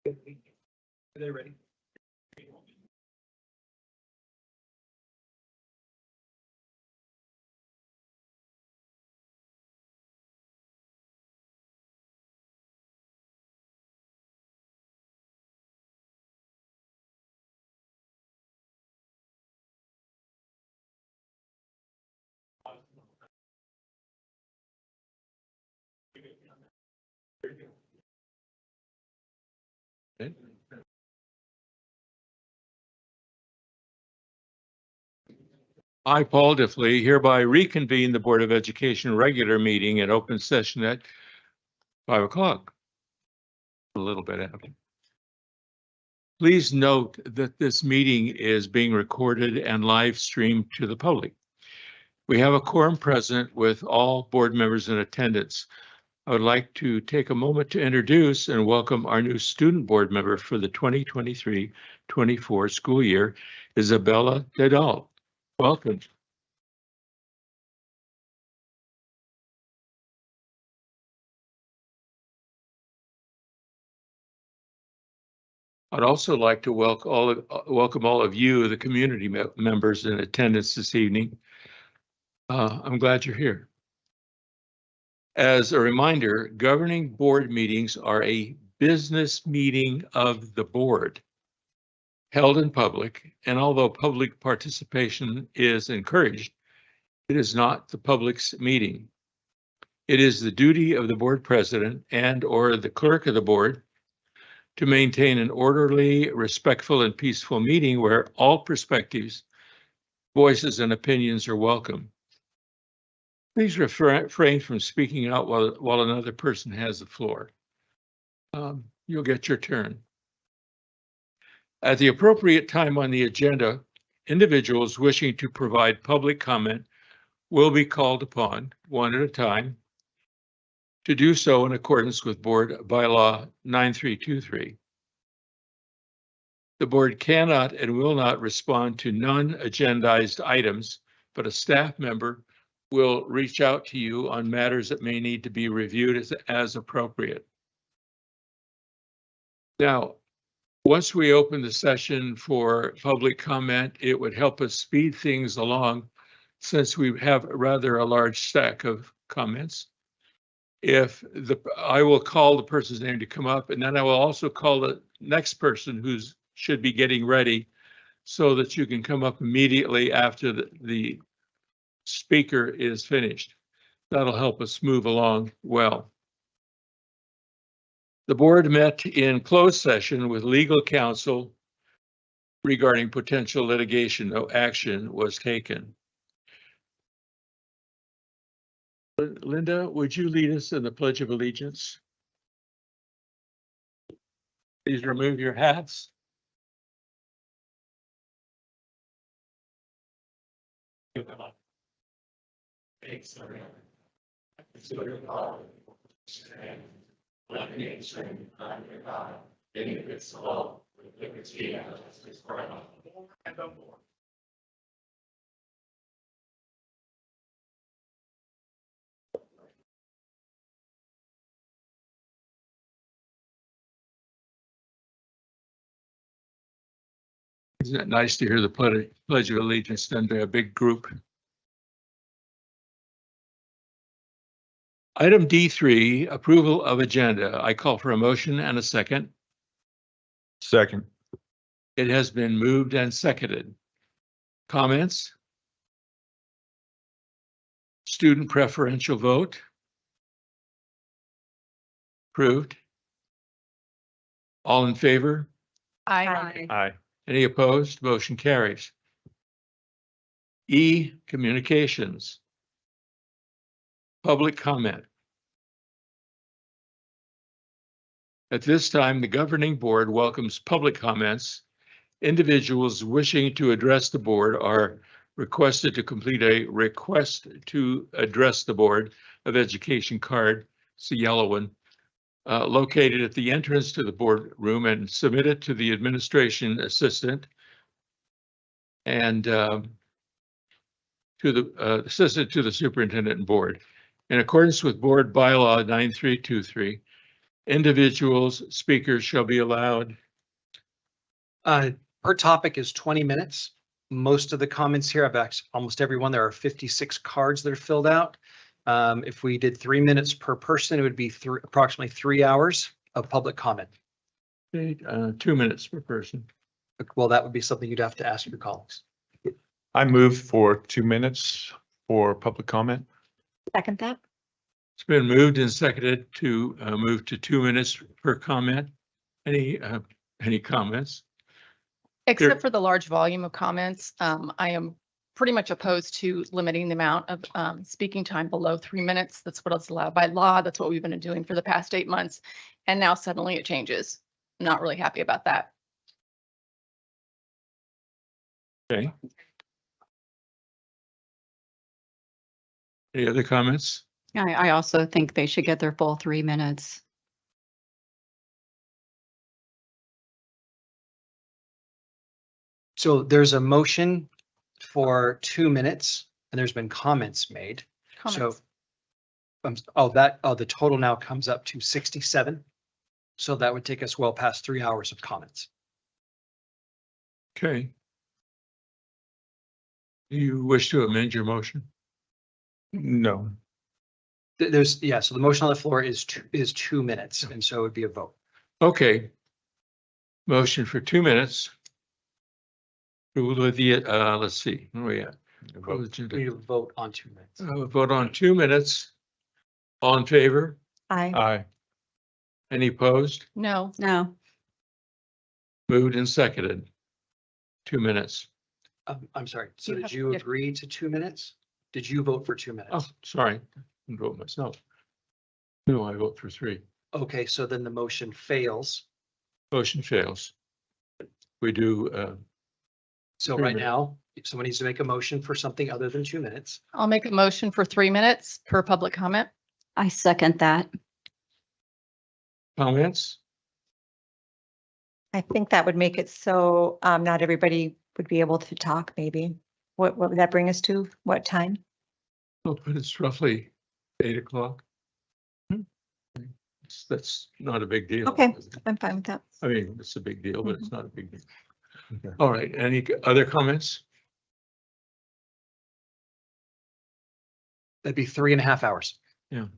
Are they ready? I, Paul Diffley, hereby reconvene the Board of Education regular meeting in open session at 5 o'clock. A little bit after. Please note that this meeting is being recorded and live streamed to the public. We have a quorum present with all board members in attendance. I would like to take a moment to introduce and welcome our new student board member for the 2023-24 school year, Isabella Dedal. Welcome. I'd also like to welcome all of you, the community members in attendance this evening. I'm glad you're here. As a reminder, governing board meetings are a business meeting of the board, held in public, and although public participation is encouraged, it is not the public's meeting. It is the duty of the board president and/or the clerk of the board to maintain an orderly, respectful, and peaceful meeting where all perspectives, voices, and opinions are welcome. Please refrain from speaking out while another person has the floor. You'll get your turn. At the appropriate time on the agenda, individuals wishing to provide public comment will be called upon, one at a time, to do so in accordance with Board Bylaw 9323. The board cannot and will not respond to non-agendized items, but a staff member will reach out to you on matters that may need to be reviewed as appropriate. Now, once we open the session for public comment, it would help us speed things along since we have rather a large stack of comments. I will call the person's name to come up, and then I will also call the next person who's should be getting ready so that you can come up immediately after the speaker is finished. That'll help us move along well. The board met in closed session with legal counsel regarding potential litigation. No action was taken. Linda, would you lead us in the Pledge of Allegiance? Please remove your hats. Isn't it nice to hear the Pledge of Allegiance done by a big group? Item D3, approval of agenda. I call for a motion and a second. Second. It has been moved and seconded. Comments? Student preferential vote? Approved. All in favor? Aye. Aye. Any opposed? Motion carries. E, communications. Public comment. At this time, the governing board welcomes public comments. Individuals wishing to address the board are requested to complete a request to address the Board of Education card, it's the yellow one, located at the entrance to the boardroom and submit it to the administration assistant and to the assistant to the superintendent and board. In accordance with board bylaw 9323, individuals, speakers shall be allowed. Per topic is 20 minutes. Most of the comments here, I've actually almost everyone, there are 56 cards that are filled out. If we did 3 minutes per person, it would be approximately 3 hours of public comment. 2 minutes per person. Well, that would be something you'd have to ask your colleagues. I move for 2 minutes for public comment. Second that. It's been moved and seconded to move to 2 minutes per comment. Any comments? Except for the large volume of comments, I am pretty much opposed to limiting the amount of speaking time below 3 minutes. That's what is allowed by law. That's what we've been doing for the past 8 months. And now suddenly it changes. I'm not really happy about that. Okay. Any other comments? I also think they should get their full 3 minutes. So there's a motion for 2 minutes and there's been comments made. Comments. So the total now comes up to 67. So that would take us well past 3 hours of comments. Okay. Do you wish to amend your motion? No. So the motion on the floor is 2 minutes, and so it would be a vote. Okay. Motion for 2 minute. Let's see, where are we at? We need to vote on 2 minutes. Vote on 2 minutes. All in favor? Aye. Aye. Any opposed? No. No, Moved and seconded. 2 minutes. I'm sorry. So You did have- you yeah. agree to 2 minutes? Did you vote for 2 minutes? Oh, sorry. I didn't vote myself. No, I vote for 3. Okay, so then the motion fails. Motion fails. We do, So 3 right minutes. now, if someone needs to make a motion for something other than 2 minutes. I'll make a motion for 3 minutes per public comment. I second that. comments? I think that would make it so not everybody would be able to talk, maybe. What would that bring us to? What time? Oh, but it's roughly 8 o'clock. That's not a big deal. Okay. I'm fine with that. I mean, it's a big deal, but Mm-hmm. it's not a big deal. Okay. All right, any other comments? That'd be 3.5 hours. Do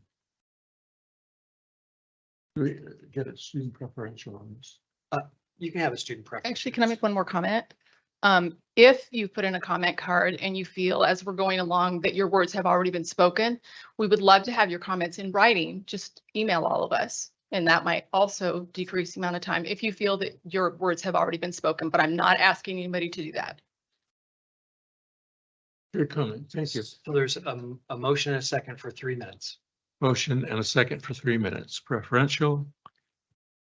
we get a student preferential on this? You can have a student preference. Actually, can I make one more comment? If you put in a comment card and you feel as we're going along that your words have already been spoken, we would love to have your comments in writing. Just email all of us. And that might also decrease the amount of time if you feel that your words have already been spoken, but I'm not asking anybody to do that. Good comment. Thank you. So there's a motion and a second for 3 minutes. Motion and a second for 3 minutes. Preferential?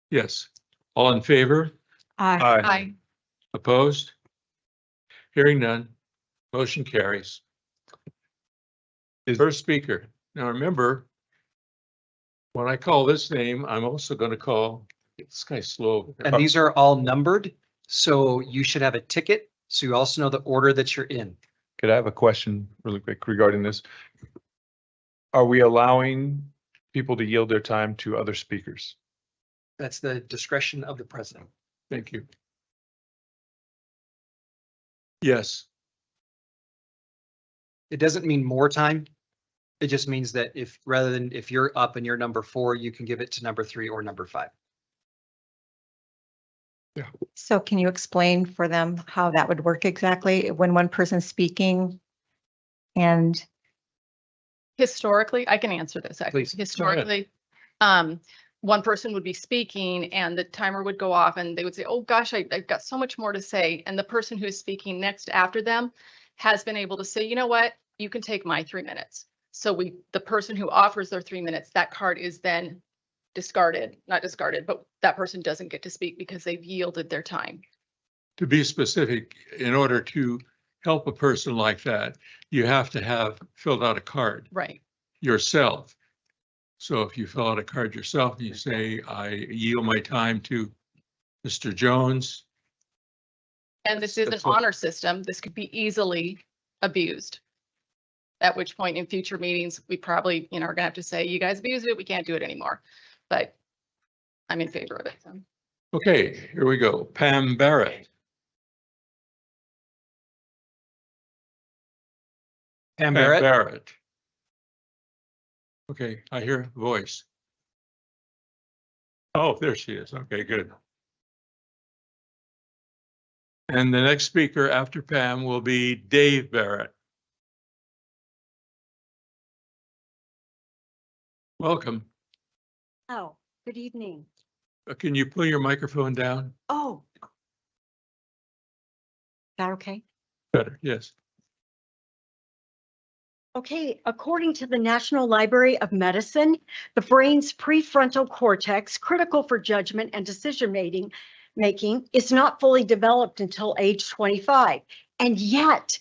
Yes. All in favor? Aye. Opposed? Hearing none. Motion carries. First speaker. Now remember, when I call this name, I'm also going to call, this guy's slow. And these are all numbered, so you should have a ticket, so you also know the order that you're in. Could I have a question really quick regarding this? Are we allowing people to yield their time to other speakers? That's the discretion of the president. Thank you. Yes. It doesn't mean more time. It just means that if rather than if you're up and you're number 4, you can give it to number 3 or number 5. So can you explain for them how that would work exactly when one person's speaking? And Historically, I can answer this actually. Please. Historically, one person would be speaking and the timer would go off and they would say, oh gosh, I've got so much more to say. And the person who's speaking next after them has been able to say, you know what, you can take my 3 minutes. So the person who offers their 3 minutes, that card is then discarded, not discarded, but that person doesn't get to speak because they've yielded their time. To be specific, in order to help a person like that, you have to have filled out a card Right. yourself. So if you fill out a card yourself, you say, I yield my time to Mr. Jones. And this is an That's what- honor system. This could be easily abused. At which point in future meetings, we probably, are gonna have to say, you guys abused it, we can't do it anymore. But I'm in favor of it. So. Okay, here we go. Pam Barrett. Pam Barrett. Barrett. Okay, I hear a voice. Oh, there she is. Okay, good. And the next speaker after Pam will be Dave Barrett. Welcome. Oh, good evening. Can you pull your microphone down? Oh. Is that okay? Better, yes. Okay, according to the National Library of Medicine, the brain's prefrontal cortex, critical for judgment and decision making, is not fully developed until age 25. And yet,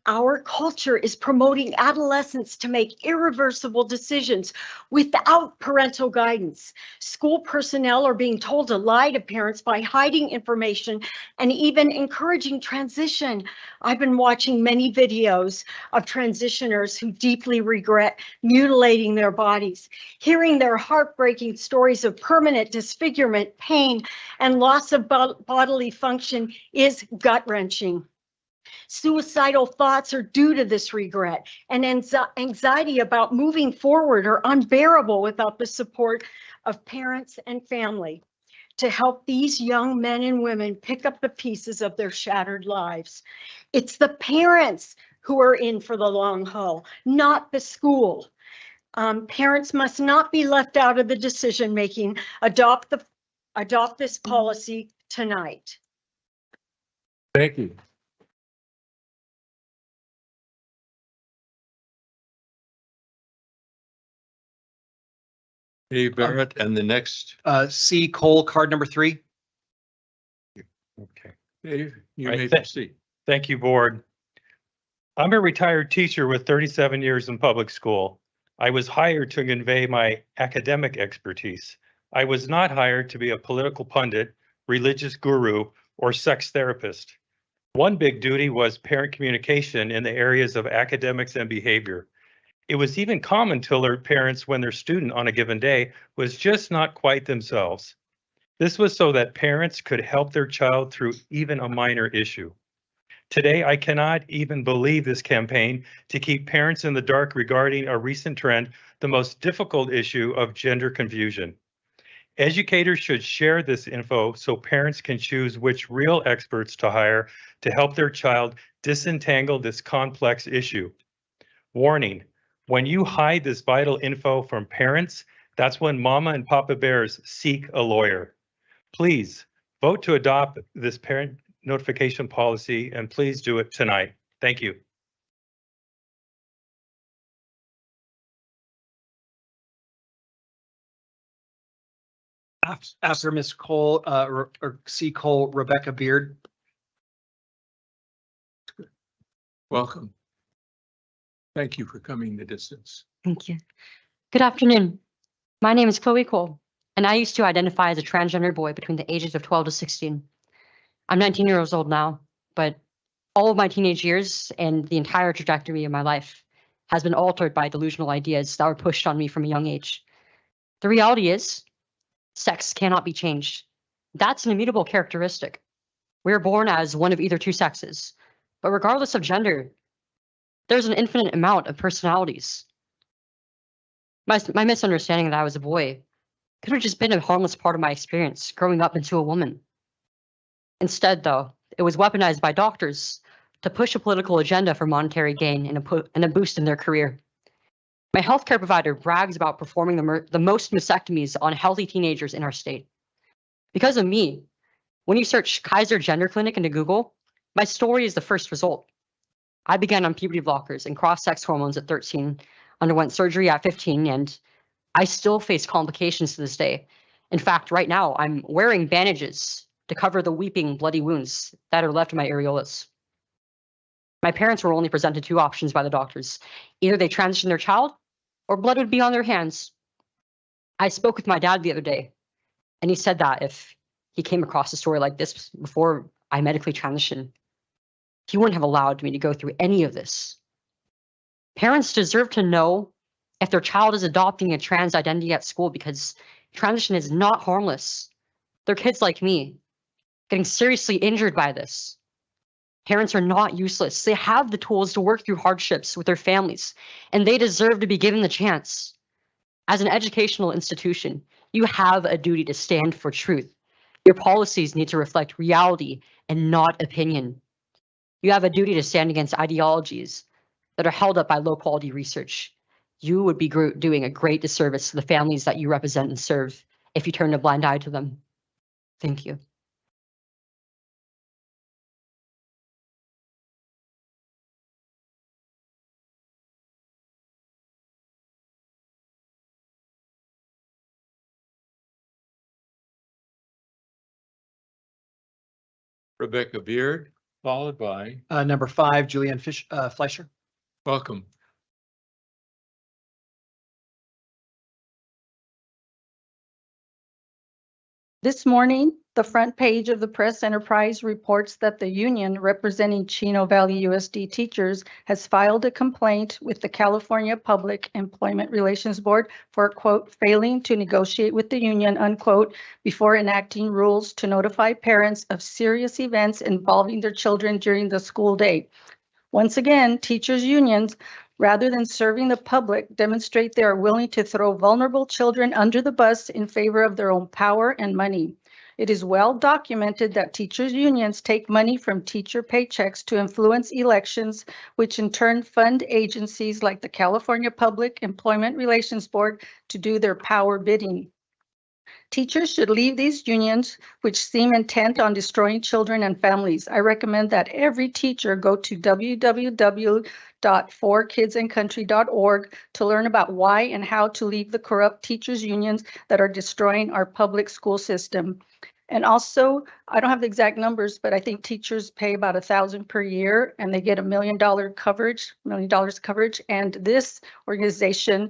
our culture is promoting adolescents to make irreversible decisions without parental guidance. School personnel are being told to lie to parents by hiding information and even encouraging transition. I've been watching many videos of transitioners who deeply regret mutilating their bodies. Hearing their heartbreaking stories of permanent disfigurement, pain, and loss of bodily function is gut-wrenching. Suicidal thoughts are due to this regret, and anxiety about moving forward are unbearable without the support of parents and family to help these young men and women pick up the pieces of their shattered lives. It's the parents who are in for the long haul, not the school. Parents must not be left out of the decision making. Adopt this policy tonight. Thank you. Dave Barrett and the next, C. Cole, card number 3. Okay, Dave, you Right, may thank- proceed. thank you, board. I'm a retired teacher with 37 years in public school. I was hired to convey my academic expertise. I was not hired to be a political pundit, religious guru, or sex therapist. One big duty was parent communication in the areas of academics and behavior. It was even common to alert parents when their student on a given day was just not quite themselves. This was so that parents could help their child through even a minor issue. Today, I cannot even believe this campaign to keep parents in the dark regarding a recent trend, the most difficult issue of gender confusion. Educators should share this info so parents can choose which real experts to hire to help their child disentangle this complex issue. Warning, when you hide this vital info from parents, that's when Mama and Papa Bears seek a lawyer. Please vote to adopt this parent notification policy, and please do it tonight. Thank you. After Ms. Cole, or C. Cole, Rebecca Beard. Welcome. Thank you for coming the distance. Thank you. Good afternoon. My name is Chloe Cole, and I used to identify as a transgender boy between the ages of 12 to 16. I'm 19 years old now, but all of my teenage years and the entire trajectory of my life has been altered by delusional ideas that were pushed on me from a young age. The reality is, sex cannot be changed. That's an immutable characteristic. We are born as one of either two sexes, but regardless of gender, there's an infinite amount of personalities. My misunderstanding that I was a boy could have just been a harmless part of my experience growing up into a woman. Instead, though, it was weaponized by doctors to push a political agenda for monetary gain and a boost in their career. My healthcare provider brags about performing the most mastectomies on healthy teenagers in our state. Because of me, when you search Kaiser Gender Clinic into Google, my story is the first result. I began on puberty blockers and cross-sex hormones at 13, underwent surgery at 15, and I still face complications to this day. In fact, right now, I'm wearing bandages to cover the weeping, bloody wounds that are left in my areolas. My parents were only presented two options by the doctors. Either they transition their child, or blood would be on their hands. I spoke with my dad the other day, and he said that if he came across a story like this before I medically transitioned, he wouldn't have allowed me to go through any of this. Parents deserve to know if their child is adopting a trans identity at school, because transition is not harmless. They're kids like me, getting seriously injured by this. Parents are not useless. They have the tools to work through hardships with their families, and they deserve to be given the chance. As an educational institution, you have a duty to stand for truth. Your policies need to reflect reality and not opinion. You have a duty to stand against ideologies that are held up by low-quality research. You would be doing a great disservice to the families that you represent and serve if you turn a blind eye to them. Thank you. Rebecca Beard, followed by, Number 5, Julianne Fleischer. welcome. This morning, the front page of the Press Enterprise reports that the union representing Chino Valley USD teachers has filed a complaint with the California Public Employment Relations Board for, quote, failing to negotiate with the union, unquote, before enacting rules to notify parents of serious events involving their children during the school day. Once again, teachers' unions, rather than serving the public, demonstrate they are willing to throw vulnerable children under the bus in favor of their own power and money. It is well documented that teachers' unions take money from teacher paychecks to influence elections, which in turn fund agencies like the California Public Employment Relations Board to do their power bidding. Teachers should leave these unions, which seem intent on destroying children and families. I recommend that every teacher go to www.forkidsandcountry.org to learn about why and how to leave the corrupt teachers' unions that are destroying our public school system. And also, I don't have the exact numbers, but I think teachers pay about $1,000 per year, and they get $1 million coverage, $1 million coverage. And this organization,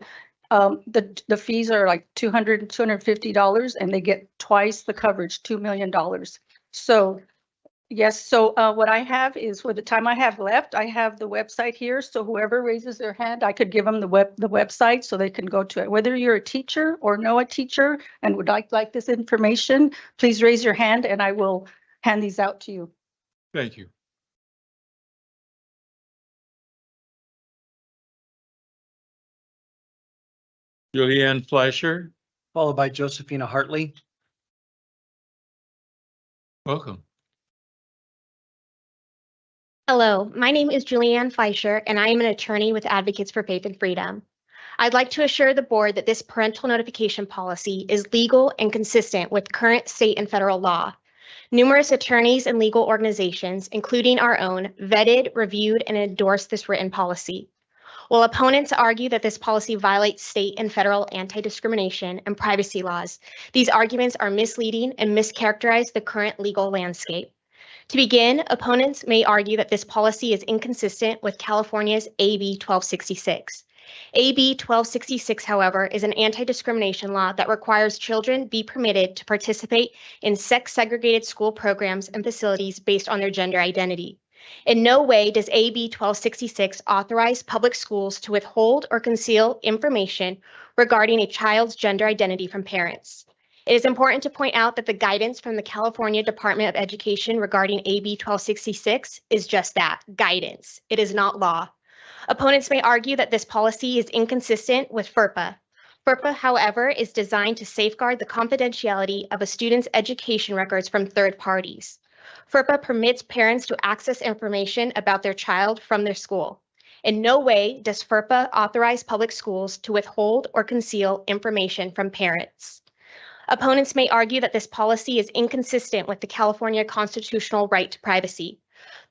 the fees are like $200, $250, and they get twice the coverage, $2 million. So yes, so what I have is, for the time I have left, I have the website here. So whoever raises their hand, I could give them the website so they can go to it. Whether you're a teacher or know a teacher and would like this information, please raise your hand and I will hand these out to you. Thank you. Julianne Fleischer, followed by Josephina Hartley. Welcome. Hello, my name is Julianne Fleischer, and I am an attorney with Advocates for Faith and Freedom. I'd like to assure the board that this parental notification policy is legal and consistent with current state and federal law. Numerous attorneys and legal organizations, including our own, vetted, reviewed, and endorsed this written policy. While opponents argue that this policy violates state and federal anti-discrimination and privacy laws, these arguments are misleading and mischaracterize the current legal landscape. To begin, opponents may argue that this policy is inconsistent with California's AB 1266. AB 1266, however, is an anti-discrimination law that requires children be permitted to participate in sex-segregated school programs and facilities based on their gender identity. In no way does AB 1266 authorize public schools to withhold or conceal information regarding a child's gender identity from parents. It is important to point out that the guidance from the California Department of Education regarding AB 1266 is just that, guidance. It is not law. Opponents may argue that this policy is inconsistent with FERPA. FERPA, however, is designed to safeguard the confidentiality of a student's education records from third parties. FERPA permits parents to access information about their child from their school. In no way does FERPA authorize public schools to withhold or conceal information from parents. Opponents may argue that this policy is inconsistent with the California constitutional right to privacy.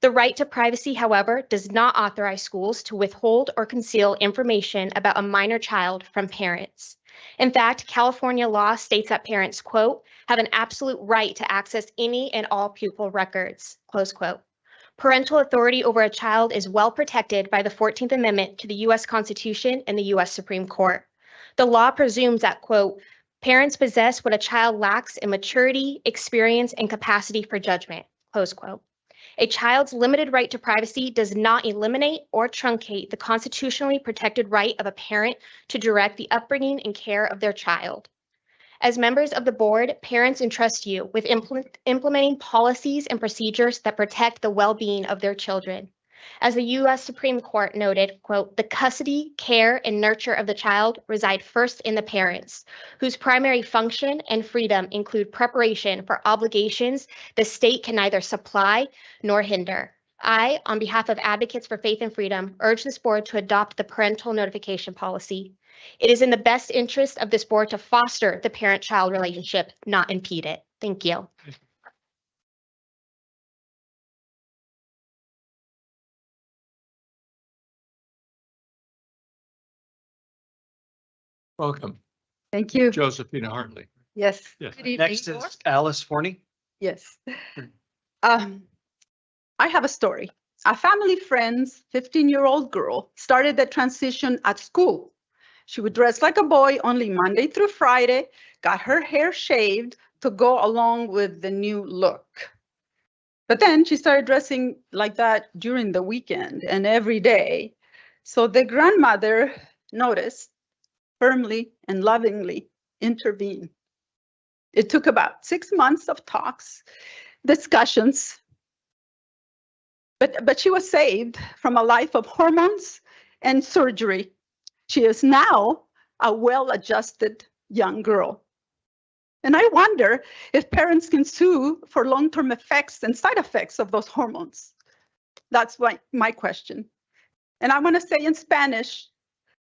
The right to privacy, however, does not authorize schools to withhold or conceal information about a minor child from parents. In fact, California law states that parents, quote, have an absolute right to access any and all pupil records, close quote. Parental authority over a child is well protected by the 14th Amendment to the U.S. Constitution and the U.S. Supreme Court. The law presumes that, quote, parents possess what a child lacks in maturity, experience, and capacity for judgment, close quote. A child's limited right to privacy does not eliminate or truncate the constitutionally protected right of a parent to direct the upbringing and care of their child. As members of the board, parents entrust you with implementing policies and procedures that protect the well-being of their children. As the U.S. Supreme Court noted, quote, the custody, care, and nurture of the child reside first in the parents, whose primary function and freedom include preparation for obligations the state can neither supply nor hinder. I, on behalf of Advocates for Faith and Freedom, urge this board to adopt the parental notification policy. It is in the best interest of this board to foster the parent-child relationship, not impede it. Thank you. Welcome. Thank you. Josephina Hartley. Yes. Yes. Good evening, Next board. is Alice Forney. Yes. I have a story. A family friend's 15-year-old girl started the transition at school. She would dress like a boy only Monday through Friday, got her hair shaved to go along with the new look. But then she started dressing like that during the weekend and every day. So the grandmother noticed, firmly and lovingly intervened. It took about 6 months of talks, discussions, but she was saved from a life of hormones and surgery. She is now a well-adjusted young girl. And I wonder if parents can sue for long-term effects and side effects of those hormones. That's my question. And I want to say in Spanish,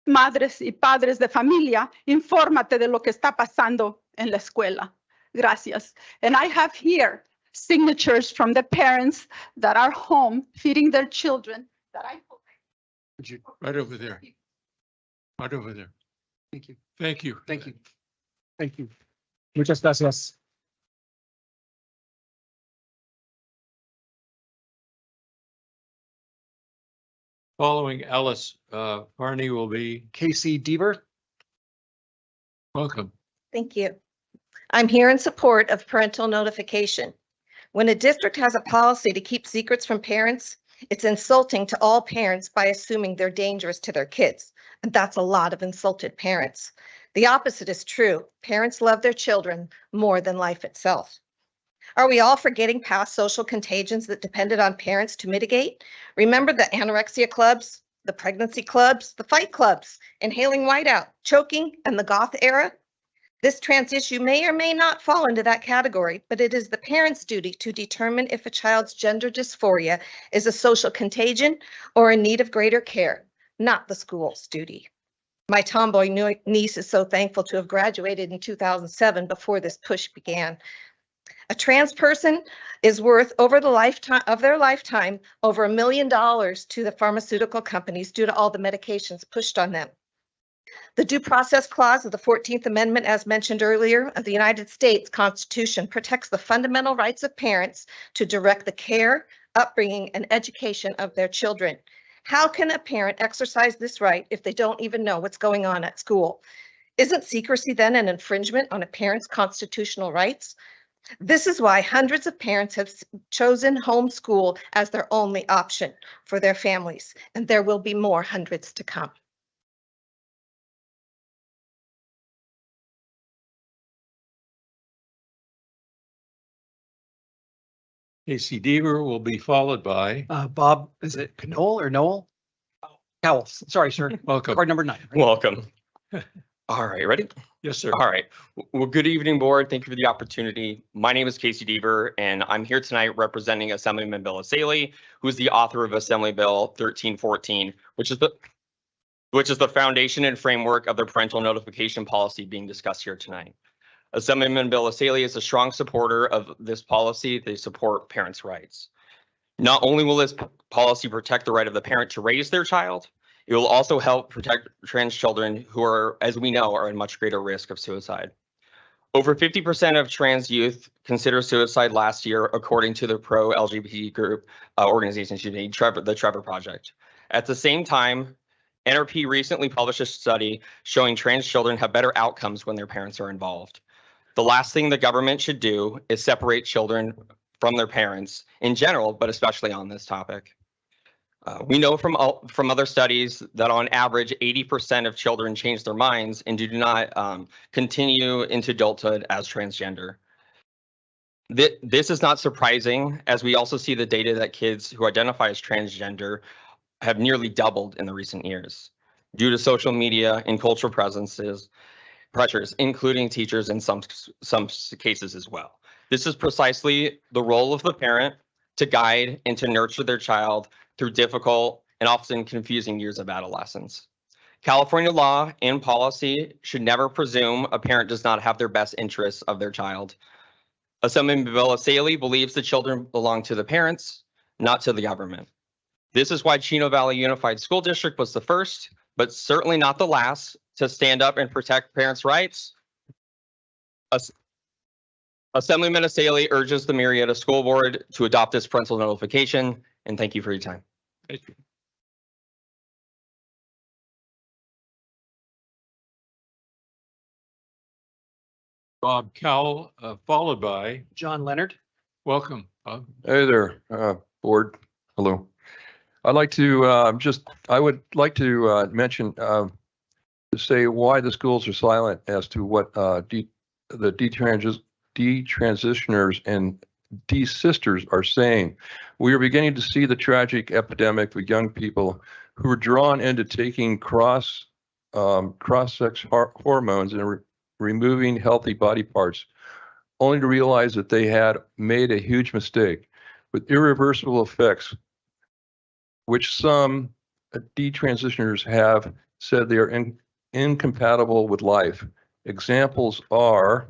madres y padres de familia, infórmate de lo que está pasando en la escuela. Gracias. And I have here signatures from the parents that are home feeding their children that I hope. Right over there. Right over there. Thank you. Thank you. Thank you. Thank you. Muchas gracias. Following Alice Harney will be, Casey Deaver. welcome. Thank you. I'm here in support of parental notification. When a district has a policy to keep secrets from parents, it's insulting to all parents by assuming they're dangerous to their kids. And that's a lot of insulted parents. The opposite is true. Parents love their children more than life itself. Are we all forgetting past social contagions that depended on parents to mitigate? Remember the anorexia clubs, the pregnancy clubs, the fight clubs, inhaling whiteout, choking, and the goth era? This trans issue may or may not fall into that category, but it is the parent's duty to determine if a child's gender dysphoria is a social contagion or in need of greater care, not the school's duty. My tomboy niece is so thankful to have graduated in 2007 before this push began. A trans person is worth over the lifetime of their lifetime over $1 million to the pharmaceutical companies due to all the medications pushed on them. The Due Process Clause of the 14th Amendment, as mentioned earlier, of the United States Constitution protects the fundamental rights of parents to direct the care, upbringing, and education of their children. How can a parent exercise this right if they don't even know what's going on at school? Isn't secrecy then an infringement on a parent's constitutional rights? This is why hundreds of parents have chosen homeschool as their only option for their families, and there will be more hundreds to come. Casey Deaver will be followed by, Bob, is it Knoll or Noel? Cowell, sorry, sir. welcome. Card number 9. Welcome. All right, ready? Yes, sir. All right. Well, good evening, board. Thank you for the opportunity. My name is Casey Deaver, and I'm here tonight representing Assemblyman Bill Asaley, who is the author of Assembly Bill 1314, which is the foundation and framework of the parental notification policy being discussed here tonight. Assemblyman Bill Asaley is a strong supporter of this policy. They support parents' rights. Not only will this policy protect the right of the parent to raise their child, it will also help protect trans children who are, as we know, are at much greater risk of suicide. Over 50% of trans youth considered suicide last year, according to the pro-LGBT group organization, the Trevor Project. At the same time, NRP recently published a study showing trans children have better outcomes when their parents are involved. The last thing the government should do is separate children from their parents in general, but especially on this topic. We know from other studies that on average, 80% of children change their minds and do not continue into adulthood as transgender. This is not surprising, as we also see the data that kids who identify as transgender have nearly doubled in the recent years due to social media and cultural pressures, including teachers in some cases as well. This is precisely the role of the parent to guide and to nurture their child through difficult and often confusing years of adolescence. California law and policy should never presume a parent does not have their best interests of their child. Assemblyman Bill Asaley believes the children belong to the parents, not to the government. This is why Chino Valley Unified School District was the first, but certainly not the last, to stand up and protect parents' rights. Assemblyman Asaley urges the Murrieta School Board to adopt this parental notification, and thank you for your time. Thank you. Bob Cowell, followed by, John Leonard. welcome, Bob. Hey there, board. Hello. I'd like to I would like to mention to say why the schools are silent as to what the detransitioners and desisters are saying. We are beginning to see the tragic epidemic with young people who are drawn into taking cross-sex hormones and removing healthy body parts, only to realize that they had made a huge mistake with irreversible effects, which some detransitioners have said they are incompatible with life. Examples are,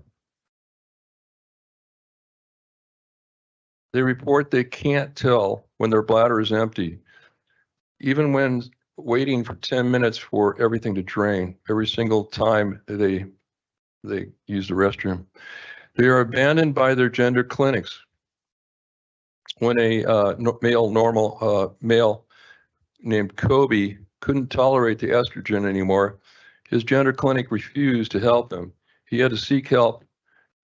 they report they can't tell when their bladder is empty, even when waiting for 10 minutes for everything to drain every single time they use the restroom. They are abandoned by their gender clinics. When a male named Kobe couldn't tolerate the estrogen anymore, his gender clinic refused to help him. He had to seek help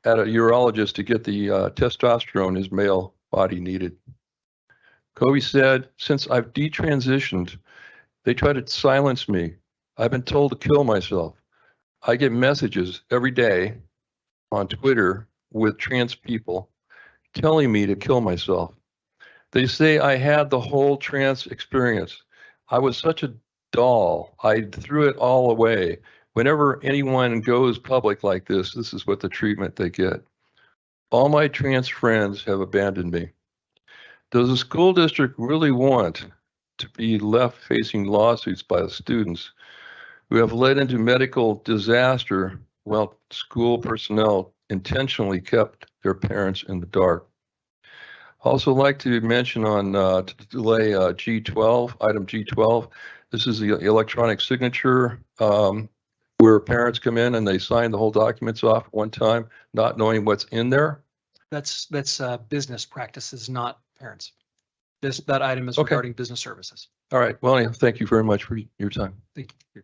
at a urologist to get the testosterone his male body needed. Kobe said, "Since I've detransitioned, they try to silence me. I've been told to kill myself. I get messages every day on Twitter with trans people telling me to kill myself. They say I had the whole trans experience. I was such a doll. I threw it all away. Whenever anyone goes public like this is what the treatment they get. All my trans friends have abandoned me. Does the school district really want to be left facing lawsuits by the students who have led into medical disaster while school personnel intentionally kept their parents in the dark? Also like to mention on to delay G12, item G12. This is the electronic signature where parents come in and they sign the whole documents off at one time, not knowing what's in there. That's business practices, not parents. That item is Okay. regarding business services. All right. Well, yeah, thank you very much for your time. Thank you.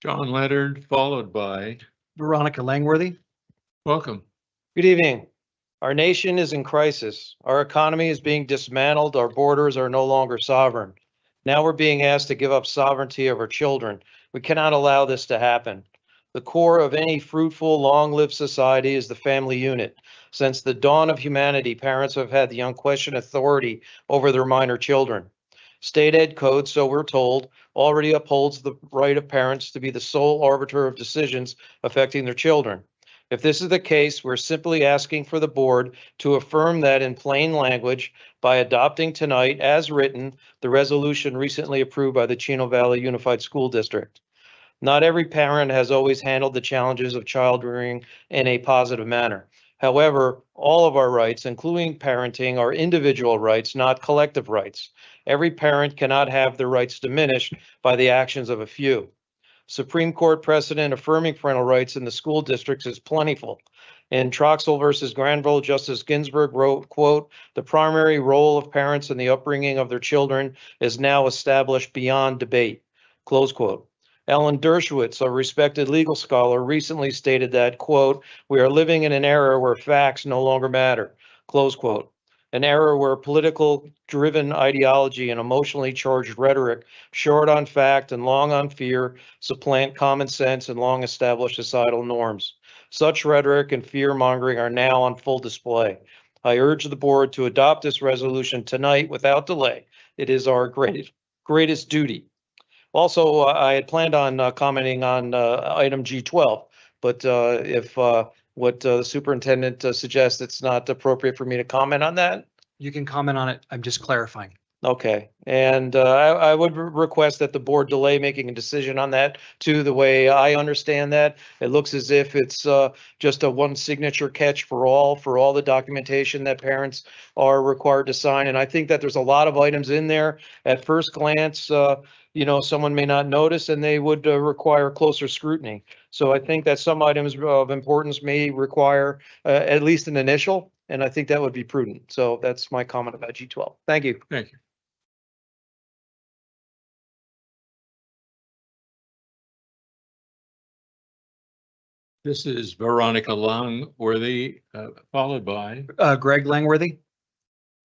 John Leonard, followed by, Veronica Langworthy. welcome. Good evening. Our nation is in crisis. Our economy is being dismantled. Our borders are no longer sovereign. Now we're being asked to give up sovereignty of our children. We cannot allow this to happen. The core of any fruitful, long-lived society is the family unit. Since the dawn of humanity, parents have had the unquestioned authority over their minor children. State Ed Code, so we're told, already upholds the right of parents to be the sole arbiter of decisions affecting their children. If this is the case, we're simply asking for the board to affirm that in plain language by adopting tonight, as written, the resolution recently approved by the Chino Valley Unified School District. Not every parent has always handled the challenges of child rearing in a positive manner. However, all of our rights, including parenting, are individual rights, not collective rights. Every parent cannot have their rights diminished by the actions of a few. Supreme Court precedent affirming parental rights in the school districts is plentiful. In Troxel versus Granville, Justice Ginsburg wrote, quote, "The primary role of parents in the upbringing of their children is now established beyond debate," close quote. Ellen Dershowitz, a respected legal scholar, recently stated that, quote, "We are living in an era where facts no longer matter," close quote. An era where political-driven ideology and emotionally charged rhetoric, short on fact and long on fear, supplant common sense and long-established societal norms. Such rhetoric and fear-mongering are now on full display. I urge the board to adopt this resolution tonight without delay. It is our greatest duty. Also, I had planned on commenting on item G12, but if what the superintendent suggests, it's not appropriate for me to comment on that. You can comment on it. I'm just clarifying. Okay, and I would request that the board delay making a decision on that too, the way I understand that. It looks as if it's just a one signature catch for all the documentation that parents are required to sign. And I think that there's a lot of items in there at first glance, someone may not notice and they would require closer scrutiny. So I think that some items of importance may require at least an initial, and I think that would be prudent. So that's my comment about G12. Thank you. Thank you. This is Veronica Longworthy, followed by. Greg Langworthy.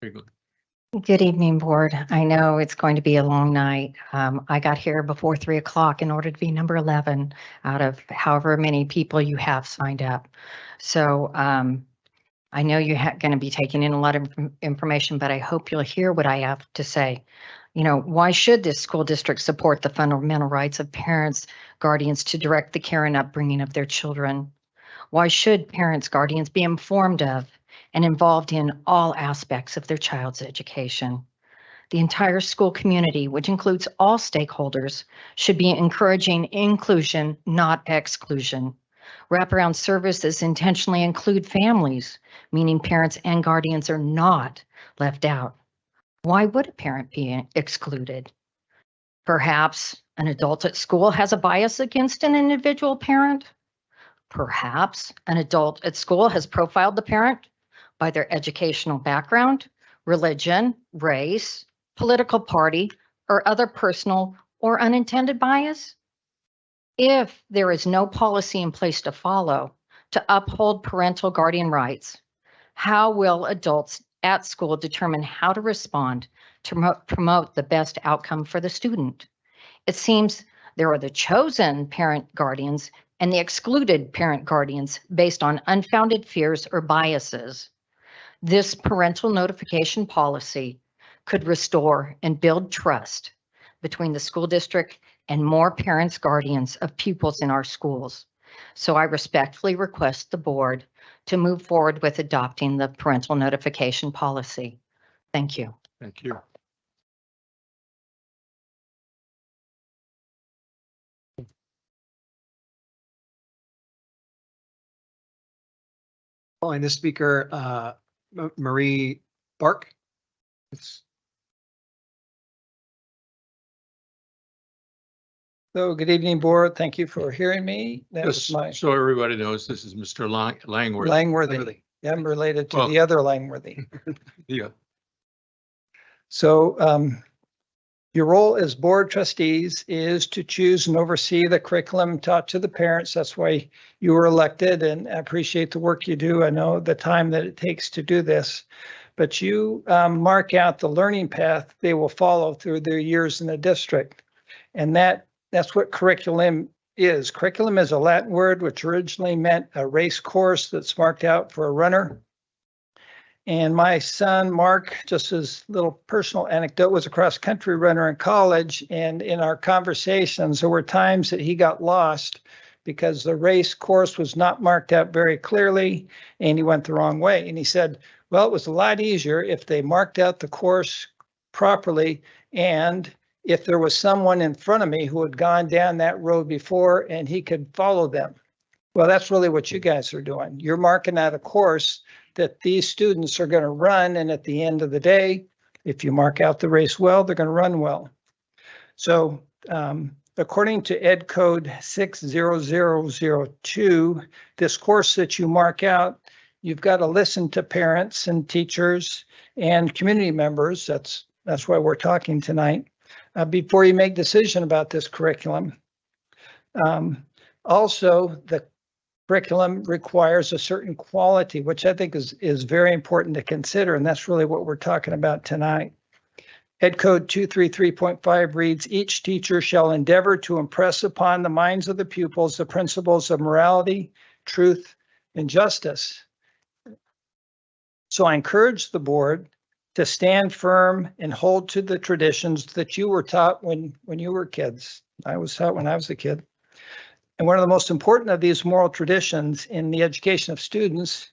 Very good. Good evening, board. I know it's going to be a long night. I got here before 3 o'clock in order to be number 11 out of however many people you have signed up. So I know you're going to be taking in a lot of information, but I hope you'll hear what I have to say. Why should this school district support the fundamental rights of parents, guardians to direct the care and upbringing of their children? Why should parents, guardians be informed of and involved in all aspects of their child's education? The entire school community, which includes all stakeholders, should be encouraging inclusion, not exclusion. Wraparound services intentionally include families, meaning parents and guardians are not left out. Why would a parent be excluded? Perhaps an adult at school has a bias against an individual parent. Perhaps an adult at school has profiled the parent by their educational background, religion, race, political party, or other personal or unintended bias. If there is no policy in place to follow to uphold parental guardian rights, how will adults at school determine how to respond to promote the best outcome for the student? It seems there are the chosen parent guardians and the excluded parent guardians based on unfounded fears or biases. This parental notification policy could restore and build trust between the school district and more parents, guardians of pupils in our schools. So I respectfully request the board to move forward with adopting the parental notification policy. Thank you. Thank you. Following this speaker, Marie Bark. So good evening, board. Thank you for hearing me. That was Just my so everybody knows, this is Mr. Langworthy. Langworthy. Yeah, I'm related to Well- the other Langworthy. Yeah. So your role as board trustees is to choose and oversee the curriculum taught to the parents. That's why you were elected, and I appreciate the work you do. I know the time that it takes to do this, but you mark out the learning path they will follow through their years in the district. And that's what curriculum is. Curriculum is a Latin word which originally meant a race course that's marked out for a runner. And my son, Mark, just his little personal anecdote, was a cross-country runner in college. And in our conversations, there were times that he got lost because the race course was not marked out very clearly and he went the wrong way. And he said, well, it was a lot easier if they marked out the course properly, and if there was someone in front of me who had gone down that road before and he could follow them. Well, that's really what you guys are doing. You're marking out a course that these students are going to run, and at the end of the day, if you mark out the race well, they're going to run well. So according to Ed Code 60002, this course that you mark out, you've got to listen to parents and teachers and community members. That's why we're talking tonight, before you make decision about this curriculum. Also, the curriculum requires a certain quality, which I think is very important to consider, and that's really what we're talking about tonight. Ed Code 233.5 reads, each teacher shall endeavor to impress upon the minds of the pupils the principles of morality, truth, and justice. So I encourage the board to stand firm and hold to the traditions that you were taught when you were kids. I was taught when I was a kid. And one of the most important of these moral traditions in the education of students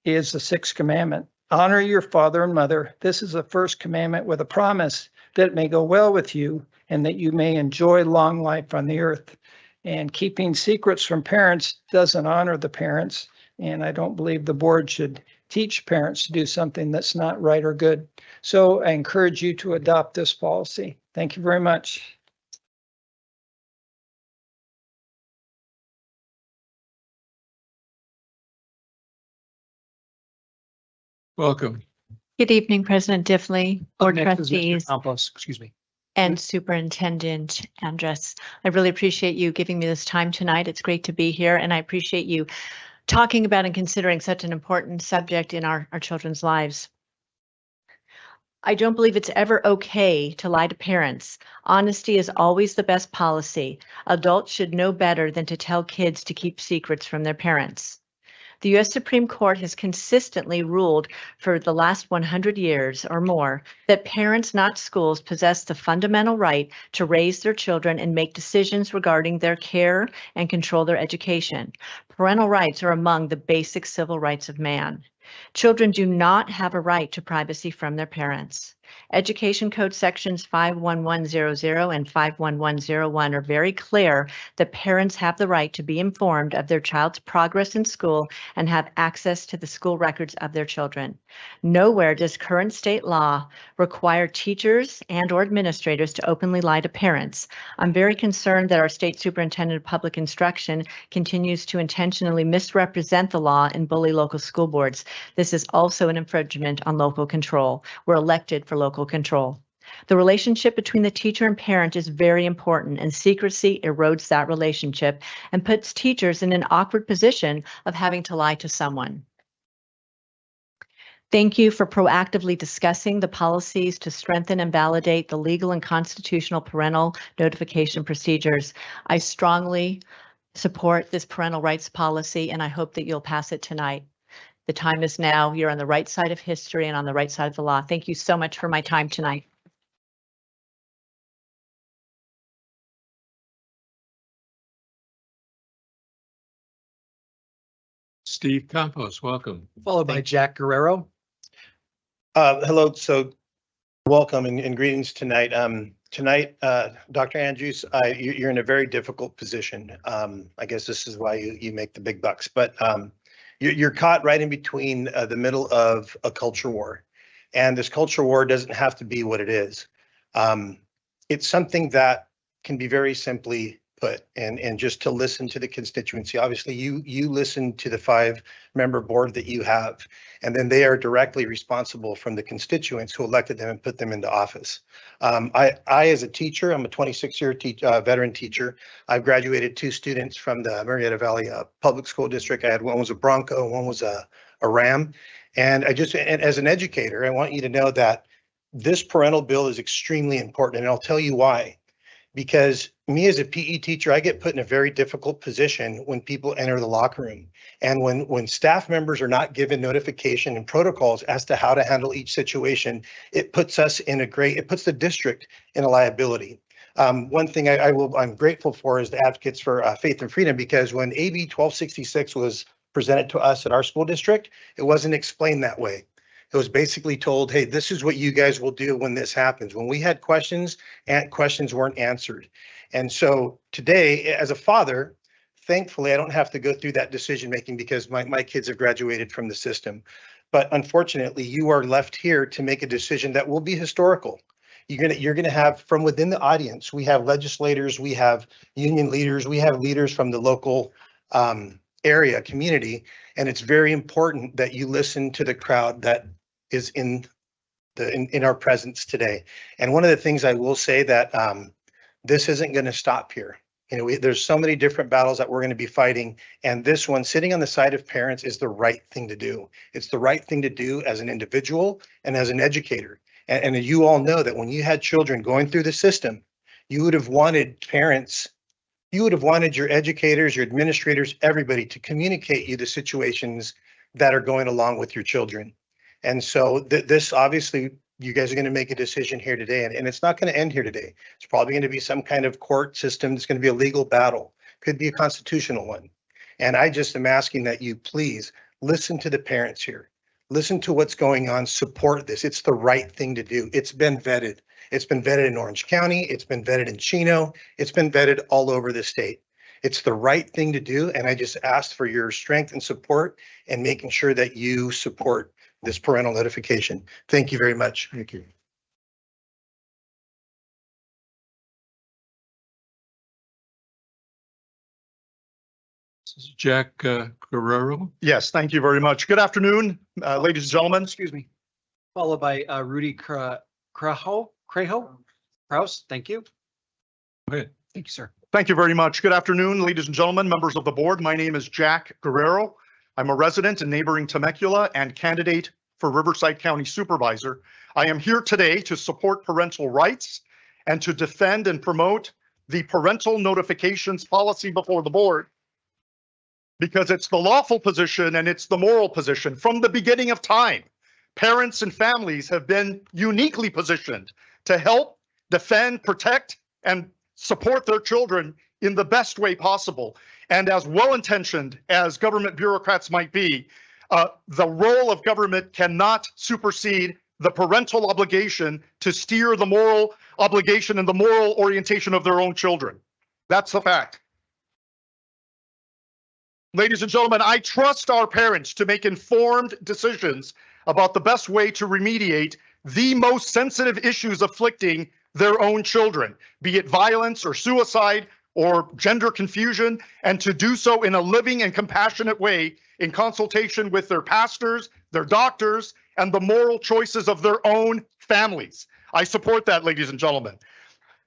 is the sixth commandment. Honor your father and mother. This is the first commandment with a promise that it may go well with you and that you may enjoy long life on the earth. And keeping secrets from parents doesn't honor the parents. And I don't believe the board should teach parents to do something that's not right or good. So I encourage you to adopt this policy. Thank you very much. Welcome. Good evening, President Diffley, Board Next is Mr. Trustees, Campos, excuse me. and Superintendent Andrus. I really appreciate you giving me this time tonight. It's great to be here, and I appreciate you talking about and considering such an important subject in our children's lives. I don't believe it's ever okay to lie to parents. Honesty is always the best policy. Adults should know better than to tell kids to keep secrets from their parents. The U.S. Supreme Court has consistently ruled for the last 100 years or more that parents, not schools, possess the fundamental right to raise their children and make decisions regarding their care and control their education. Parental rights are among the basic civil rights of man. Children do not have a right to privacy from their parents. Education Code sections 51100 and 51101 are very clear that parents have the right to be informed of their child's progress in school and have access to the school records of their children. Nowhere does current state law require teachers and or administrators to openly lie to parents. I'm very concerned that our state superintendent of public instruction continues to intentionally misrepresent the law and bully local school boards. This is also an infringement on local control. We're elected for local control. The relationship between the teacher and parent is very important, and secrecy erodes that relationship and puts teachers in an awkward position of having to lie to someone. Thank you for proactively discussing the policies to strengthen and validate the legal and constitutional parental notification procedures. I strongly support this parental rights policy, and I hope that you'll pass it tonight. The time is now. You're on the right side of history and on the right side of the law. Thank you so much for my time tonight. Steve Campos, welcome. Followed by Jack Guerrero. Hello, so welcome and greetings tonight. Tonight, Dr. Andrews, you're in a very difficult position. I guess this is why you make the big bucks, but you're caught right in between the middle of a culture war. And this culture war doesn't have to be what it is. It's something that can be very simply put, and just to listen to the constituency. Obviously, you listen to the 5-member board that you have, and then they are directly responsible from the constituents who elected them and put them into office. I as a teacher, I'm a 26-year veteran teacher. I've graduated 2 students from the Murrieta Valley Public School District. I had one was a Bronco, and one was a Ram. And as an educator, I want you to know that this parental bill is extremely important, and I'll tell you why. Because me as a PE teacher, I get put in a very difficult position when people enter the locker room. And when staff members are not given notification and protocols as to how to handle each situation, it puts us in it puts the district in a liability. One thing I'm grateful for is the Advocates for Faith and Freedom, because when AB 1266 was presented to us at our school district, it wasn't explained that way. It was basically told, hey, this is what you guys will do when this happens. When we had questions, and questions weren't answered. And so today, as a father, thankfully, I don't have to go through that decision making because my kids have graduated from the system. But unfortunately, you are left here to make a decision that will be historical. You're gonna have, from within the audience, we have legislators, we have union leaders, we have leaders from the local area community, and it's very important that you listen to the crowd that is in our presence today. And one of the things I will say that this isn't going to stop here. You know, there's so many different battles that we're going to be fighting, and this one, sitting on the side of parents, is the right thing to do. It's the right thing to do as an individual and as an educator. And you all know that when you had children going through the system, you would have wanted parents, you would have wanted your educators, your administrators, everybody to communicate you the situations that are going along with your children. And so this, obviously, you guys are going to make a decision here today, and it's not going to end here today. It's probably going to be some kind of court system. It's going to be a legal battle. Could be a constitutional one. And I just am asking that you please listen to the parents here. Listen to what's going on. Support this. It's the right thing to do. It's been vetted. It's been vetted in Orange County. It's been vetted in Chino. It's been vetted all over the state. It's the right thing to do. And I just ask for your strength and support and making sure that you support this parental notification. Thank you very much. Thank you. This is Jack Guerrero. Yes, thank you very much. Good afternoon, ladies and gentlemen. Excuse me. Followed by Rudy Kraus. Thank you. Go ahead. Thank you, sir. Thank you very much. Good afternoon, ladies and gentlemen, members of the board. My name is Jack Guerrero. I'm a resident in neighboring Temecula and candidate for Riverside County Supervisor. I am here today to support parental rights and to defend and promote the parental notifications policy before the board, because it's the lawful position and it's the moral position. From the beginning of time, parents and families have been uniquely positioned to help, defend, protect, and support their children in the best way possible. And as well-intentioned as government bureaucrats might be, the role of government cannot supersede the parental obligation to steer the moral obligation and the moral orientation of their own children. That's the fact. Ladies and gentlemen, I trust our parents to make informed decisions about the best way to remediate the most sensitive issues afflicting their own children, be it violence or suicide or gender confusion, and to do so in a living and compassionate way in consultation with their pastors, their doctors, and the moral choices of their own families. I support that, ladies and gentlemen.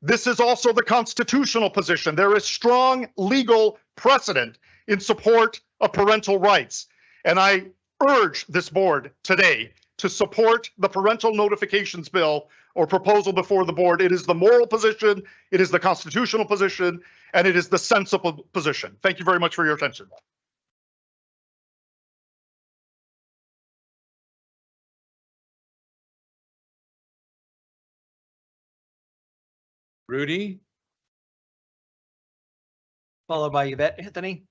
This is also the constitutional position. There is strong legal precedent in support of parental rights. And I urge this board today to support the parental notifications bill or proposal before the board. It is the moral position, it is the constitutional position, and it is the sensible position. Thank you very much for your attention. Rudy, Followed by Yvette Anthony.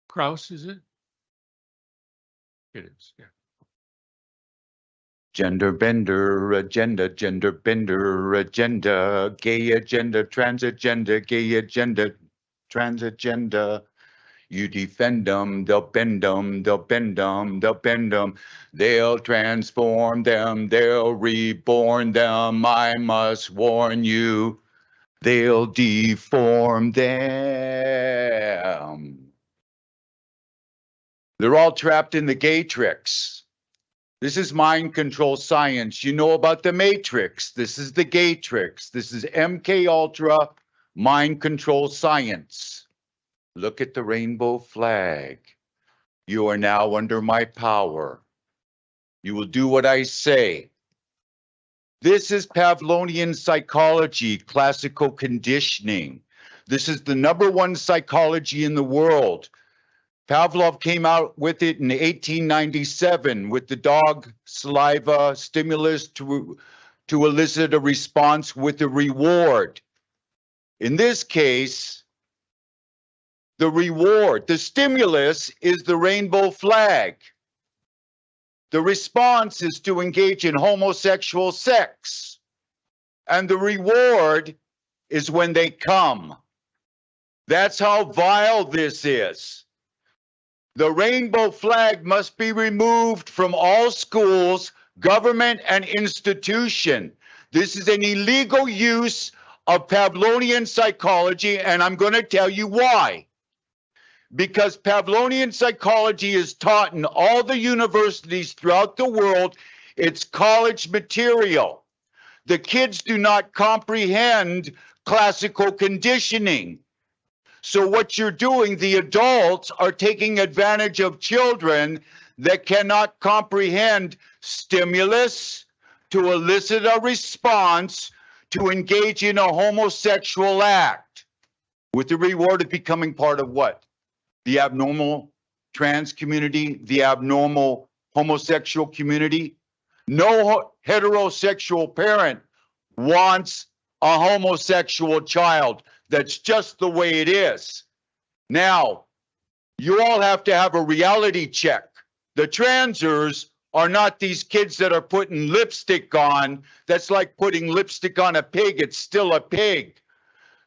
Kraus, is it? It is, yeah. Gender bender agenda, gender bender agenda, gay agenda, trans agenda, gay agenda, trans agenda. You defend them, they'll bend them, they'll bend them, they'll bend them. They'll transform them, they'll reborn them. I must warn you, they'll deform them. They're all trapped in the gay tricks. This is mind control science. You know about the matrix. This is the gay tricks. This is MK Ultra mind control science. Look at the rainbow flag. You are now under my power. You will do what I say. This is Pavlovian psychology, classical conditioning. This is the #1 psychology in the world. Pavlov came out with it in 1897 with the dog saliva stimulus to elicit a response with a reward. In this case, the reward, the stimulus is the rainbow flag. The response is to engage in homosexual sex. And the reward is when they come. That's how vile this is. The rainbow flag must be removed from all schools, government, and institution. This is an illegal use of Pavlovian psychology, and I'm going to tell you why. Because Pavlovian psychology is taught in all the universities throughout the world. It's college material. The kids do not comprehend classical conditioning. So what you're doing, the adults are taking advantage of children that cannot comprehend stimulus to elicit a response to engage in a homosexual act with the reward of becoming part of what? The abnormal trans community, the abnormal homosexual community. No heterosexual parent wants a homosexual child. That's just the way it is. Now, you all have to have a reality check. The transers are not these kids that are putting lipstick on. That's like putting lipstick on a pig. It's still a pig.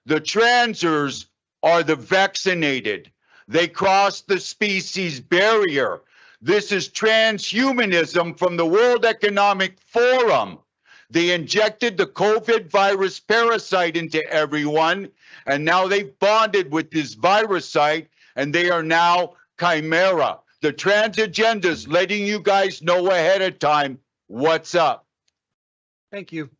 The transers are the vaccinated. They cross the species barrier. This is transhumanism from the World Economic Forum. They injected the COVID virus parasite into everyone, and now they've bonded with this virusite, and they are now chimera. The trans agenda is letting you guys know ahead of time what's up. Thank you.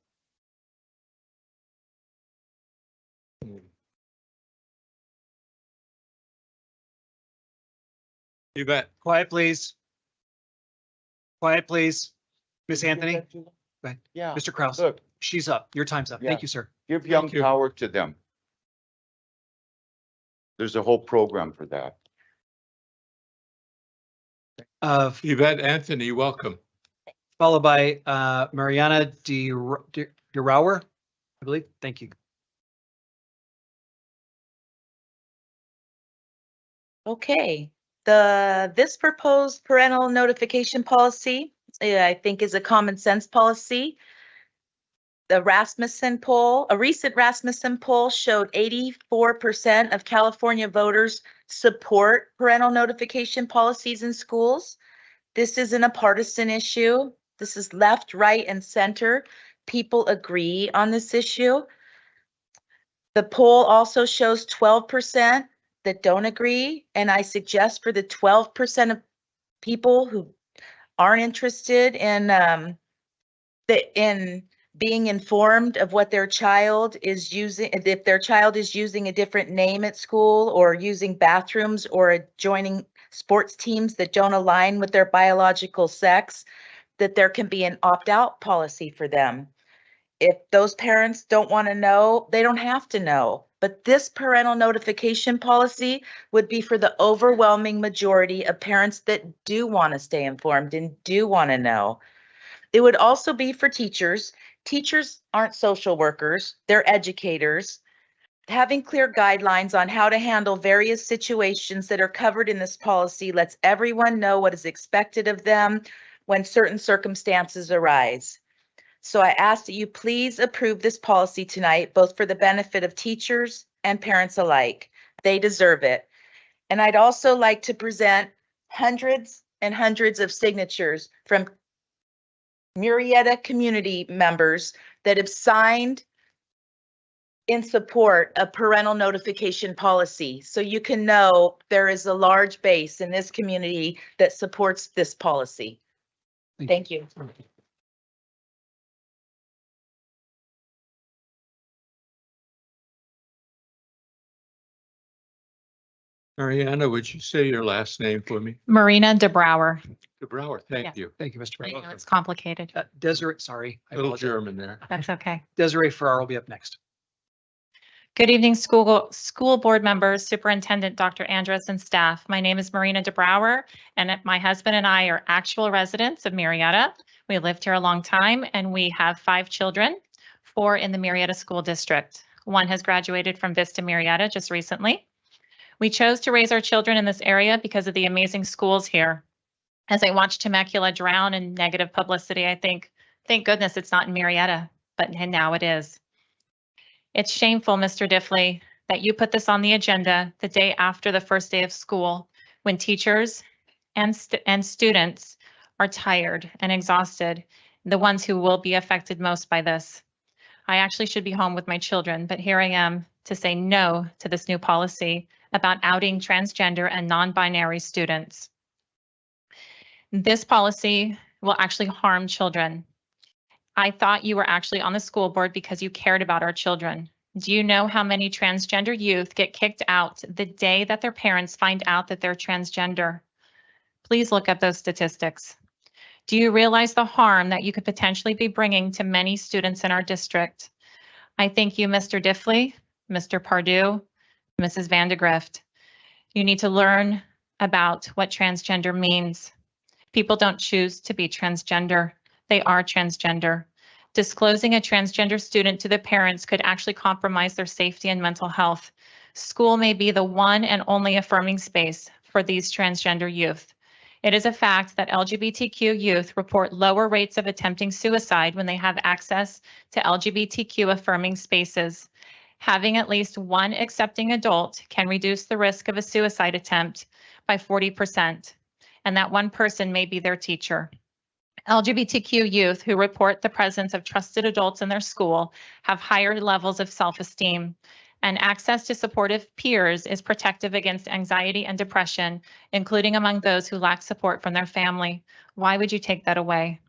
You bet. Quiet, please. Quiet, please. Miss Anthony? Go ahead. Yeah. Mr. Kraus, Look, she's up. Your time's up. Yeah. Thank you, sir. give young power to them. There's a whole program for that. Yvette Anthony, welcome. Followed by Mariana DeRauer, I believe. Thank you. Okay, this proposed parental notification policy, I think, is a common sense policy. The Rasmussen poll, a recent Rasmussen poll showed 84% of California voters support parental notification policies in schools. This isn't a partisan issue. This is left, right, and center. People agree on this issue. The poll also shows 12% that don't agree, and I suggest for the 12% of people who aren't interested in being informed of what their child is using, if their child is using a different name at school or using bathrooms or joining sports teams that don't align with their biological sex, that there can be an opt-out policy for them. If those parents don't want to know, they don't have to know. But this parental notification policy would be for the overwhelming majority of parents that do want to stay informed and do want to know. It would also be for teachers. Teachers aren't social workers, they're educators. Having clear guidelines on how to handle various situations that are covered in this policy lets everyone know what is expected of them when certain circumstances arise. So I ask that you please approve this policy tonight, both for the benefit of teachers and parents alike. They deserve it. And I'd also like to present hundreds and hundreds of signatures from Murrieta community members that have signed in support of parental notification policy. So you can know there is a large base in this community that supports this policy. Thank you. Mariana, would you say your last name for me? Marina DeBrouwer. DeBrouwer, thank Yes. you. Thank you, Mr. I Brown. know it's complicated. Desiree, sorry. I Little apologize. German there. That's okay. Desiree Farrar will be up next. Good evening, school board members, superintendent, Dr. Andrus, and staff. My name is Marina DeBrouwer, and my husband and I are actual residents of Murrieta. We lived here a long time, and we have 5 children, 4 in the Murrieta School District. 1 has graduated from Vista Murrieta just recently. We chose to raise our children in this area because of the amazing schools here. As I watched Temecula drown in negative publicity, I think, thank goodness it's not in Murrieta, but now it is. It's shameful, Mr. Diffley, that you put this on the agenda the day after the first day of school, when teachers and students are tired and exhausted, the ones who will be affected most by this. I actually should be home with my children, but here I am to say no to this new policy about outing transgender and non-binary students. This policy will actually harm children. I thought you were actually on the school board because you cared about our children. Do you know how many transgender youth get kicked out the day that their parents find out that they're transgender? Please look up those statistics. Do you realize the harm that you could potentially be bringing to many students in our district? I thank you, Mr. Diffley, Mr. Pardue, Mrs. Vandegrift. You need to learn about what transgender means. People don't choose to be transgender. They are transgender. Disclosing a transgender student to the parents could actually compromise their safety and mental health. School may be the one and only affirming space for these transgender youth. It is a fact that LGBTQ youth report lower rates of attempting suicide when they have access to LGBTQ affirming spaces. Having at least one accepting adult can reduce the risk of a suicide attempt by 40%, and that one person may be their teacher. LGBTQ youth who report the presence of trusted adults in their school have higher levels of self-esteem, and access to supportive peers is protective against anxiety and depression, including among those who lack support from their family. Why would you take that away?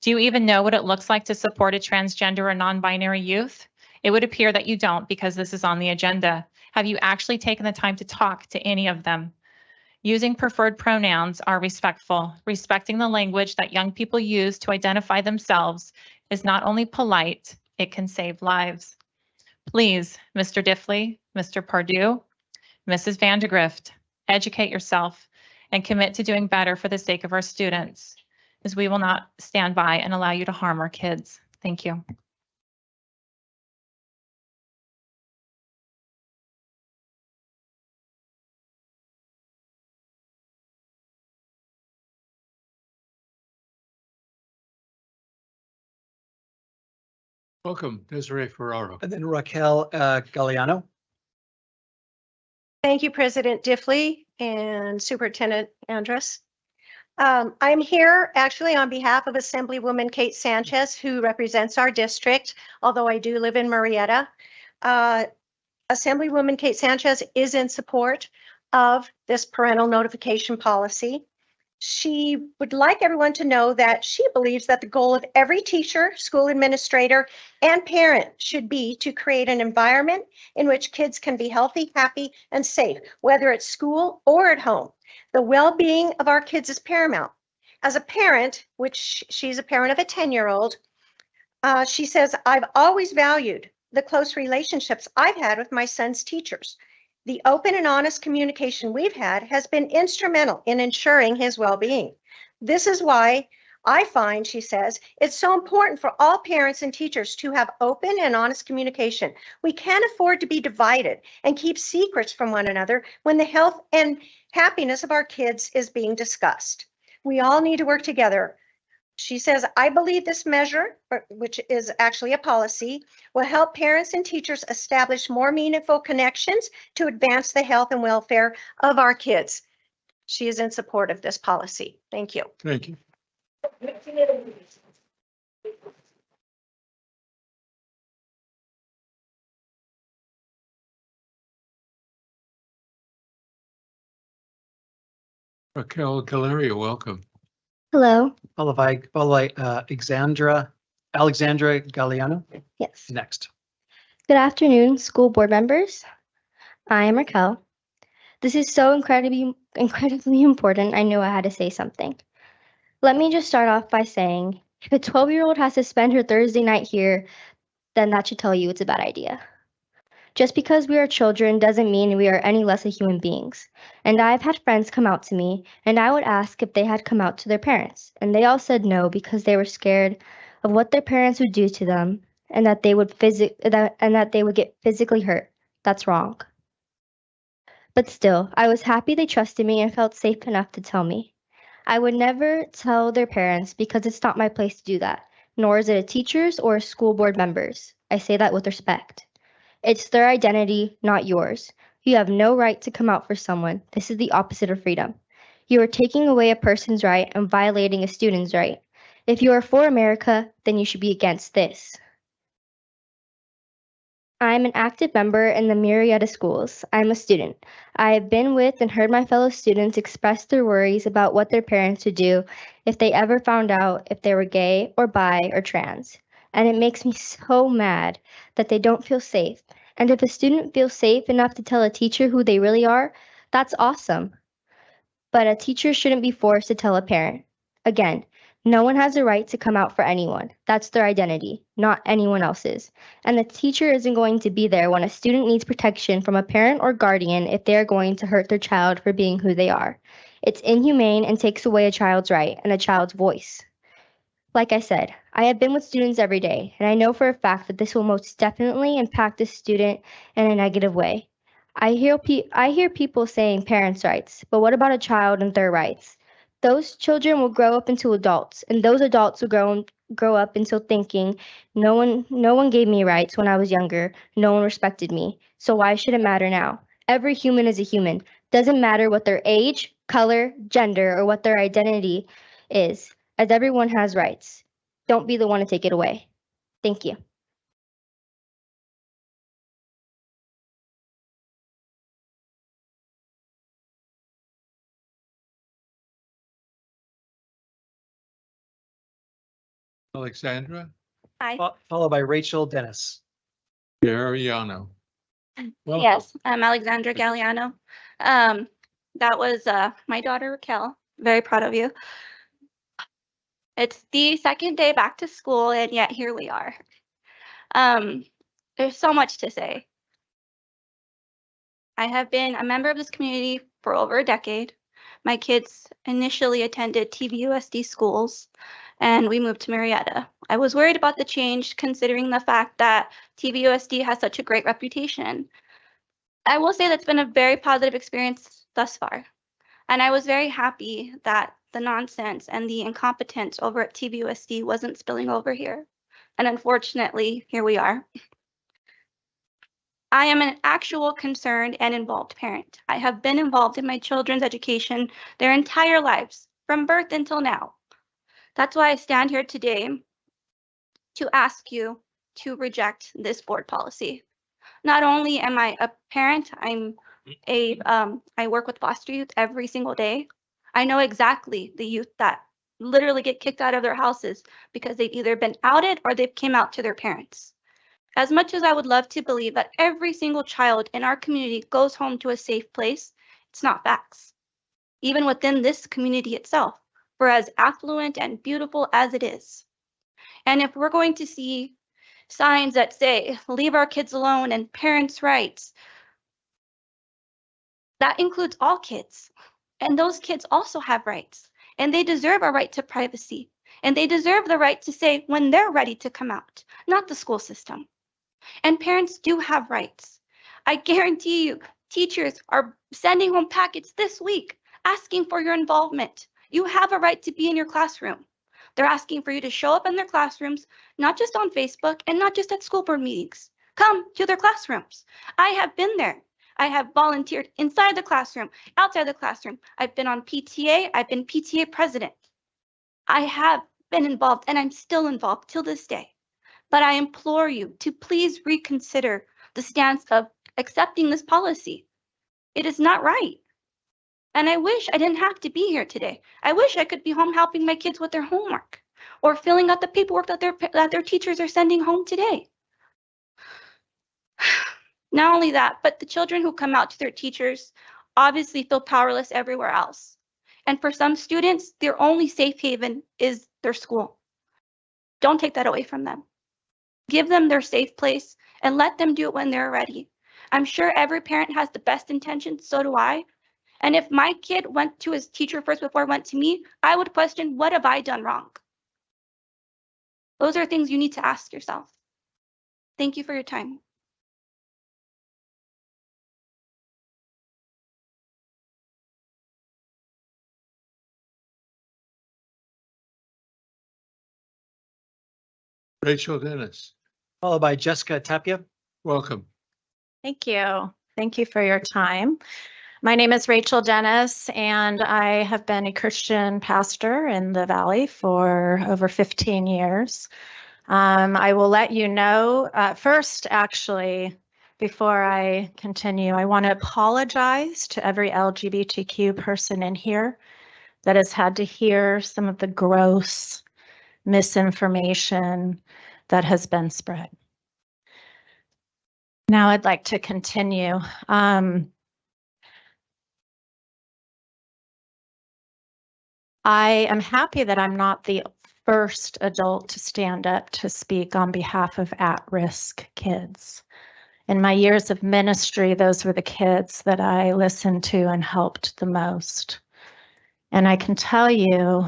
Do you even know what it looks like to support a transgender or non-binary youth? It would appear that you don't because this is on the agenda. Have you actually taken the time to talk to any of them? Using preferred pronouns are respectful. Respecting the language that young people use to identify themselves is not only polite, it can save lives. Please, Mr. Diffley, Mr. Pardue, Mrs. Vandegrift, educate yourself and commit to doing better for the sake of our students, as we will not stand by and allow you to harm our kids. Thank you. Welcome, Desiree Ferraro. And then Raquel Galliano. Thank you, President Diffley and Superintendent Andrus. I'm here actually on behalf of Assemblywoman Kate Sanchez, who represents our district, although I do live in Murrieta. Assemblywoman Kate Sanchez is in support of this parental notification policy. She would like everyone to know that she believes that the goal of every teacher, school administrator, and parent should be to create an environment in which kids can be healthy, happy, and safe, whether at school or at home. The well-being of our kids is paramount. As a parent, which she's a parent of a 10-year-old, she says, I've always valued the close relationships I've had with my son's teachers. The open and honest communication we've had has been instrumental in ensuring his well-being. This is why I find, she says, it's so important for all parents and teachers to have open and honest communication. We can't afford to be divided and keep secrets from one another when the health and happiness of our kids is being discussed. We all need to work together. She says, I believe this measure, which is actually a policy, will help parents and teachers establish more meaningful connections to advance the health and welfare of our kids. She is in support of this policy. Thank you. Thank you. Raquel Galeria, welcome. Hello. Followed by Alexandra Galliano. Yes. Next. Good afternoon, school board members. I am Raquel. This is so incredibly important. I knew I had to say something. Let me just start off by saying, if a 12-year-old has to spend her Thursday night here, then that should tell you it's a bad idea. Just because we are children doesn't mean we are any less a human beings. And I've had friends come out to me, and I would ask if they had come out to their parents, and they all said no because they were scared of what their parents would do to them, and that they would get physically hurt. That's wrong. But still, I was happy they trusted me and felt safe enough to tell me. I would never tell their parents because it's not my place to do that, nor is it a teacher's or a school board member's. I say that with respect. It's their identity, not yours. You have no right to come out for someone. This is the opposite of freedom. You are taking away a person's right and violating a student's right. If you are for America, then you should be against this. I'm an active member in the Murrieta schools. I'm a student. I have been with and heard my fellow students express their worries about what their parents would do if they ever found out if they were gay or bi or trans. And it makes me so mad that they don't feel safe. And if a student feels safe enough to tell a teacher who they really are, that's awesome. But a teacher shouldn't be forced to tell a parent. Again, no one has a right to come out for anyone. That's their identity, not anyone else's. And the teacher isn't going to be there when a student needs protection from a parent or guardian if they are going to hurt their child for being who they are. It's inhumane and takes away a child's right and a child's voice. Like I said, I have been with students every day, and I know for a fact that this will most definitely impact a student in a negative way. I hear people saying parents' rights, but what about a child and their rights? Those children will grow up into adults, and those adults will grow up until thinking, no one gave me rights when I was younger, no one respected me, so why should it matter now? Every human is a human. Doesn't matter what their age, color, gender, or what their identity is, as everyone has rights. Don't be the one to take it away. Thank you. Alexandra Hi. Followed by Rachel Dennis. Gariano. Welcome. Yes, I'm Alexandra Galliano. That was my daughter Raquel. Very proud of you. It's the second day back to school, and yet here we are. There's so much to say. I have been a member of this community for over a decade. My kids initially attended TVUSD schools, and we moved to Murrieta. I was worried about the change considering the fact that TVUSD has such a great reputation. I will say that's been a very positive experience thus far. And I was very happy that the nonsense and the incompetence over at TVUSD wasn't spilling over here. And unfortunately, here we are. I am an actual concerned and involved parent. I have been involved in my children's education their entire lives, from birth until now. That's why I stand here today to ask you to reject this board policy. Not only am I a parent, I work with foster youth every single day. I know exactly the youth that literally get kicked out of their houses because they've either been outed or they've came out to their parents. As much as I would love to believe that every single child in our community goes home to a safe place, it's not facts. Even within this community itself, for as affluent and beautiful as it is. And if we're going to see signs that say, leave our kids alone and parents' rights, that includes all kids. And those kids also have rights, and they deserve a right to privacy. and they deserve the right to say when they're ready to come out, not the school system. And parents do have rights. I guarantee you, teachers are sending home packets this week asking for your involvement. You have a right to be in your classroom. They're asking for you to show up in their classrooms, not just on Facebook and not just at school board meetings. Come to their classrooms. I have been there. I have volunteered inside the classroom, outside the classroom. I've been on PTA. I've been PTA president. I have been involved and I'm still involved till this day. But I implore you to please reconsider the stance of accepting this policy. It is not right. And I wish I didn't have to be here today. I wish I could be home helping my kids with their homework or filling out the paperwork that their teachers are sending home today. Not only that, but the children who come out to their teachers obviously feel powerless everywhere else. And for some students, their only safe haven is their school. Don't take that away from them. Give them their safe place and let them do it when they're ready. I'm sure every parent has the best intentions, so do I. And if my kid went to his teacher first before it went to me, I would question, what have I done wrong? Those are things you need to ask yourself. Thank you for your time. Rachel Dennis, Followed by Jessica Tapia. welcome. Thank you. Thank you for your time. My name is Rachel Dennis, and I have been a Christian pastor in the Valley for over 15 years. I will let you know first, actually, before I continue, I want to apologize to every LGBTQ person in here that has had to hear some of the gross misinformation that has been spread. Now I'd like to continue. I am happy that I'm not the first adult to stand up to speak on behalf of at-risk kids. In my years of ministry, those were the kids that I listened to and helped the most. And I can tell you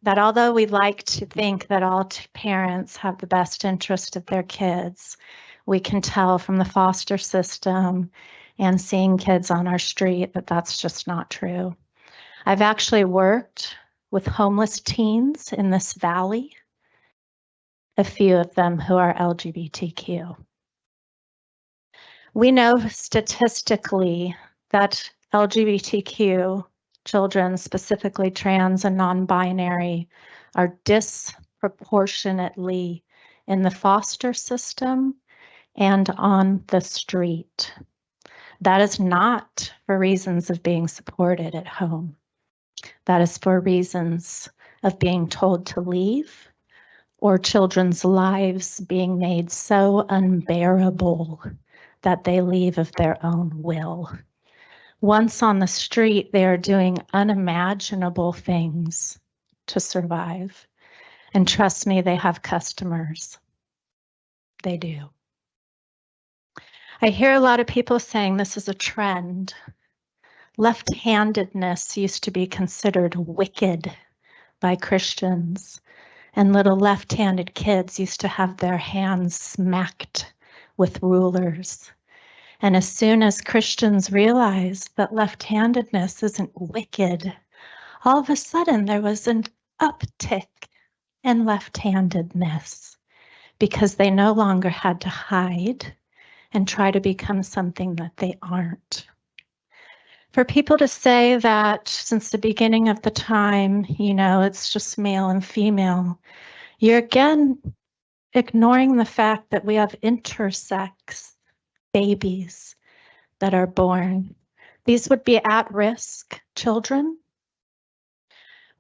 that although we like to think that all parents have the best interest of their kids, we can tell from the foster system and seeing kids on our street that that's just not true. I've actually worked with homeless teens in this valley, a few of them who are LGBTQ. We know statistically that LGBTQ children, specifically trans and non-binary, are disproportionately in the foster system and on the street. That is not for reasons of being supported at home. That is for reasons of being told to leave or children's lives being made so unbearable that they leave of their own will. Once on the street, they are doing unimaginable things to survive. And trust me, they have customers. They do. I hear a lot of people saying this is a trend. Left-handedness used to be considered wicked by Christians, and little left-handed kids used to have their hands smacked with rulers. And as soon as Christians realized that left-handedness isn't wicked, all of a sudden there was an uptick in left-handedness because they no longer had to hide and try to become something that they aren't. For people to say that since the beginning of the time, it's just male and female, you're again ignoring the fact that we have intersex babies that are born. These would be at-risk children.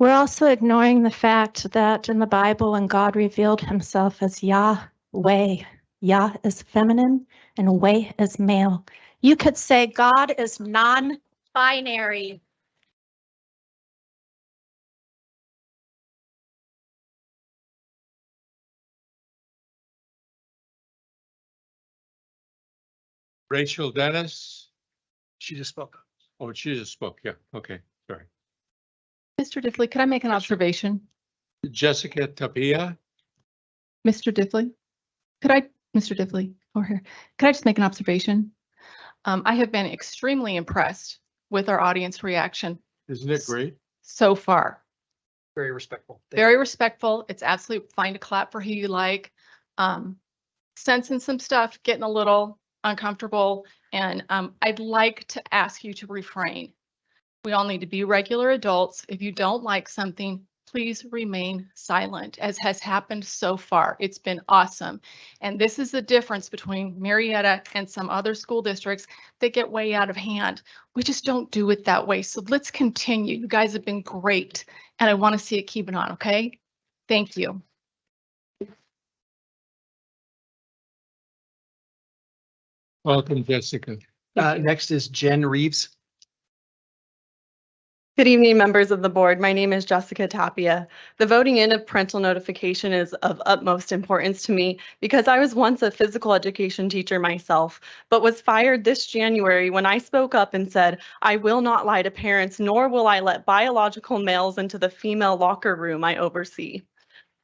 We're also ignoring the fact that in the Bible, when God revealed himself as Yahweh, Yah is feminine and Weh is male. You could say God is non-binary. Rachel Dennis. She just spoke. Oh, she just spoke. Yeah. Okay. Sorry. Mr. Diffley, could I make an observation? Jessica Tapia. Mr. Diffley, Mr. Diffley, over here, could I just make an observation? I have been extremely impressed with our audience reaction Isn't it great? so far. Very respectful. Very respectful. It's absolutely fine to clap for who you like. Sensing some stuff, getting a little uncomfortable, and I'd like to ask you to refrain. We all need to be regular adults. If you don't like something, please remain silent, as has happened so far. It's been awesome. And this is the difference between Murrieta and some other school districts that get way out of hand. We just don't do it that way. So let's continue. You guys have been great, and I want to see it keeping on, okay? Thank you. Welcome, Jessica. Next is Jen Reeves. Good evening, members of the board. My name is Jessica Tapia. The voting in of parental notification is of utmost importance to me because I was once a physical education teacher myself, but was fired this January when I spoke up and said, I will not lie to parents, nor will I let biological males into the female locker room I oversee.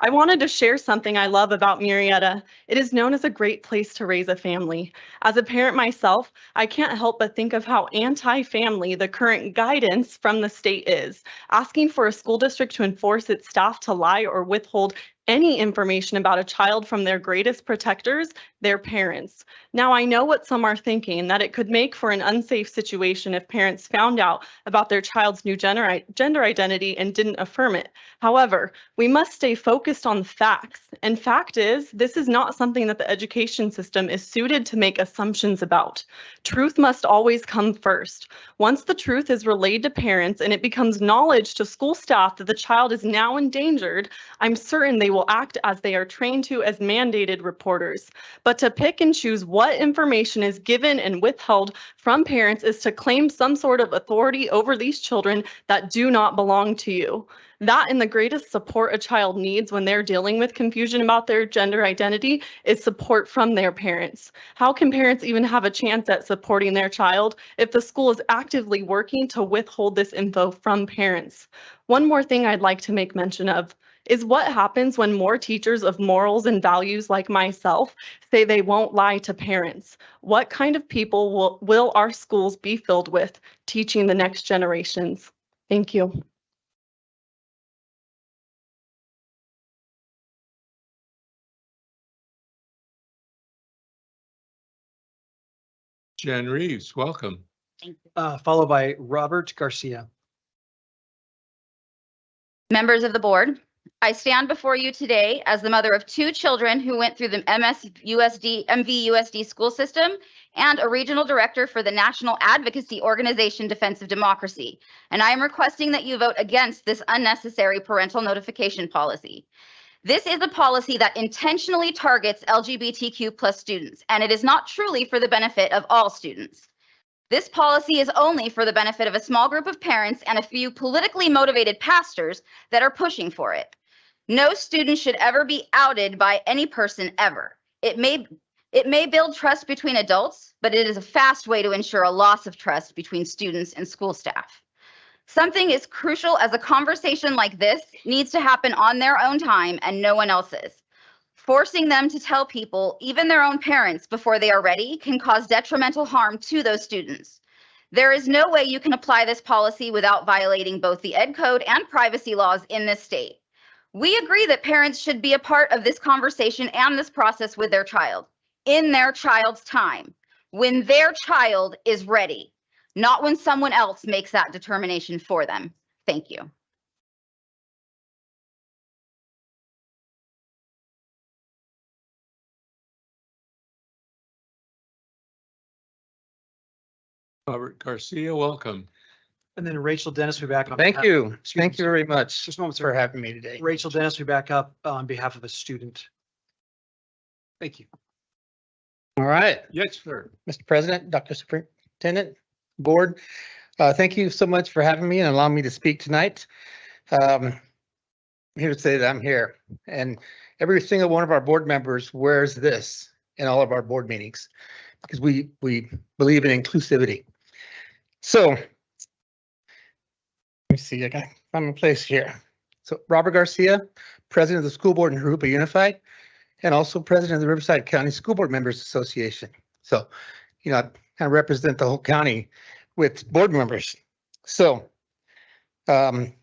I wanted to share something I love about Murrieta. It is known as a great place to raise a family. As a parent myself, I can't help but think of how anti-family the current guidance from the state is, asking for a school district to enforce its staff to lie or withhold any information about a child from their greatest protectors, their parents. Now, I know what some are thinking, that it could make for an unsafe situation if parents found out about their child's new gender identity and didn't affirm it. However, we must stay focused on the facts. And fact is, this is not something that the education system is suited to make assumptions about. Truth must always come first. Once the truth is relayed to parents and it becomes knowledge to school staff that the child is now endangered, I'm certain they will act as they are trained to as mandated reporters. But to pick and choose what information is given and withheld from parents is to claim some sort of authority over these children that do not belong to you. That and the greatest support a child needs when they're dealing with confusion about their gender identity is support from their parents. How can parents even have a chance at supporting their child if the school is actively working to withhold this info from parents? One more thing I'd like to make mention of is what happens when more teachers of morals and values like myself say they won't lie to parents. What kind of people will our schools be filled with teaching the next generations? Thank you. Jen Reeves, welcome. Followed by Robert Garcia. Members of the board, I stand before you today as the mother of 2 children who went through the MVUSD school system and a regional director for the national advocacy organization Defense of Democracy. And I am requesting that you vote against this unnecessary parental notification policy. This is a policy that intentionally targets LGBTQ+ students, and it is not truly for the benefit of all students. This policy is only for the benefit of a small group of parents and a few politically motivated pastors that are pushing for it. No student should ever be outed by any person ever. It may build trust between adults, but it is a fast way to ensure a loss of trust between students and school staff. Something as crucial as a conversation like this needs to happen on their own time and no one else's. Forcing them to tell people, even their own parents, before they are ready can cause detrimental harm to those students. There is no way you can apply this policy without violating both the Ed Code and privacy laws in this state. We agree that parents should be a part of this conversation and this process with their child, in their child's time, when their child is ready, not when someone else makes that determination for them. Thank you. Robert Garcia, welcome. And then Rachel Dennis will be back. Thank you. Thank you very much for having me today. Rachel Dennis will be back up on behalf of a student. Thank you. All right. Yes, sir. Mr. President, Dr. Superintendent, Board, thank you so much for having me and allowing me to speak tonight. I'm here to say that I'm here, and every single one of our board members wears this in all of our board meetings because we believe in inclusivity. So let me see, I got to find my place here. So Robert Garcia, President of the School Board in Jurupa Unified, and also President of the Riverside County School Board Members Association. So, you know, I kind of represent the whole county with board members. So, and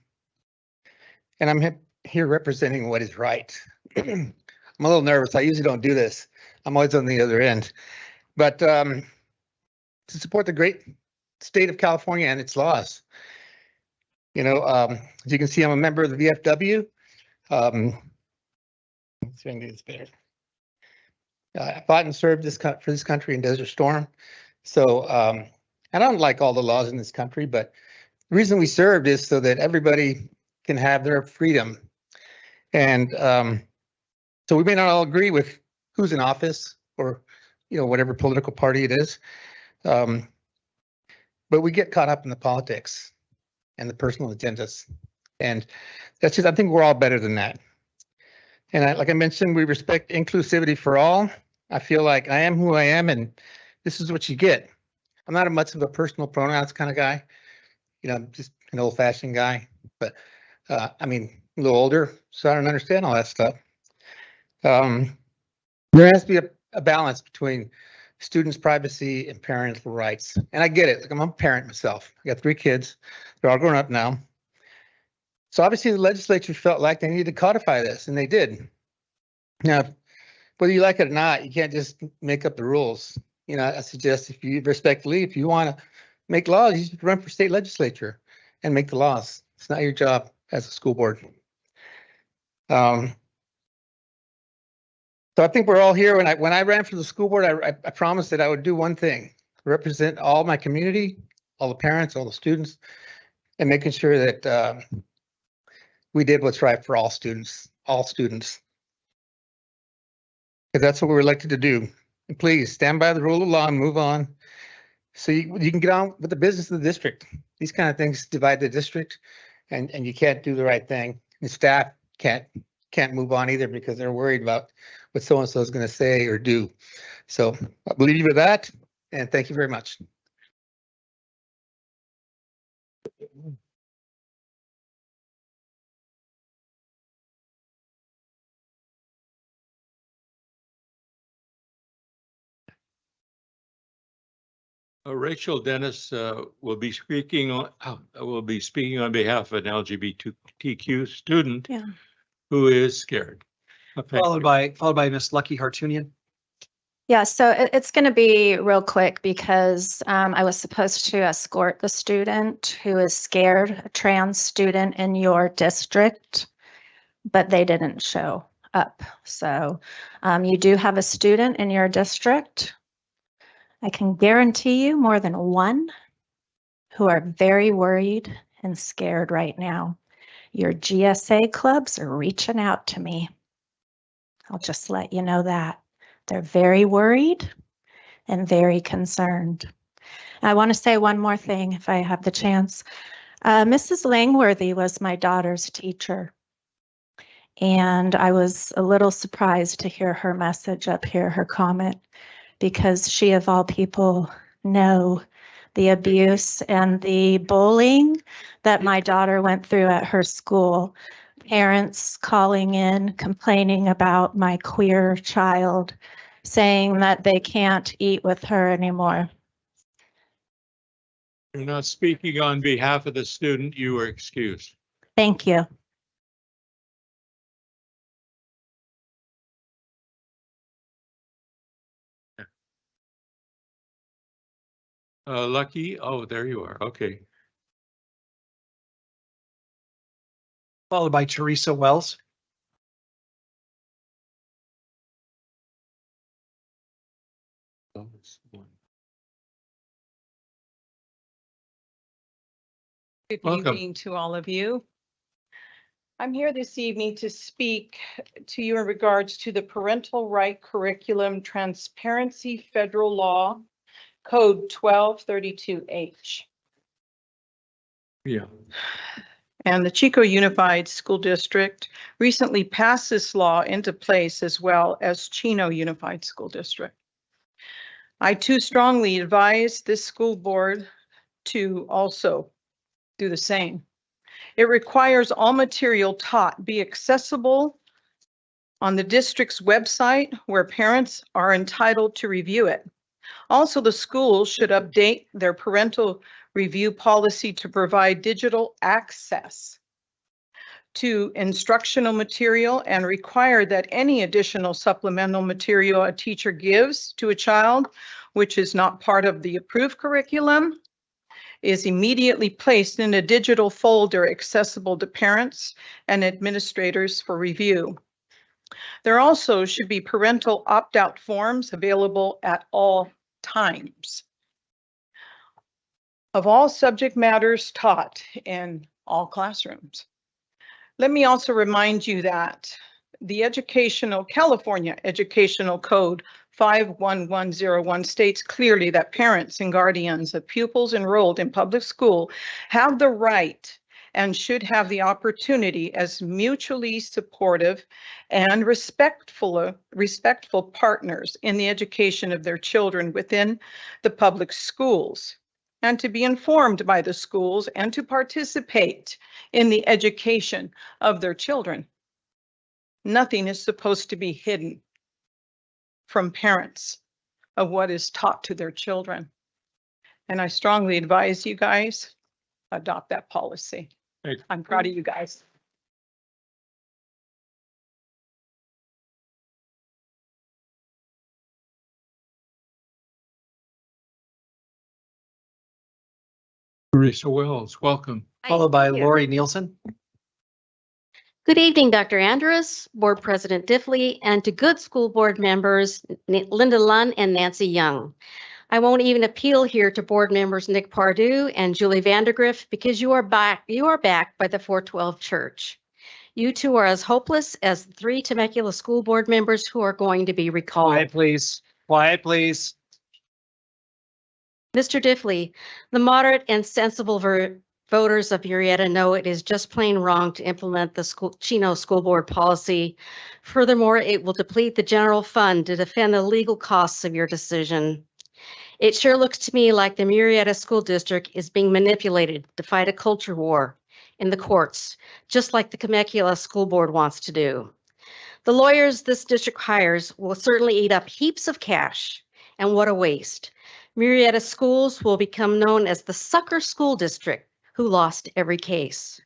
I'm here representing what is right. I'm a little nervous. I usually don't do this. I'm always on the other end. But to support the great state of California and its laws. You know, as you can see, I'm a member of the VFW. Let's see if I can do this better. I fought and served for this country in Desert Storm. So I don't like all the laws in this country, but the reason we served is so that everybody can have their freedom. And so we may not all agree with who's in office or, you know, whatever political party it is. But we get caught up in the politics and the personal agendas. And that's just, I think we're all better than that. And like I mentioned, we respect inclusivity for all. I feel like I am who I am, and this is what you get. I'm not much of a personal pronouns kind of guy. You know, I'm just an old fashioned guy, but I mean, a little older, so I don't understand all that stuff. There has to be a balance between students' privacy and parental rights. And I get it. Like, I'm a parent myself. I got 3 kids. They're all grown up now. So obviously the legislature felt like they needed to codify this, and they did. Now, whether you like it or not, you can't just make up the rules. You know, I suggest if you want to make laws, you should run for state legislature and make the laws. It's not your job as a school board. So I think we're all here. When I ran for the school board, I promised that I would do one thing: represent all my community, all the parents, all the students, and making sure that we did what's right for all students. Because that's what we're elected to do. And please stand by the rule of law and move on, so you can get on with the business of the district. These kind of things divide the district, and you can't do the right thing. The staff can't move on either because they're worried about what so-and-so is going to say or do. So I believe you with that, and thank you very much. Rachel Dennis will be speaking on behalf of an LGBTQ student who is scared. Followed by Miss Lucky Hartunian. Yeah, so it's going to be real quick because I was supposed to escort the student who is scared, a trans student in your district, but they didn't show up. So you do have a student in your district. I can guarantee you more than one who are very worried and scared right now. Your GSA clubs are reaching out to me. I'll just let you know that. They're very worried and very concerned. I want to say one more thing if I have the chance. Mrs. Langworthy was my daughter's teacher. And I was a little surprised to hear her message up here, her comment, because she of all people know the abuse and the bullying that my daughter went through at her school. Parents calling in, complaining about my queer child, saying that they can't eat with her anymore. You're not speaking on behalf of the student. You are excused. Thank you. Lucky, oh, there you are. Okay. Followed by Teresa Wells. Good Welcome. evening to all of you. I'm here this evening to speak to you in regards to the Parental Right Curriculum Transparency Federal Law, Code 1232H. Yeah. And the Chico Unified School District recently passed this law into place, as well as Chino Unified School District. I too strongly advise this school board to also do the same. It requires all material taught be accessible on the district's website where parents are entitled to review it. Also, the schools should update their parental review policy to provide digital access to instructional material and require that any additional supplemental material a teacher gives to a child, which is not part of the approved curriculum, is immediately placed in a digital folder accessible to parents and administrators for review. There also should be parental opt-out forms available at all times of all subject matters taught in all classrooms. Let me also remind you that the California Educational Code 51101 states clearly that parents and guardians of pupils enrolled in public school have the right and should have the opportunity as mutually supportive and respectful partners in the education of their children within the public schools, and to be informed by the schools and to participate in the education of their children. Nothing is supposed to be hidden from parents of what is taught to their children. And I strongly advise you guys adopt that policy. I'm proud of you guys. Teresa Wells, welcome. Followed by Lori Nielsen. Good evening, Dr. Andrus, Board President Diffley, and to good school board members, Linda Lunn and Nancy Young. I won't even appeal here to board members Nick Pardue and Julie Vandergriff because you are backed by the 412 Church. You two are as hopeless as the 3 Temecula school board members who are going to be recalled. Quiet, please. Quiet, please. Mr. Diffley, the moderate and sensible voters of Murrieta know it is just plain wrong to implement the Chino School Board policy. Furthermore, it will deplete the general fund to defend the legal costs of your decision. It sure looks to me like the Murrieta School District is being manipulated to fight a culture war in the courts, just like the Temecula School Board wants to do. The lawyers this district hires will certainly eat up heaps of cash, and what a waste. Murrieta schools will become known as the sucker school district who lost every case.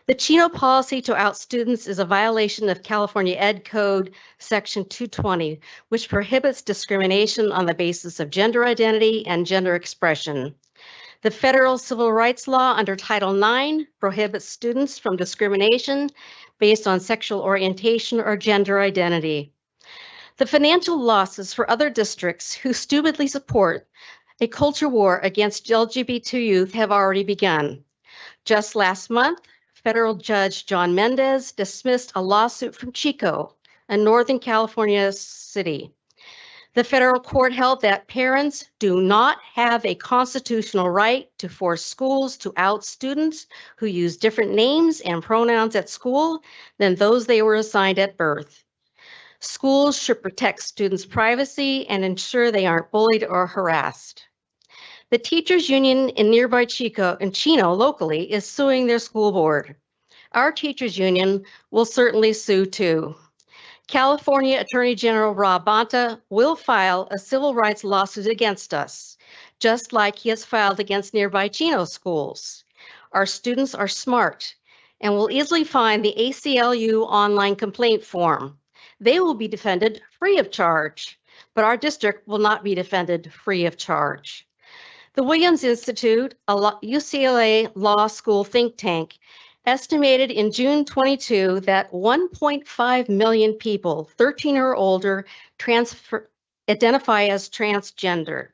The Chino policy to out students is a violation of California Ed Code Section 220, which prohibits discrimination on the basis of gender identity and gender expression. The federal civil rights law under Title IX prohibits students from discrimination based on sexual orientation or gender identity. The financial losses for other districts who stupidly support a culture war against LGBT youth have already begun. Just last month, federal judge John Mendez dismissed a lawsuit from Chico, a Northern California city. The federal court held that parents do not have a constitutional right to force schools to out students who use different names and pronouns at school than those they were assigned at birth. Schools should protect students' privacy and ensure they aren't bullied or harassed. The teachers union in nearby Chino locally is suing their school board. Our teachers union will certainly sue too. California Attorney General Rob Bonta will file a civil rights lawsuit against us, just like he has filed against nearby Chino schools. Our students are smart and will easily find the ACLU online complaint form. They will be defended free of charge, but our district will not be defended free of charge. The Williams Institute, a UCLA law school think tank, estimated in June 22 that 1.5 million people 13 or older identify as transgender.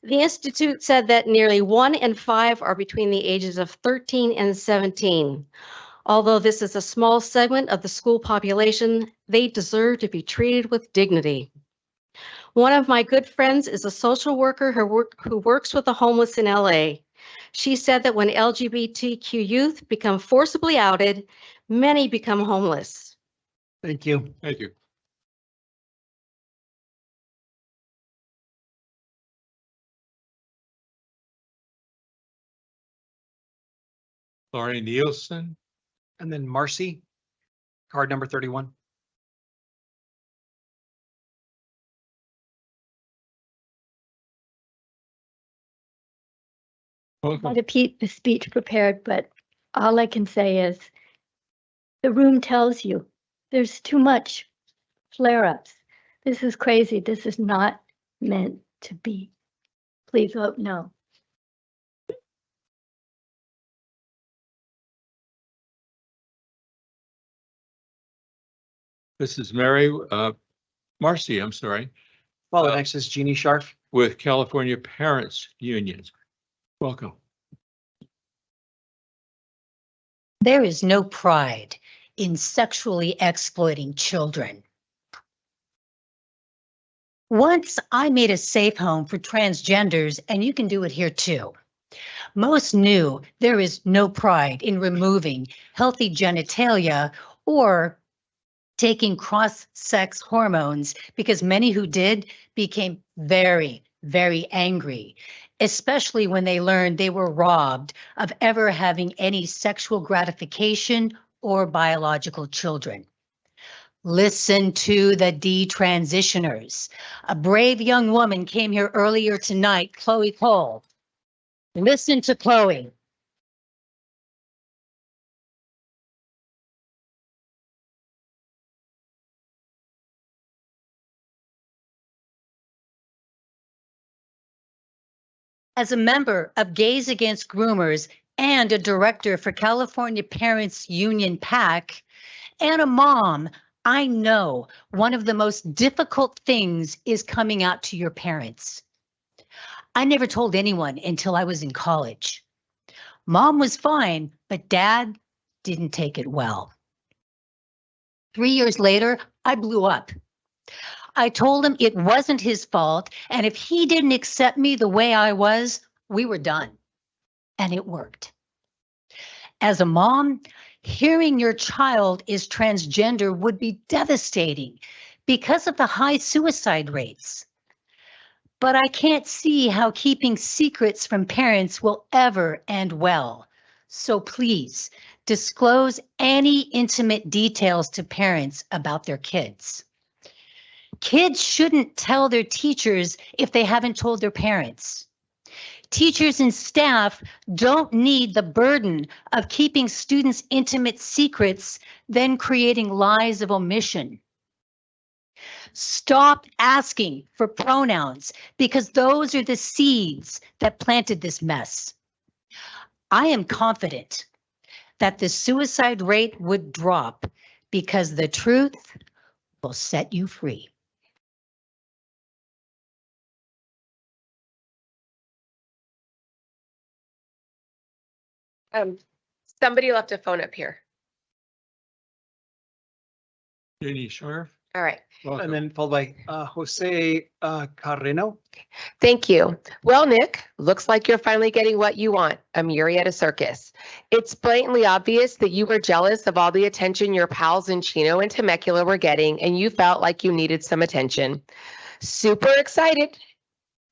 The Institute said that nearly 1 in 5 are between the ages of 13 and 17. Although this is a small segment of the school population, they deserve to be treated with dignity. One of my good friends is a social worker who works with the homeless in LA. She said that when LGBTQ youth become forcibly outed, many become homeless. Thank you. Thank you. Laurie Nielsen, And then Marcy, card number 31. welcome. Had the speech prepared, but all I can say is the room tells you there's too much flare-ups. This is crazy. This is not meant to be. Please vote no. This is Marcy, I'm sorry, Follow next is Jeannie Scharf. with California Parents Union. Welcome. There is no pride in sexually exploiting children. Once I made a safe home for transgenders, and you can do it here too. Most knew there is no pride in removing healthy genitalia or taking cross-sex hormones, because many who did became very, very angry, especially when they learned they were robbed of ever having any sexual gratification or biological children. Listen to the detransitioners. A brave young woman came here earlier tonight, Chloe Cole. Listen to Chloe. As a member of Gays Against Groomers and a director for California Parents Union PAC, and a mom, I know one of the most difficult things is coming out to your parents. I never told anyone until I was in college. Mom was fine, but Dad didn't take it well. 3 years later, I blew up. I told him it wasn't his fault, and if he didn't accept me the way I was, we were done. And it worked. As a mom, hearing your child is transgender would be devastating because of the high suicide rates. But I can't see how keeping secrets from parents will ever end well. So please disclose any intimate details to parents about their kids. Kids shouldn't tell their teachers if they haven't told their parents. Teachers and staff don't need the burden of keeping students' intimate secrets, then creating lies of omission. Stop asking for pronouns, because those are the seeds that planted this mess. I am confident that the suicide rate would drop because the truth will set you free. Somebody left a phone up here. Jeannie Scharf. All right. And then followed by Jose Carreno. Thank you. Well, Nick, looks like you're finally getting what you want, a Murrieta circus. It's blatantly obvious that you were jealous of all the attention your pals in Chino and Temecula were getting, and you felt like you needed some attention. Super excited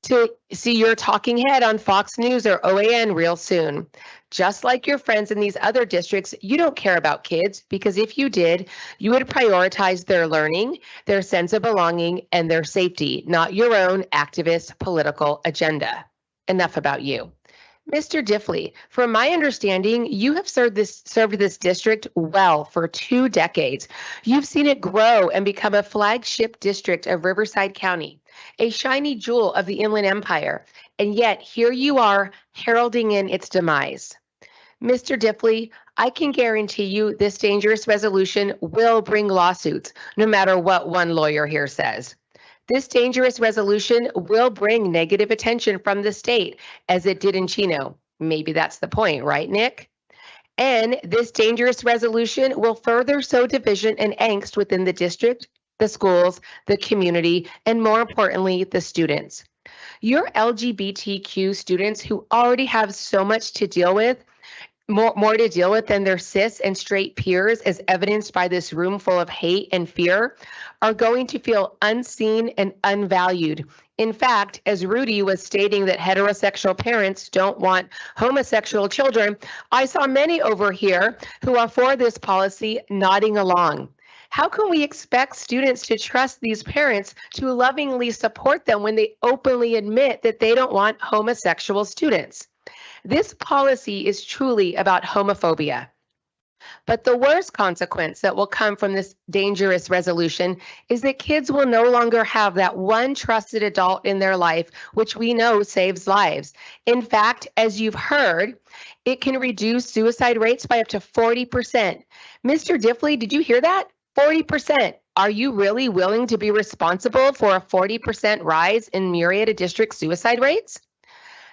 to see your talking head on Fox News or OAN real soon. Just like your friends in these other districts, you don't care about kids, because if you did, you would prioritize their learning, their sense of belonging, and their safety, not your own activist political agenda. Enough about you. Mr. Diffley, from my understanding, you have served this district well for 2 decades. You've seen it grow and become a flagship district of Riverside County, a shiny jewel of the Inland Empire, and yet here you are heralding in its demise. Mr. Diffley, I can guarantee you this dangerous resolution will bring lawsuits, no matter what one lawyer here says. This dangerous resolution will bring negative attention from the state, as it did in Chino. Maybe that's the point, right, Nick? And this dangerous resolution will further sow division and angst within the district, the schools, the community, and more importantly, the students. Your LGBTQ students who already have so much to deal with, more to deal with than their cis and straight peers, as evidenced by this room full of hate and fear, are going to feel unseen and unvalued In fact, as Rudy was stating that heterosexual parents don't want homosexual children, I saw many over here who are for this policy nodding along. How can we expect students to trust these parents to lovingly support them when they openly admit that they don't want homosexual students? This policy is truly about homophobia. But the worst consequence that will come from this dangerous resolution is that kids will no longer have that one trusted adult in their life, which we know saves lives. In fact, as you've heard, it can reduce suicide rates by up to 40%. Mr. Diffley, did you hear that? 40%. Are you really willing to be responsible for a 40% rise in Murrieta District suicide rates?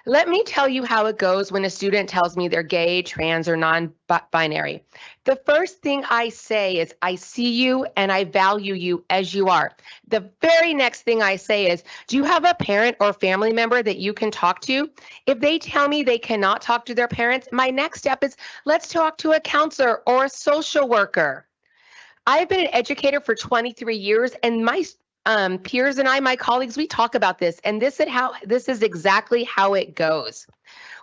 Let me tell you how it goes when a student tells me they're gay, trans, or non-binary. The first thing I say is, I see you and I value you as you are. The very next thing I say is, do you have a parent or family member that you can talk to? If they tell me they cannot talk to their parents, my next step is, let's talk to a counselor or a social worker. I've been an educator for 23 years, and my peers and I, my colleagues, we talk about this, and this is exactly how it goes.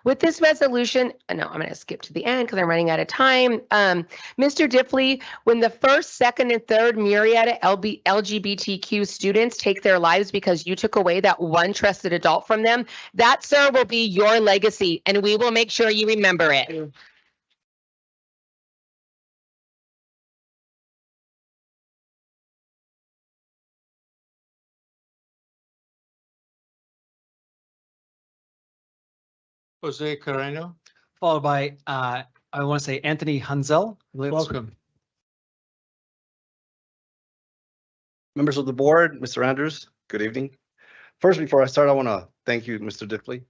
With this resolution, no, I'm going to skip to the end because I'm running out of time. Mr. Diffley, when the first, second, and third Murrieta LGBTQ students take their lives because you took away that one trusted adult from them, that, sir, will be your legacy, and we will make sure you remember it. Jose Carreno, Followed by, I want to say Anthony Hunzel. welcome. Members of the board, Mr. Andrews, good evening. First, before I start, I want to thank you, Mr. Diffley,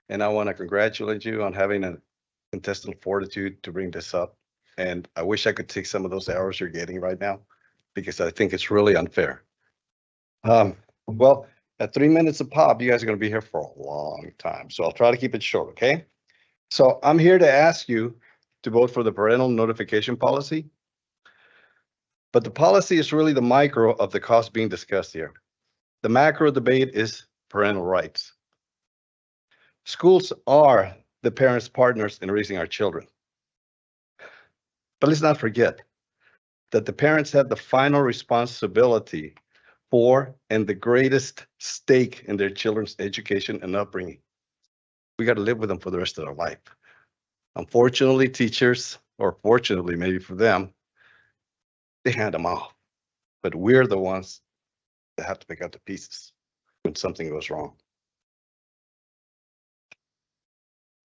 and I want to congratulate you on having a intestinal fortitude to bring this up. And I wish I could take some of those hours you're getting right now, because I think it's really unfair. Well, at 3 minutes a pop, you guys are going to be here for a long time, so I'll try to keep it short, okay? So I'm here to ask you to vote for the parental notification policy. But the policy is really the micro of the cost being discussed here. The macro debate is parental rights. Schools are the parents' partners in raising our children. But let's not forget that the parents have the final responsibility for and the greatest stake in their children's education and upbringing. We got to live with them for the rest of their life. Unfortunately, teachers, or fortunately maybe for them, they hand them off. But we're the ones that have to pick up the pieces when something goes wrong.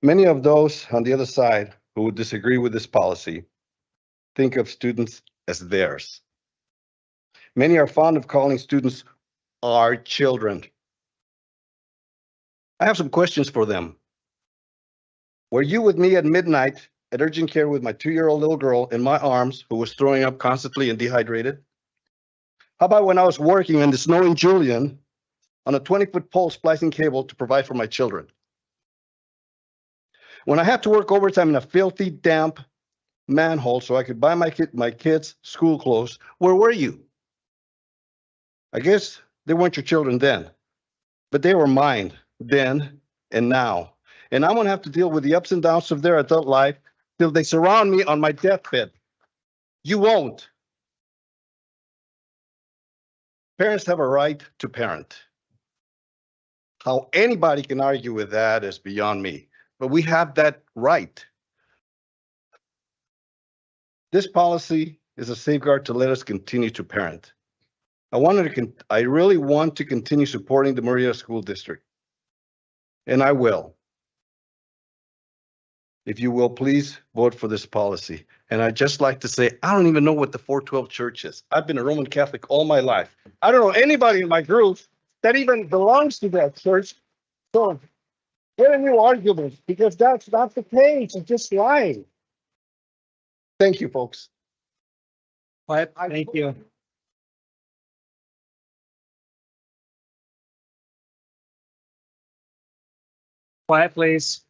Many of those on the other side who would disagree with this policy think of students as theirs. Many are fond of calling students our children. I have some questions for them. Were you with me at midnight at urgent care with my 2-year-old little girl in my arms who was throwing up constantly and dehydrated? How about when I was working in the snow in Julian on a 20-foot pole splicing cable to provide for my children? When I had to work overtime in a filthy, damp manhole so I could buy my kids school clothes, where were you? I guess they weren't your children then, but they were mine then and now. And I'm gonna have to deal with the ups and downs of their adult life till they surround me on my deathbed. You won't. Parents have a right to parent. How anybody can argue with that is beyond me, but we have that right. This policy is a safeguard to let us continue to parent. I really want to continue supporting the Murrieta School District, and I will. If you will, please vote for this policy. And I'd just like to say, I don't even know what the 412 church is. I've been a Roman Catholic all my life. I don't know anybody in my group that even belongs to that church. So what a new argument, because that's not the case. It's just lying. Thank you, folks. Thank you. Quiet, please.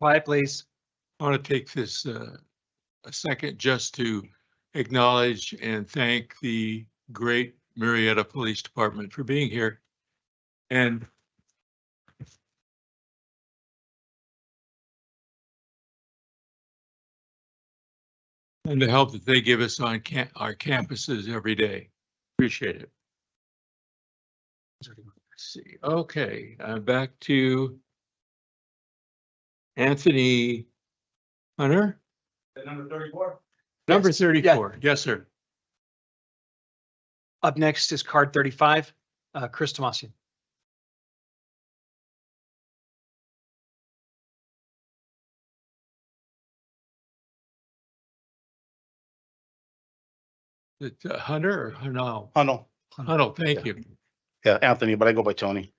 Quiet, please. I want to take this a second just to acknowledge and thank the great Murrieta Police Department for being here And the help that they give us on our campuses every day. Appreciate it. Let's see. Okay, back to Anthony Hunter. Number 34? Number Yes. 34. Yes, sir. Up next is card 35, Chris Tomasian. Is it Hunter or Hunal? Hunnell. Hunal, thank you. Yeah, Anthony, but I go by Tony.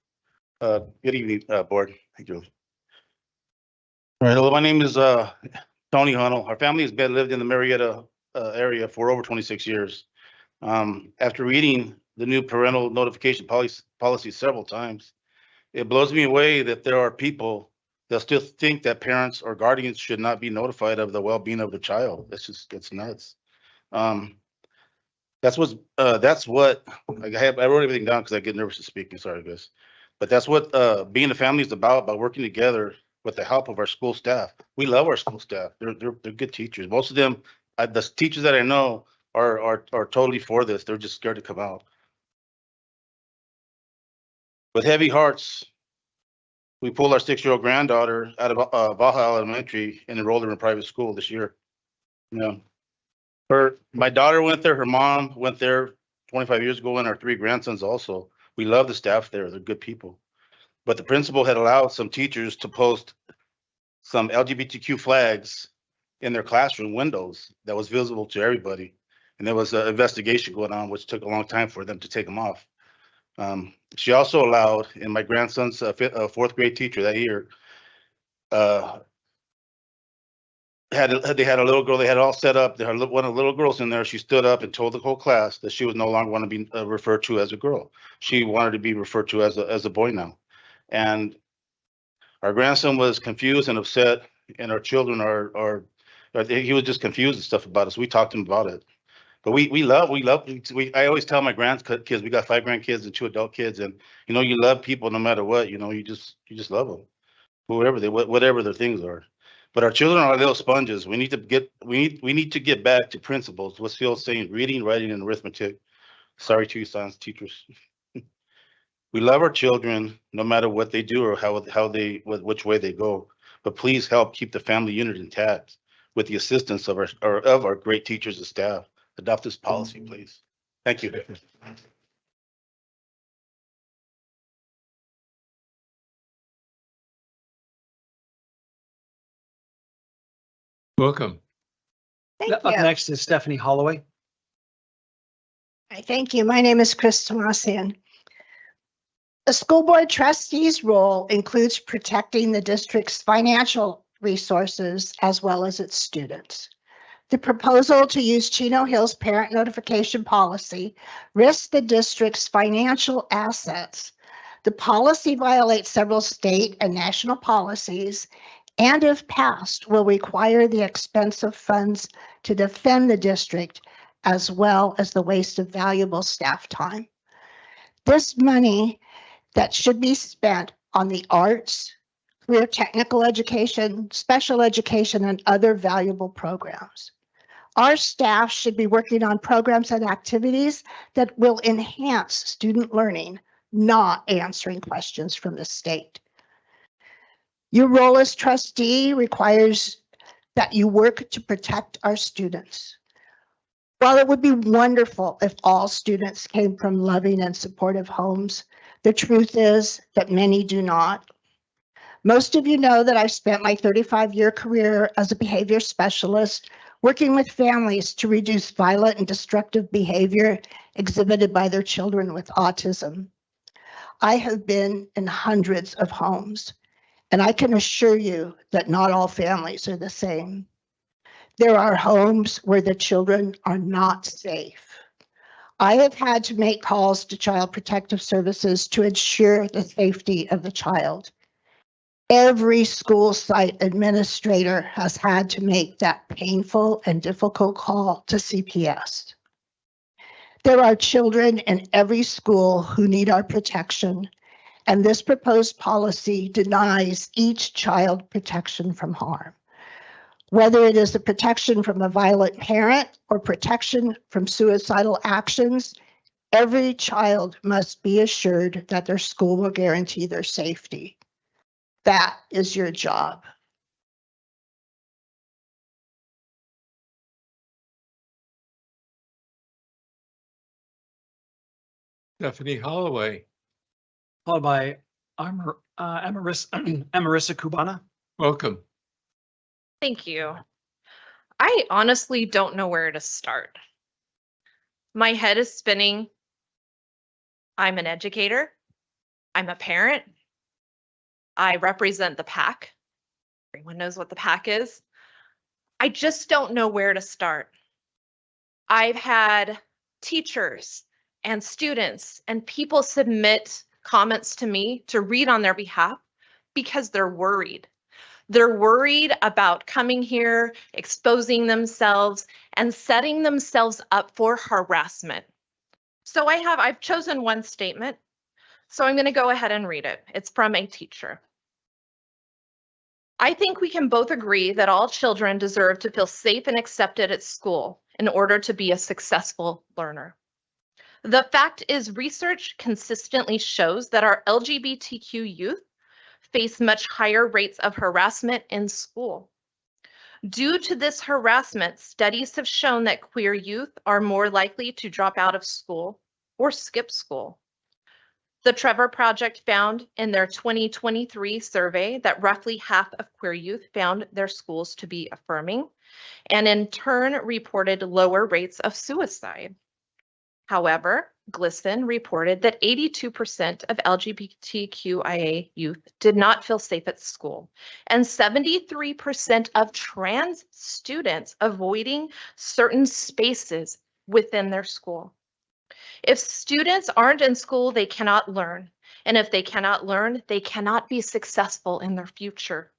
Good evening, board. Thank you. All right, hello, my name is Tony Hunnell. Our family has lived in the Murrieta area for over 26 years. After reading the new parental notification policy several times, it blows me away that there are people that still think that parents or guardians should not be notified of the well-being of the child. It's nuts. That's what I wrote everything down because I get nervous to speak. Sorry, guys. But that's what being a family is about by working together with the help of our school staff. We love our school staff. They're good teachers. Most of them, the teachers that I know are totally for this. They're just scared to come out. With heavy hearts, we pulled our 6-year-old granddaughter out of Baja Elementary and enrolled her in private school this year. You know, my daughter went there, her mom went there 25 years ago, and our 3 grandsons also. We love the staff there. They're good people. But the principal had allowed some teachers to post some LGBTQ flags in their classroom windows that was visible to everybody. And there was an investigation going on, which took a long time for them to take them off. She also allowed, and my grandson's 4th grade teacher that year, they had a little girl, they had it all set up. There had one of the little girls in there. She stood up and told the whole class that she was no longer want to be referred to as a girl. She wanted to be referred to as a boy now. And our grandson was confused and upset, and our children he was just confused and stuff about us. We talked to him about it. But I always tell my grandkids, we got 5 grandkids and 2 adult kids, and you know, you love people no matter what, you know, you just love them, whatever their things are. But our children are little sponges. We need to get back to principles. What's Phil saying? Reading, writing, and arithmetic. Sorry to you science teachers. We love our children no matter what they do or which way they go. But please help keep the family unit intact with the assistance of our great teachers and staff. Adopt this policy, please. Thank you. Welcome. Up next is Stephanie Holloway. Hi, thank you. My name is Chris Tomasian. The school board trustee's role includes protecting the district's financial resources as well as its students. The proposal to use Chino Hill's parent notification policy risks the district's financial assets. The policy violates several state and national policies, and if passed, will require the expense of funds to defend the district, as well as the waste of valuable staff time. This money that should be spent on the arts, career technical education, special education, and other valuable programs. Our staff should be working on programs and activities that will enhance student learning, not answering questions from the state. Your role as trustee requires that you work to protect our students. While it would be wonderful if all students came from loving and supportive homes, the truth is that many do not. Most of you know that I've spent my 35-year career as a behavior specialist working with families to reduce violent and destructive behavior exhibited by their children with autism. I have been in hundreds of homes, and I can assure you that not all families are the same. There are homes where the children are not safe. I have had to make calls to Child Protective Services to ensure the safety of the child. Every school site administrator has had to make that painful and difficult call to CPS. There are children in every school who need our protection, and this proposed policy denies each child protection from harm. Whether it is the protection from a violent parent or protection from suicidal actions, every child must be assured that their school will guarantee their safety. That is your job. Stephanie Holloway, Followed by Amarissa Cubana. welcome. Thank you. I honestly don't know where to start. My head is spinning. I'm an educator. I'm a parent. I represent the PAC. Everyone knows what the PAC is. I just don't know where to start. I've had teachers and students and people submit comments to me to read on their behalf because they're worried. They're worried about coming here, exposing themselves, and setting themselves up for harassment. So I've chosen one statement, so I'm going to go ahead and read it. It's from a teacher. I think we can both agree that all children deserve to feel safe and accepted at school in order to be a successful learner. The fact is, research consistently shows that our LGBTQ youth face much higher rates of harassment in school. Due to this harassment, studies have shown that queer youth are more likely to drop out of school or skip school. The Trevor Project found in their 2023 survey that roughly half of queer youth found their schools to be affirming, and in turn reported lower rates of suicide. However, GLSEN reported that 82% of LGBTQIA youth did not feel safe at school, and 73% of trans students avoiding certain spaces within their school. If students aren't in school, they cannot learn. And if they cannot learn, they cannot be successful in their future.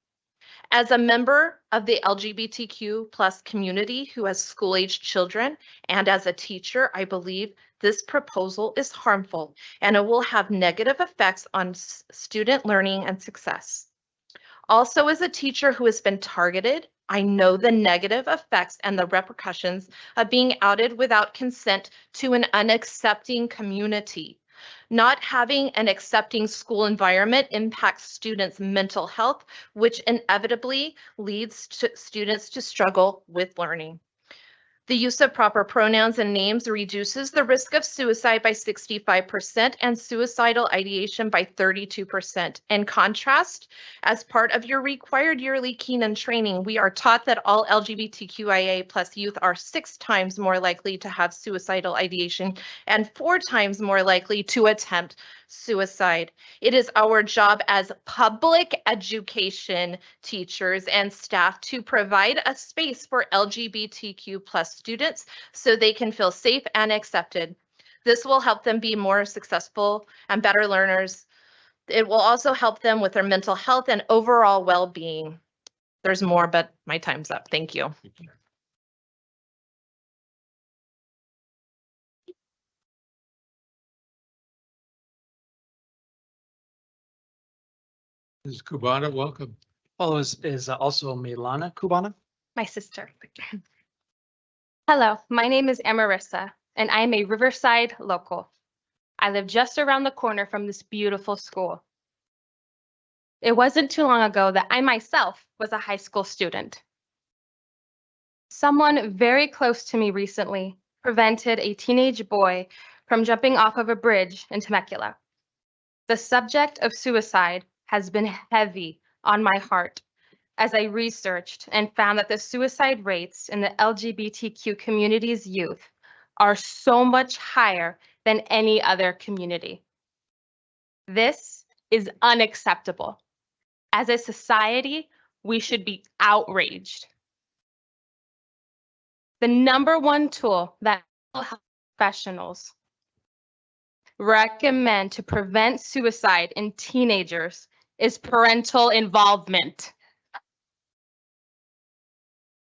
As a member of the LGBTQ plus community who has school-aged children, and as a teacher, I believe this proposal is harmful and it will have negative effects on student learning and success. Also, as a teacher who has been targeted, I know the negative effects and the repercussions of being outed without consent to an unaccepting community. Not having an accepting school environment impacts students' mental health, which inevitably leads to students to struggle with learning. The use of proper pronouns and names reduces the risk of suicide by 65% and suicidal ideation by 32%. In contrast, as part of your required yearly Keenan training, we are taught that all LGBTQIA plus youth are 6 times more likely to have suicidal ideation and 4 times more likely to attempt suicide. It is our job as public education teachers and staff to provide a space for LGBTQ plus students so they can feel safe and accepted. This will help them be more successful and better learners. It will also help them with their mental health and overall well-being. There's more, but my time's up. Thank you. Ms. Cubana, welcome. Follows is also Milana Cubana. My sister. Hello, my name is Amarissa, and I am a Riverside local. I live just around the corner from this beautiful school. It wasn't too long ago that I myself was a high school student. Someone very close to me recently prevented a teenage boy from jumping off of a bridge in Temecula. The subject of suicide has been heavy on my heart as I researched and found that the suicide rates in the LGBTQ community's youth are so much higher than any other community. This is unacceptable. As a society, we should be outraged. The #1 tool that mental health professionals recommend to prevent suicide in teenagers is parental involvement.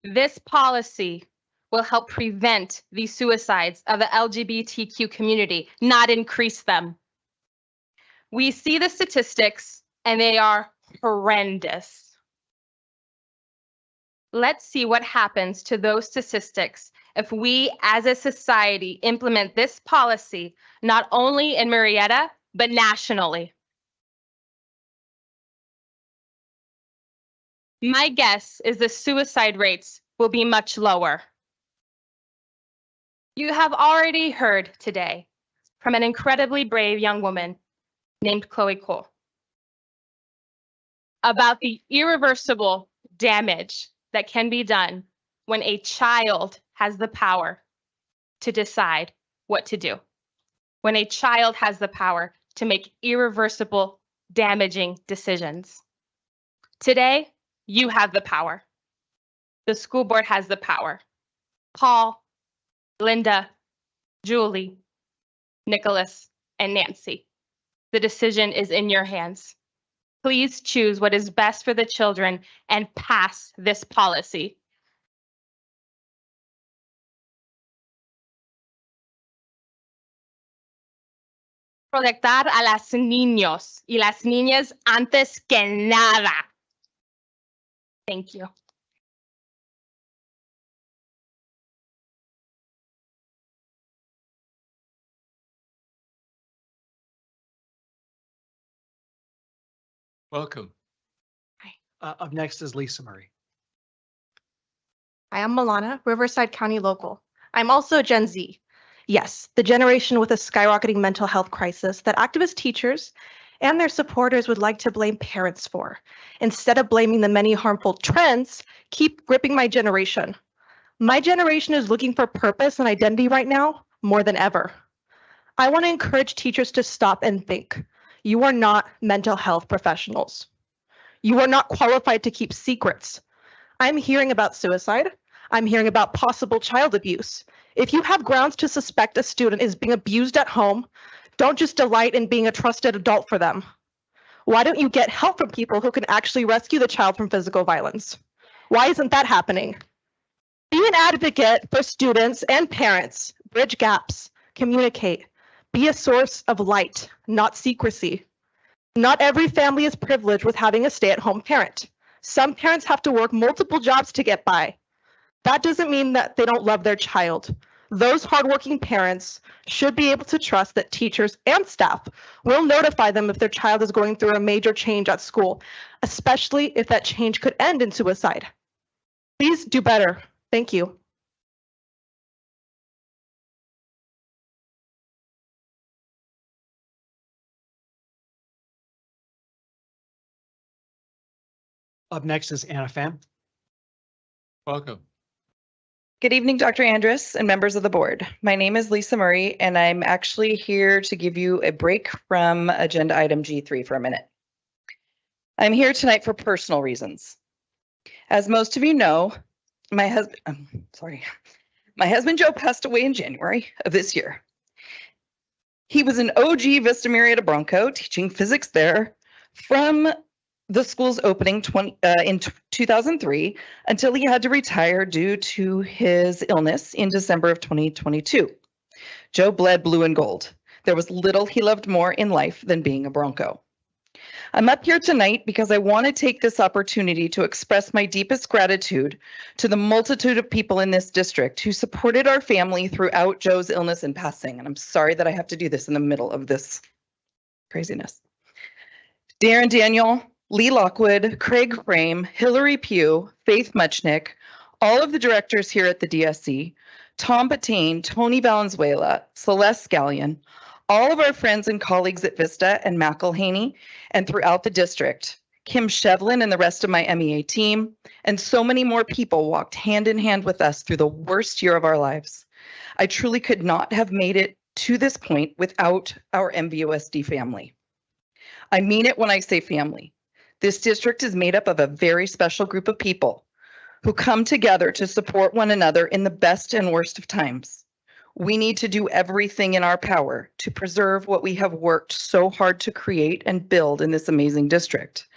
This policy will help prevent the suicides of the LGBTQ community, not increase them. We see the statistics and they are horrendous. Let's see what happens to those statistics if we as a society implement this policy, not only in Murrieta, but nationally. My guess is the suicide rates will be much lower. You have already heard today from an incredibly brave young woman named Chloe Cole about the irreversible damage that can be done when a child has the power to decide what to do. When a child has the power to make irreversible, damaging decisions. Today, you have the power. The school board has the power. Paul, Linda, Julie, Nicholas, and Nancy. The decision is in your hands. Please choose what is best for the children and pass this policy. Proteger a las niños y las niñas antes que nada. Thank you. Welcome. Up next is Lisa Murray. Hi, I'm Milana, Riverside County local. I'm also Gen Z. Yes, the generation with a skyrocketing mental health crisis that activist teachers and their supporters would like to blame parents for. Instead of blaming the many harmful trends, keep gripping my generation. My generation is looking for purpose and identity right now more than ever. I want to encourage teachers to stop and think. You are not mental health professionals. You are not qualified to keep secrets. I'm hearing about suicide. I'm hearing about possible child abuse. If you have grounds to suspect a student is being abused at home, don't just delight in being a trusted adult for them. Why don't you get help from people who can actually rescue the child from physical violence? Why isn't that happening? Be an advocate for students and parents. Bridge gaps. Communicate. Be a source of light, not secrecy. Not every family is privileged with having a stay-at-home parent. Some parents have to work multiple jobs to get by. That doesn't mean that they don't love their child. Those hardworking parents should be able to trust that teachers and staff will notify them if their child is going through a major change at school, especially if that change could end in suicide. Please do better. Thank you. Up next is Anna Pham. Welcome. Good evening, Dr. Andrus and members of the board. My name is Lisa Murray, and I'm actually here to give you a break from agenda item G3 for a minute. I'm here tonight for personal reasons. As most of you know, my husband Joe passed away in January of this year. He was an OG Vista Murrieta Bronco teaching physics there from the school's opening in 2003 until he had to retire due to his illness in December of 2022. Joe bled blue and gold. There was little he loved more in life than being a Bronco. I'm up here tonight because I want to take this opportunity to express my deepest gratitude to the multitude of people in this district who supported our family throughout Joe's illness and passing. And I'm sorry that I have to do this in the middle of this craziness. Darren Daniel, Lee Lockwood, Craig Frame, Hillary Pugh, Faith Muchnick, all of the directors here at the DSC, Tom Patain, Tony Valenzuela, Celeste Scallion, all of our friends and colleagues at Vista and McElhaney and throughout the district, Kim Shevlin and the rest of my MEA team, and so many more people walked hand in hand with us through the worst year of our lives. I truly could not have made it to this point without our MVUSD family. I mean it when I say family. This district is made up of a very special group of people who come together to support one another in the best and worst of times. We need to do everything in our power to preserve what we have worked so hard to create and build in this amazing district,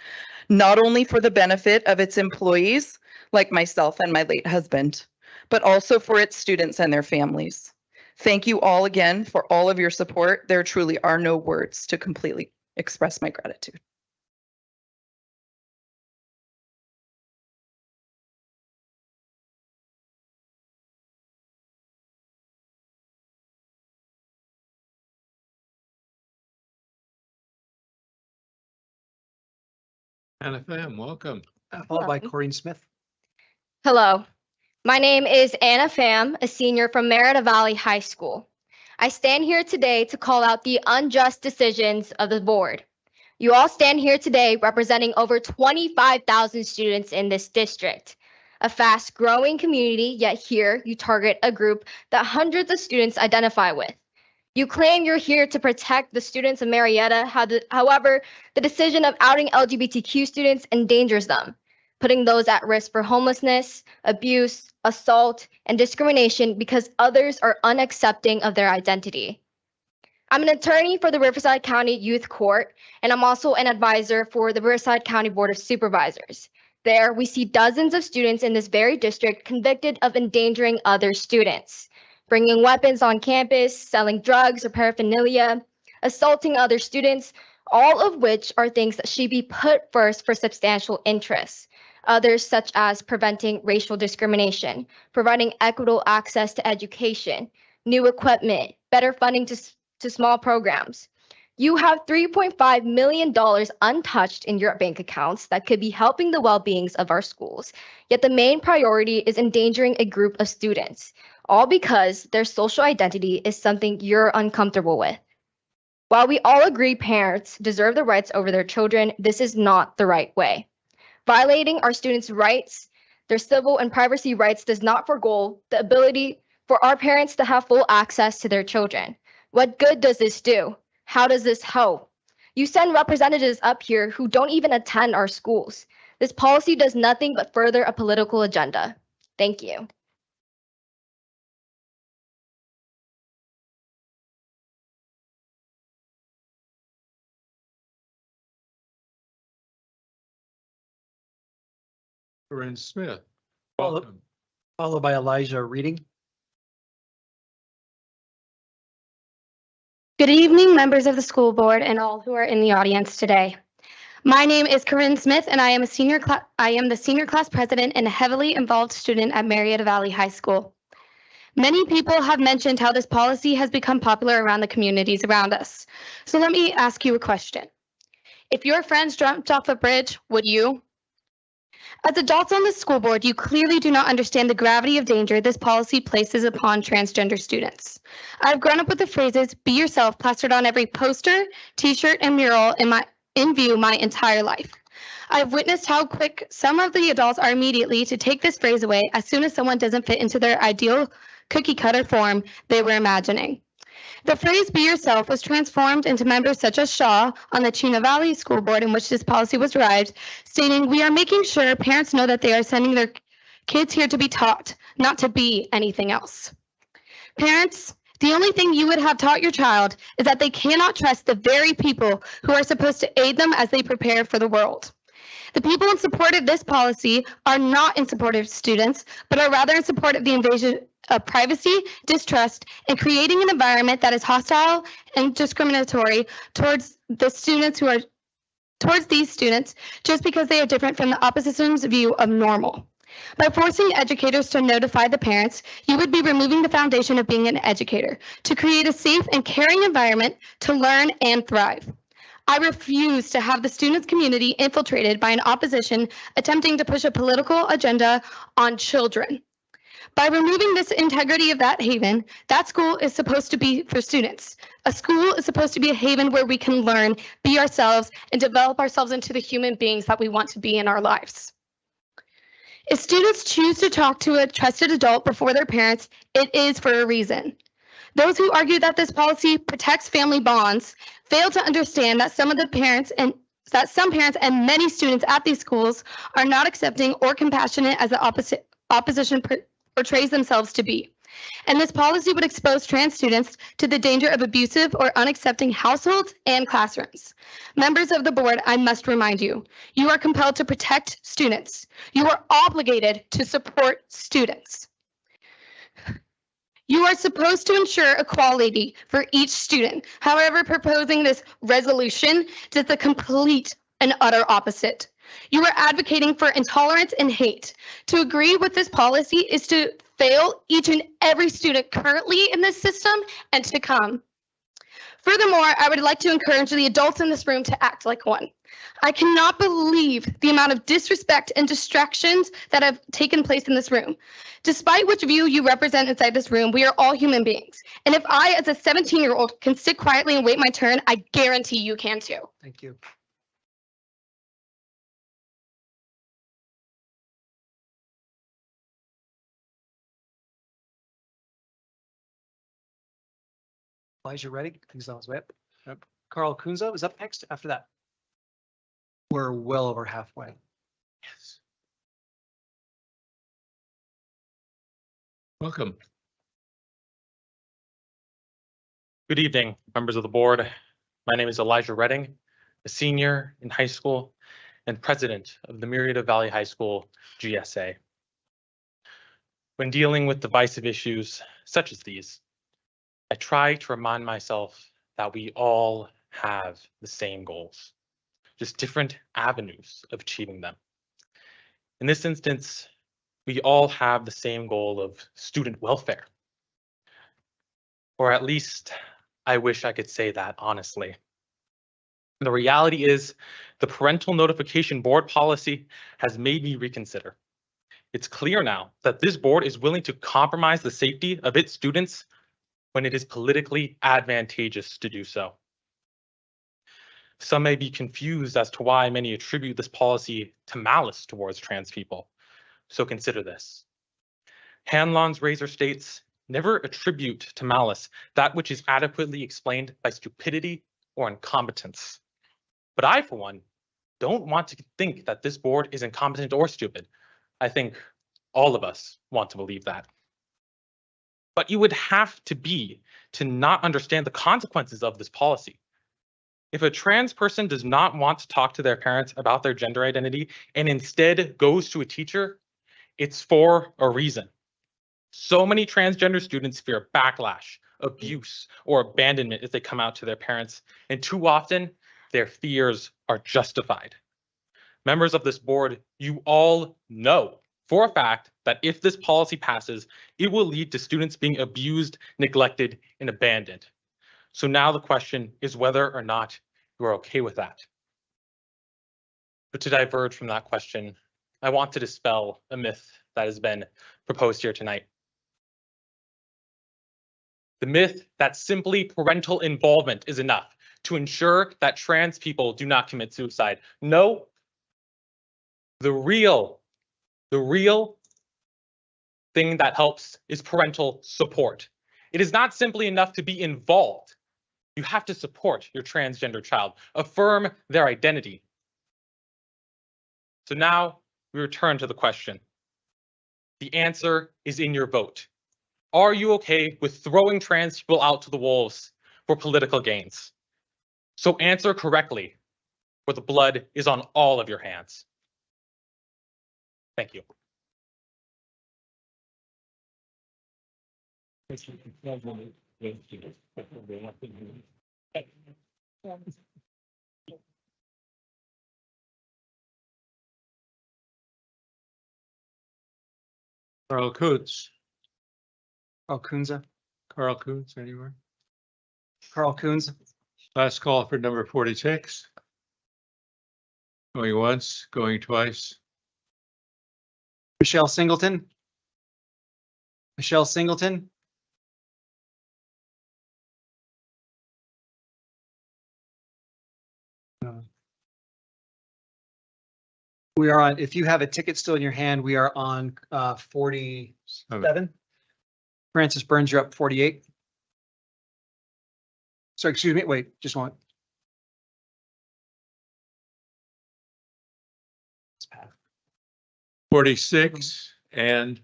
not only for the benefit of its employees, like myself and my late husband, but also for its students and their families. Thank you all again for all of your support. There truly are no words to completely express my gratitude. Anna Pham, welcome. Followed by Corrine Smith. Hello, my name is Anna Pham, a senior from Murrieta Valley High School. I stand here today to call out the unjust decisions of the board. You all stand here today representing over 25,000 students in this district, a fast-growing community, yet here you target a group that hundreds of students identify with. You claim you're here to protect the students of Murrieta, however, the decision of outing LGBTQ students endangers them, putting those at risk for homelessness, abuse, assault, and discrimination because others are unaccepting of their identity. I'm an attorney for the Riverside County Youth Court, and I'm also an advisor for the Riverside County Board of Supervisors. There, we see dozens of students in this very district convicted of endangering other students, bringing weapons on campus, selling drugs or paraphernalia, assaulting other students, all of which are things that should be put first for substantial interests. Others, such as preventing racial discrimination, providing equitable access to education, new equipment, better funding to small programs. You have $3.5 million untouched in your bank accounts that could be helping the well-beings of our schools, yet the main priority is endangering a group of students, all because their social identity is something you're uncomfortable with. While we all agree parents deserve the rights over their children, this is not the right way. Violating our students' rights, their civil and privacy rights, does not forgo the ability for our parents to have full access to their children. What good does this do? How does this help? You send representatives up here who don't even attend our schools. This policy does nothing but further a political agenda. Thank you. Corrine Smith, Followed welcome. followed by Elijah Reading. Good evening, members of the school board and all who are in the audience today. My name is Corinne Smith, and I am the senior class president and a heavily involved student at Murrieta Valley High School. Many people have mentioned how this policy has become popular around the communities around us. So let me ask you a question. If your friends jumped off a bridge, would you? As adults on the school board, you clearly do not understand the gravity of danger this policy places upon transgender students. I've grown up with the phrases "be yourself" plastered on every poster, t-shirt, and mural in view my entire life. I've witnessed how quick some of the adults are immediately to take this phrase away as soon as someone doesn't fit into their ideal cookie-cutter form they were imagining. The phrase "be yourself" was transformed into members such as Shaw on the Chino Valley School Board, in which this policy was derived, stating, "We are making sure parents know that they are sending their kids here to be taught, not to be anything else." Parents, the only thing you would have taught your child is that they cannot trust the very people who are supposed to aid them as they prepare for the world. The people in support of this policy are not in support of students, but are rather in support of the invasion of privacy, distrust, and creating an environment that is hostile and discriminatory towards these students just because they are different from the opposition's view of normal. By forcing educators to notify the parents, you would be removing the foundation of being an educator to create a safe and caring environment to learn and thrive. I refuse to have the students' community infiltrated by an opposition attempting to push a political agenda on children. By removing this integrity of that haven, that school is supposed to be for students. A school is supposed to be a haven where we can learn, be ourselves, and develop ourselves into the human beings that we want to be in our lives. If students choose to talk to a trusted adult before their parents, it is for a reason. Those who argue that this policy protects family bonds fail to understand that some parents and many students at these schools are not accepting or compassionate as the opposition portrays themselves to be. And this policy would expose trans students to the danger of abusive or unaccepting households and classrooms. Members of the board, I must remind you, you are compelled to protect students. You are obligated to support students. You are supposed to ensure equality for each student. However, proposing this resolution does the complete and utter opposite. You are advocating for intolerance and hate. To agree with this policy is to fail each and every student currently in this system and to come. Furthermore, I would like to encourage the adults in this room to act like one. I cannot believe the amount of disrespect and distractions that have taken place in this room. Despite which view you represent inside this room, we are all human beings. And if I, as a 17-year-old, can sit quietly and wait my turn, I guarantee you can too. Thank you. Elijah ready? He's on his way up. Yep. Carl Kunzo is up next after that. We're well over halfway. Yes. Welcome. Good evening, members of the board. My name is Elijah Redding, a senior in high school and president of the Murrieta Valley High School GSA. When dealing with divisive issues such as these, I try to remind myself that we all have the same goals, just different avenues of achieving them. In this instance, we all have the same goal of student welfare. Or at least I wish I could say that honestly. The reality is the parental notification board policy has made me reconsider. It's clear now that this board is willing to compromise the safety of its students when it is politically advantageous to do so. Some may be confused as to why many attribute this policy to malice towards trans people. So consider this. Hanlon's razor states, never attribute to malice that which is adequately explained by stupidity or incompetence. But I, for one, don't want to think that this board is incompetent or stupid. I think all of us want to believe that. But you would have to be to not understand the consequences of this policy. If a trans person does not want to talk to their parents about their gender identity and instead goes to a teacher, it's for a reason. So many transgender students fear backlash, abuse, or abandonment if they come out to their parents, and too often their fears are justified. Members of this board, you all know for a fact that if this policy passes, it will lead to students being abused, neglected, and abandoned. So now the question is whether or not you are okay with that. But to diverge from that question, I want to dispel a myth that has been proposed here tonight. The myth that simply parental involvement is enough to ensure that trans people do not commit suicide. No, the real thing that helps is parental support. It is not simply enough to be involved. You have to support your transgender child, affirm their identity. So now we return to the question. The answer is in your vote. Are you okay with throwing trans people out to the wolves for political gains? So answer correctly, or the blood is on all of your hands. Thank you. Carl Kuntz. Carl Kunza. Carl Kuntz, anywhere? Carl Kunz. Last call for number 46. Going once, going twice. Michelle Singleton. Michelle Singleton. We are on, if you have a ticket still in your hand, we are on 47. Francis Burns, you're up 48. Sorry, excuse me, wait, just one. 46 and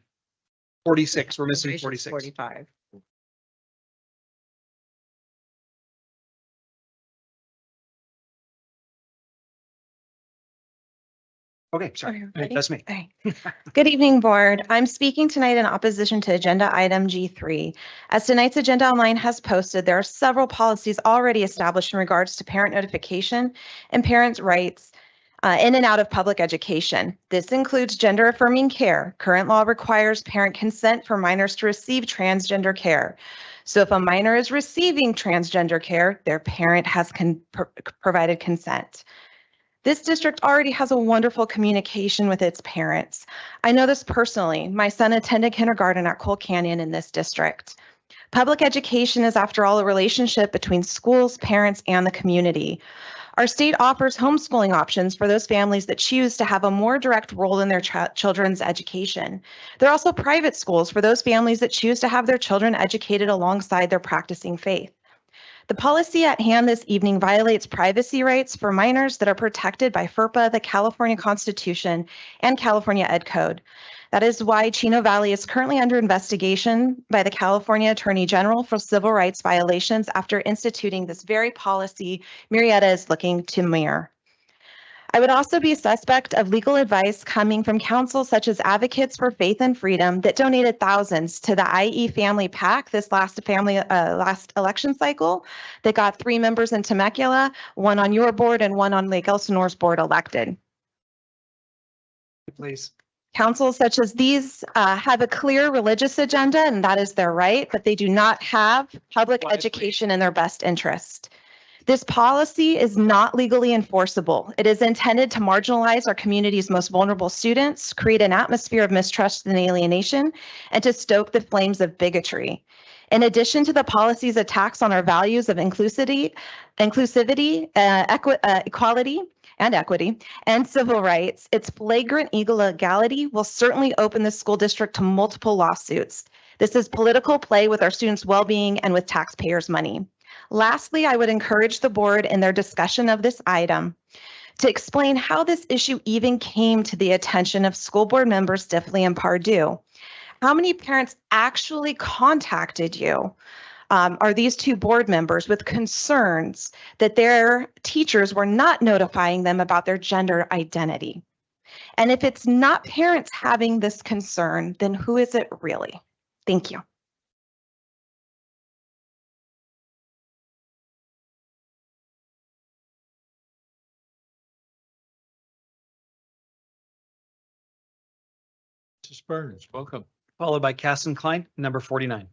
46, we're missing 46. 45. Okay, sorry. ready? That's me. Okay. Good evening, board. I'm speaking tonight in opposition to agenda item G3. As tonight's agenda online has posted, there are several policies already established in regards to parent notification and parents' rights in and out of public education. This includes gender affirming care. Current law requires parent consent for minors to receive transgender care. So if a minor is receiving transgender care, their parent has provided consent. This district already has a wonderful communication with its parents. I know this personally. My son attended kindergarten at Cole Canyon in this district. Public education is, after all, a relationship between schools, parents, and the community. Our state offers homeschooling options for those families that choose to have a more direct role in their children's education. There are also private schools for those families that choose to have their children educated alongside their practicing faith. The policy at hand this evening violates privacy rights for minors that are protected by FERPA, the California Constitution, and California Ed Code. That is why Chino Valley is currently under investigation by the California Attorney General for civil rights violations after instituting this very policy Murrieta is looking to mirror. I would also be suspect of legal advice coming from councils such as Advocates for Faith and Freedom that donated thousands to the IE Family PAC this last election cycle that got 3 members in Temecula, 1 on your board and 1 on Lake Elsinore's board elected. Please. Councils such as these have a clear religious agenda, and that is their right, but they do not have public education in their best interest. This policy is not legally enforceable. It is intended to marginalize our community's most vulnerable students, create an atmosphere of mistrust and alienation, and to stoke the flames of bigotry. In addition to the policy's attacks on our values of inclusivity, equality, and equity, and civil rights, its flagrant illegality will certainly open the school district to multiple lawsuits. This is political play with our students' well-being and with taxpayers' money. Lastly, I would encourage the board in their discussion of this item to explain how this issue even came to the attention of school board members Diffley and Pardue. How many parents actually contacted you? Are these 2 board members with concerns that their teachers were not notifying them about their gender identity? And if it's not parents having this concern, then who is it really? Thank you. Mrs. Burns, welcome. Followed by Casson Klein, number 49.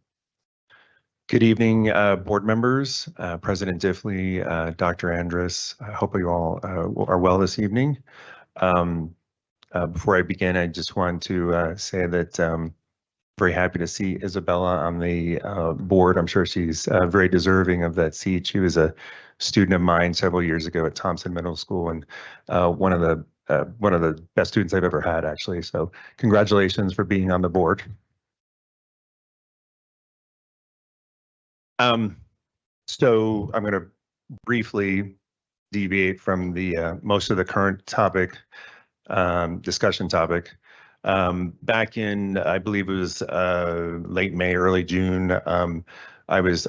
Good evening, board members, President Diffley, Dr. Andrus. I hope you all are well this evening. Before I begin, I just want to say that very happy to see Isabella on the board. I'm sure she's very deserving of that seat. She was a student of mine several years ago at Thompson Middle School, and one of the best students I've ever had, actually. So congratulations for being on the board. So I'm going to briefly deviate from the most of the current topic, discussion topic. Back in, I believe it was late May, early June, I was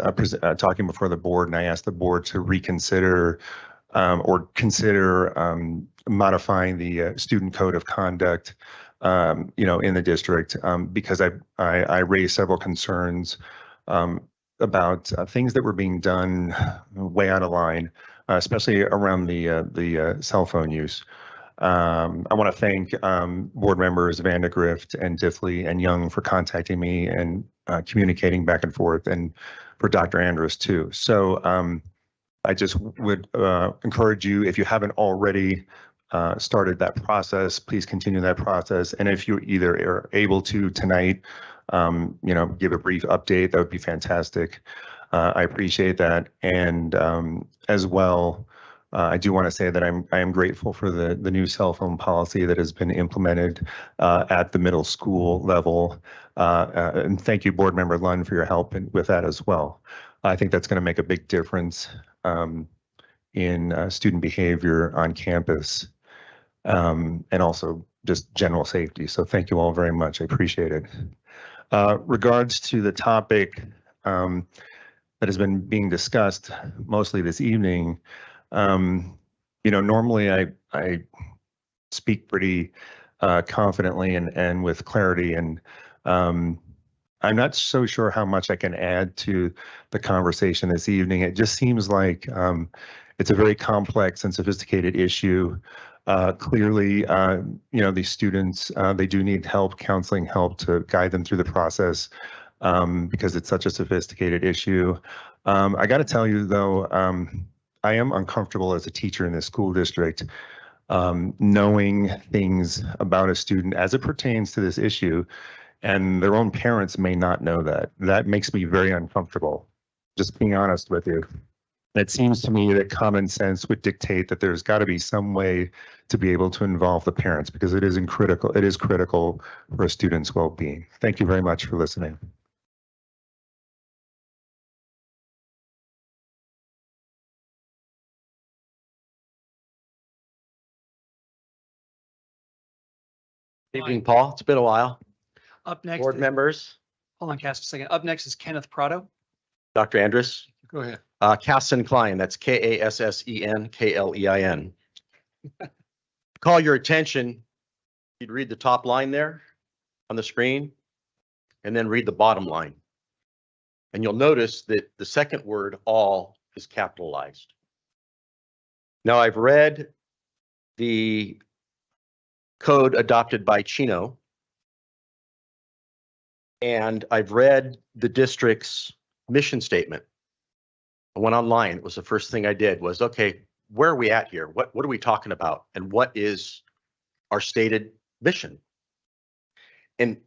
talking before the board, and I asked the board to reconsider or consider modifying the student code of conduct, in the district, because I raised several concerns about things that were being done way out of line, especially around the cell phone use. I want to thank board members Vandegrift and Diffley and Young for contacting me and communicating back and forth, and for Dr. Andrus too. So I just would encourage you, if you haven't already started that process, please continue that process. And if you either are able to tonight, give a brief update, that would be fantastic. I appreciate that. And as well, I do want to say that I am grateful for the new cell phone policy that has been implemented at the middle school level. And thank you, Board Member Lund, for your help with that as well. I think that's going to make a big difference in student behavior on campus, and also just general safety. So thank you all very much. I appreciate it. Regards to the topic that has been being discussed mostly this evening, normally I speak pretty confidently and with clarity. And I'm not so sure how much I can add to the conversation this evening. It just seems like it's a very complex and sophisticated issue. Clearly, these students, they do need help, counseling help to guide them through the process because it's such a sophisticated issue. I got to tell you, though, I am uncomfortable as a teacher in this school district knowing things about a student as it pertains to this issue, and their own parents may not know that. That makes me very uncomfortable, just being honest with you. It seems to me that common sense would dictate that there's got to be some way to be able to involve the parents because it is critical for a student's well-being. Thank you very much for listening. Evening, Paul. It's been a while. Up next. Board members, Hold on, Cass, a second. Up next is Kenneth Prado. Dr. Andrus. Go ahead. Kassen Klein, that's Kassenklein. Call your attention, you'd read the top line there on the screen, and then read the bottom line. And you'll notice that the second word, all, is capitalized. Now, I've read the code adopted by Chino, and I've read the district's mission statement. I went online. It was the first thing I did was, okay, where are we at here? What are we talking about? And what is our stated mission? And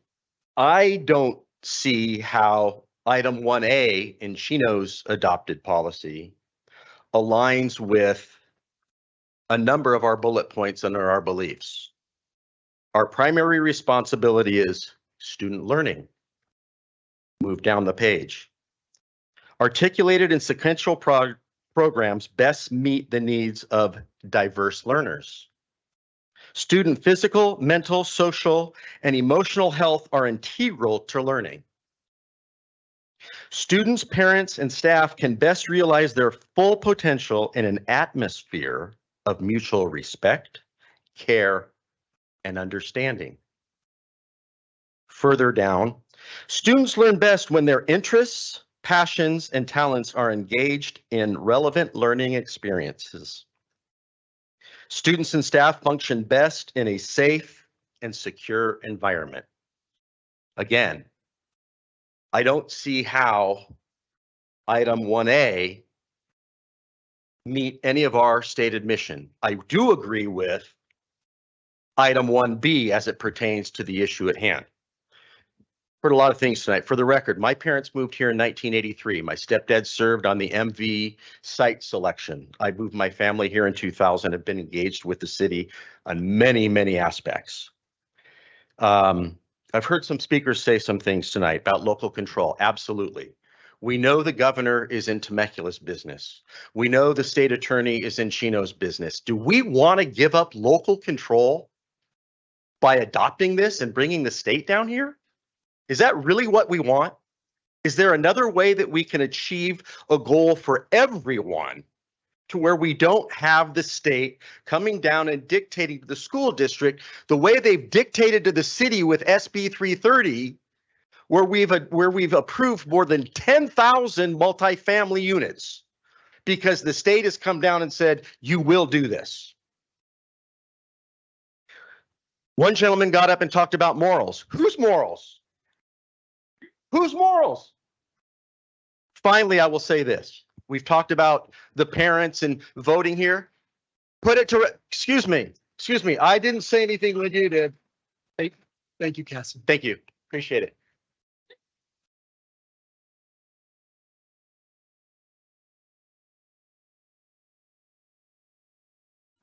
I don't see how item 1A in Chino's adopted policy aligns with a number of our bullet points under our beliefs. Our primary responsibility is student learning. Move down the page. Articulated and sequential programs best meet the needs of diverse learners. Student physical, mental, social, and emotional health are integral to learning. Students, parents, and staff can best realize their full potential in an atmosphere of mutual respect, care, and understanding. Further down, students learn best when their interests, passions, and talents are engaged in relevant learning experiences. Students and staff function best in a safe and secure environment. Again, I don't see how item 1A meet any of our stated mission. I do agree with item 1B as it pertains to the issue at hand. Heard a lot of things tonight. For the record, my parents moved here in 1983. My stepdad served on the MV site selection. I moved my family here in 2000. Have been engaged with the city on many, many aspects. I've heard some speakers say some things tonight about local control. Absolutely. We know the governor is in Temecula's business. We know the state attorney is in Chino's business. Do we want to give up local control by adopting this and bringing the state down here? Is that really what we want? Is there another way that we can achieve a goal for everyone to where we don't have the state coming down and dictating to the school district the way they've dictated to the city with SB 330, where we've approved more than 10,000 multifamily units because the state has come down and said, you will do this. One gentleman got up and talked about morals. Whose morals? Whose morals? Finally, I will say this. We've talked about the parents and voting here. Put it to, excuse me. I didn't say anything when you did. Thank you, Cassie. Thank you. Appreciate it.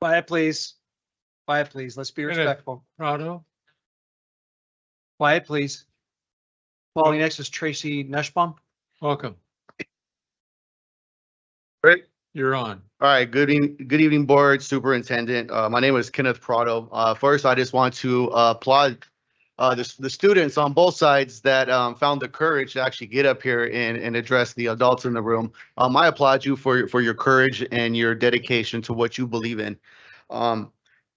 Quiet, please. Quiet, please. Let's be respectful. Prado. Quiet, please. Following next is Tracy Nussbaum. Welcome. Great. You're on. All right. Good evening, board, superintendent. My name is Kenneth Prado. First, I just want to applaud the students on both sides that found the courage to actually get up here and address the adults in the room. I applaud you for your courage and your dedication to what you believe in.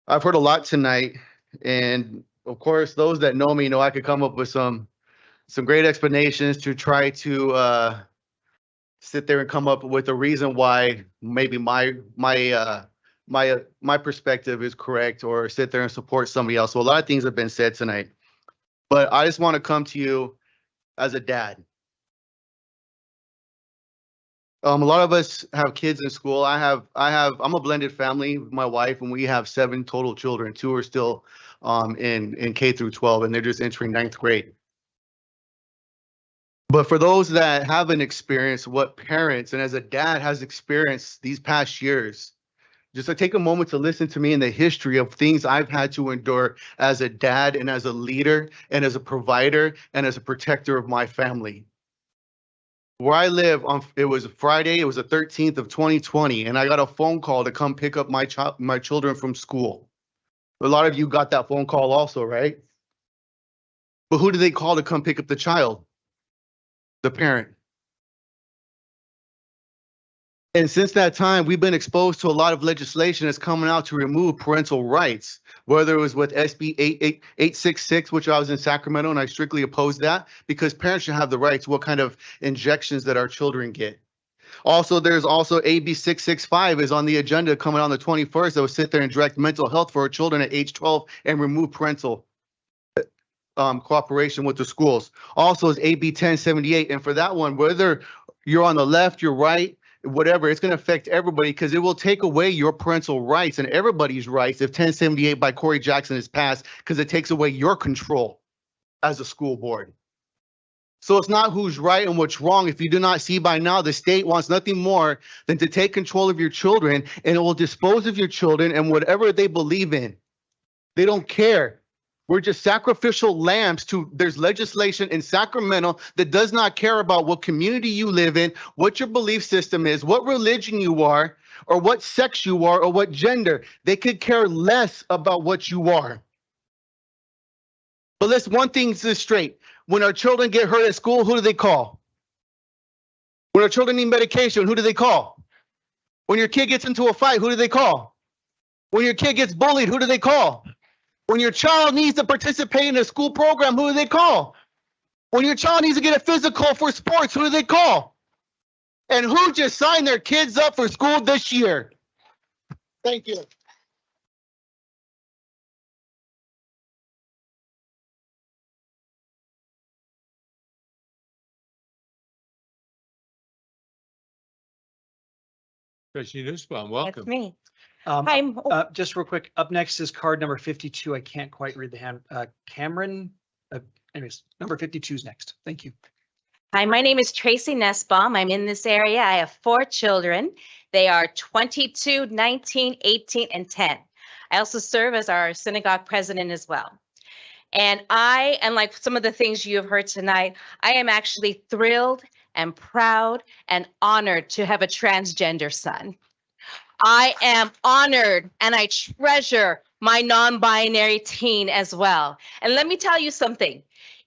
I've heard a lot tonight, and of course, those that know me know I could come up with some great explanations to try to sit there and come up with a reason why maybe my perspective is correct, or sit there and support somebody else. So a lot of things have been said tonight, but I just want to come to you as a dad. A lot of us have kids in school. I'm a blended family with my wife, and we have 7 total children. 2 are still in K through 12, and they're just entering 9th grade. But for those that haven't experienced what parents and as a dad has experienced these past years, just to take a moment to listen to me in the history of things I've had to endure as a dad and as a leader and as a provider and as a protector of my family. Where I live, it was Friday, it was the 13th of 2020, and I got a phone call to come pick up my children from school. A lot of you got that phone call also, right? But who did they call to come pick up the child? The parent. And since that time, we've been exposed to a lot of legislation that's coming out to remove parental rights, whether it was with SB 866, which I was in Sacramento, and I strictly opposed that because parents should have the right to what kind of injections that our children get. Also, there's also AB 665 is on the agenda coming on the 21st that will sit there and direct mental health for our children at age 12 and remove parental cooperation with the schools. Also is AB 1078, and for that one, whether you're on the left, you're right, whatever, it's going to affect everybody because it will take away your parental rights and everybody's rights if 1078 by Corey Jackson is passed, because it takes away your control as a school board. So it's not who's right and what's wrong. If you do not see by now, the state wants nothing more than to take control of your children, and it will dispose of your children and whatever they believe in. They don't care. We're just sacrificial lambs to, there's legislation in Sacramento that does not care about what community you live in, what your belief system is, what religion you are, or what sex you are, or what gender. They could care less about what you are. But let's one thing is straight. When our children get hurt at school, who do they call? When our children need medication, who do they call? When your kid gets into a fight, who do they call? When your kid gets bullied, who do they call? When your child needs to participate in a school program, who do they call? When your child needs to get a physical for sports, who do they call? And who just signed their kids up for school this year? Thank you. Trustee Nussbaum, welcome. That's me. Just real quick, up next is card number 52. I can't quite read the hand. Cameron, anyways, number 52 is next. Thank you. Hi, my name is Tracy Nussbaum. I'm in this area. I have 4 children. They are 22, 19, 18, and 10. I also serve as our synagogue president as well. And I, and like some of the things you have heard tonight, I am actually thrilled and proud and honored to have a transgender son. I am honored and I treasure my non-binary teen as well. And let me tell you something.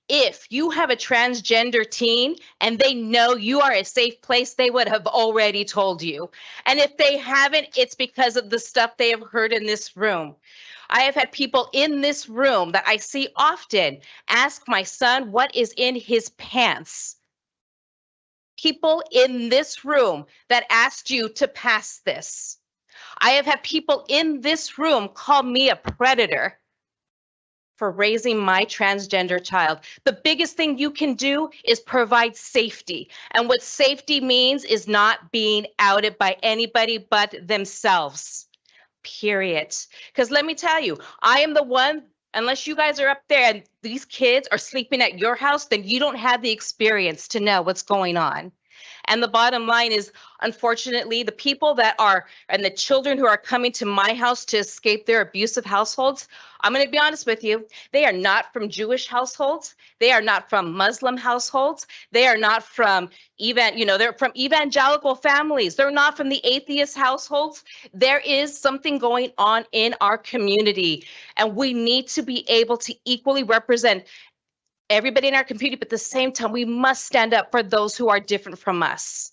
If you have a transgender teen and they know you are a safe place, they would have already told you. And if they haven't, it's because of the stuff they have heard in this room. I have had people in this room that I see often ask my son what is in his pants. People in this room that asked you to pass this. I have had people in this room call me a predator for raising my transgender child. The biggest thing you can do is provide safety. And what safety means is not being outed by anybody but themselves, period. Because let me tell you, I am the one, unless you guys are up there and these kids are sleeping at your house, then you don't have the experience to know what's going on. And the bottom line is, unfortunately, the people that are, and the children who are coming to my house to escape their abusive households, I'm going to be honest with you, they are not from Jewish households. They are not from Muslim households. They are not from they're from evangelical families. They're not from the atheist households. There is something going on in our community, and we need to be able to equally represent everybody in our community, but at the same time, we must stand up for those who are different from us.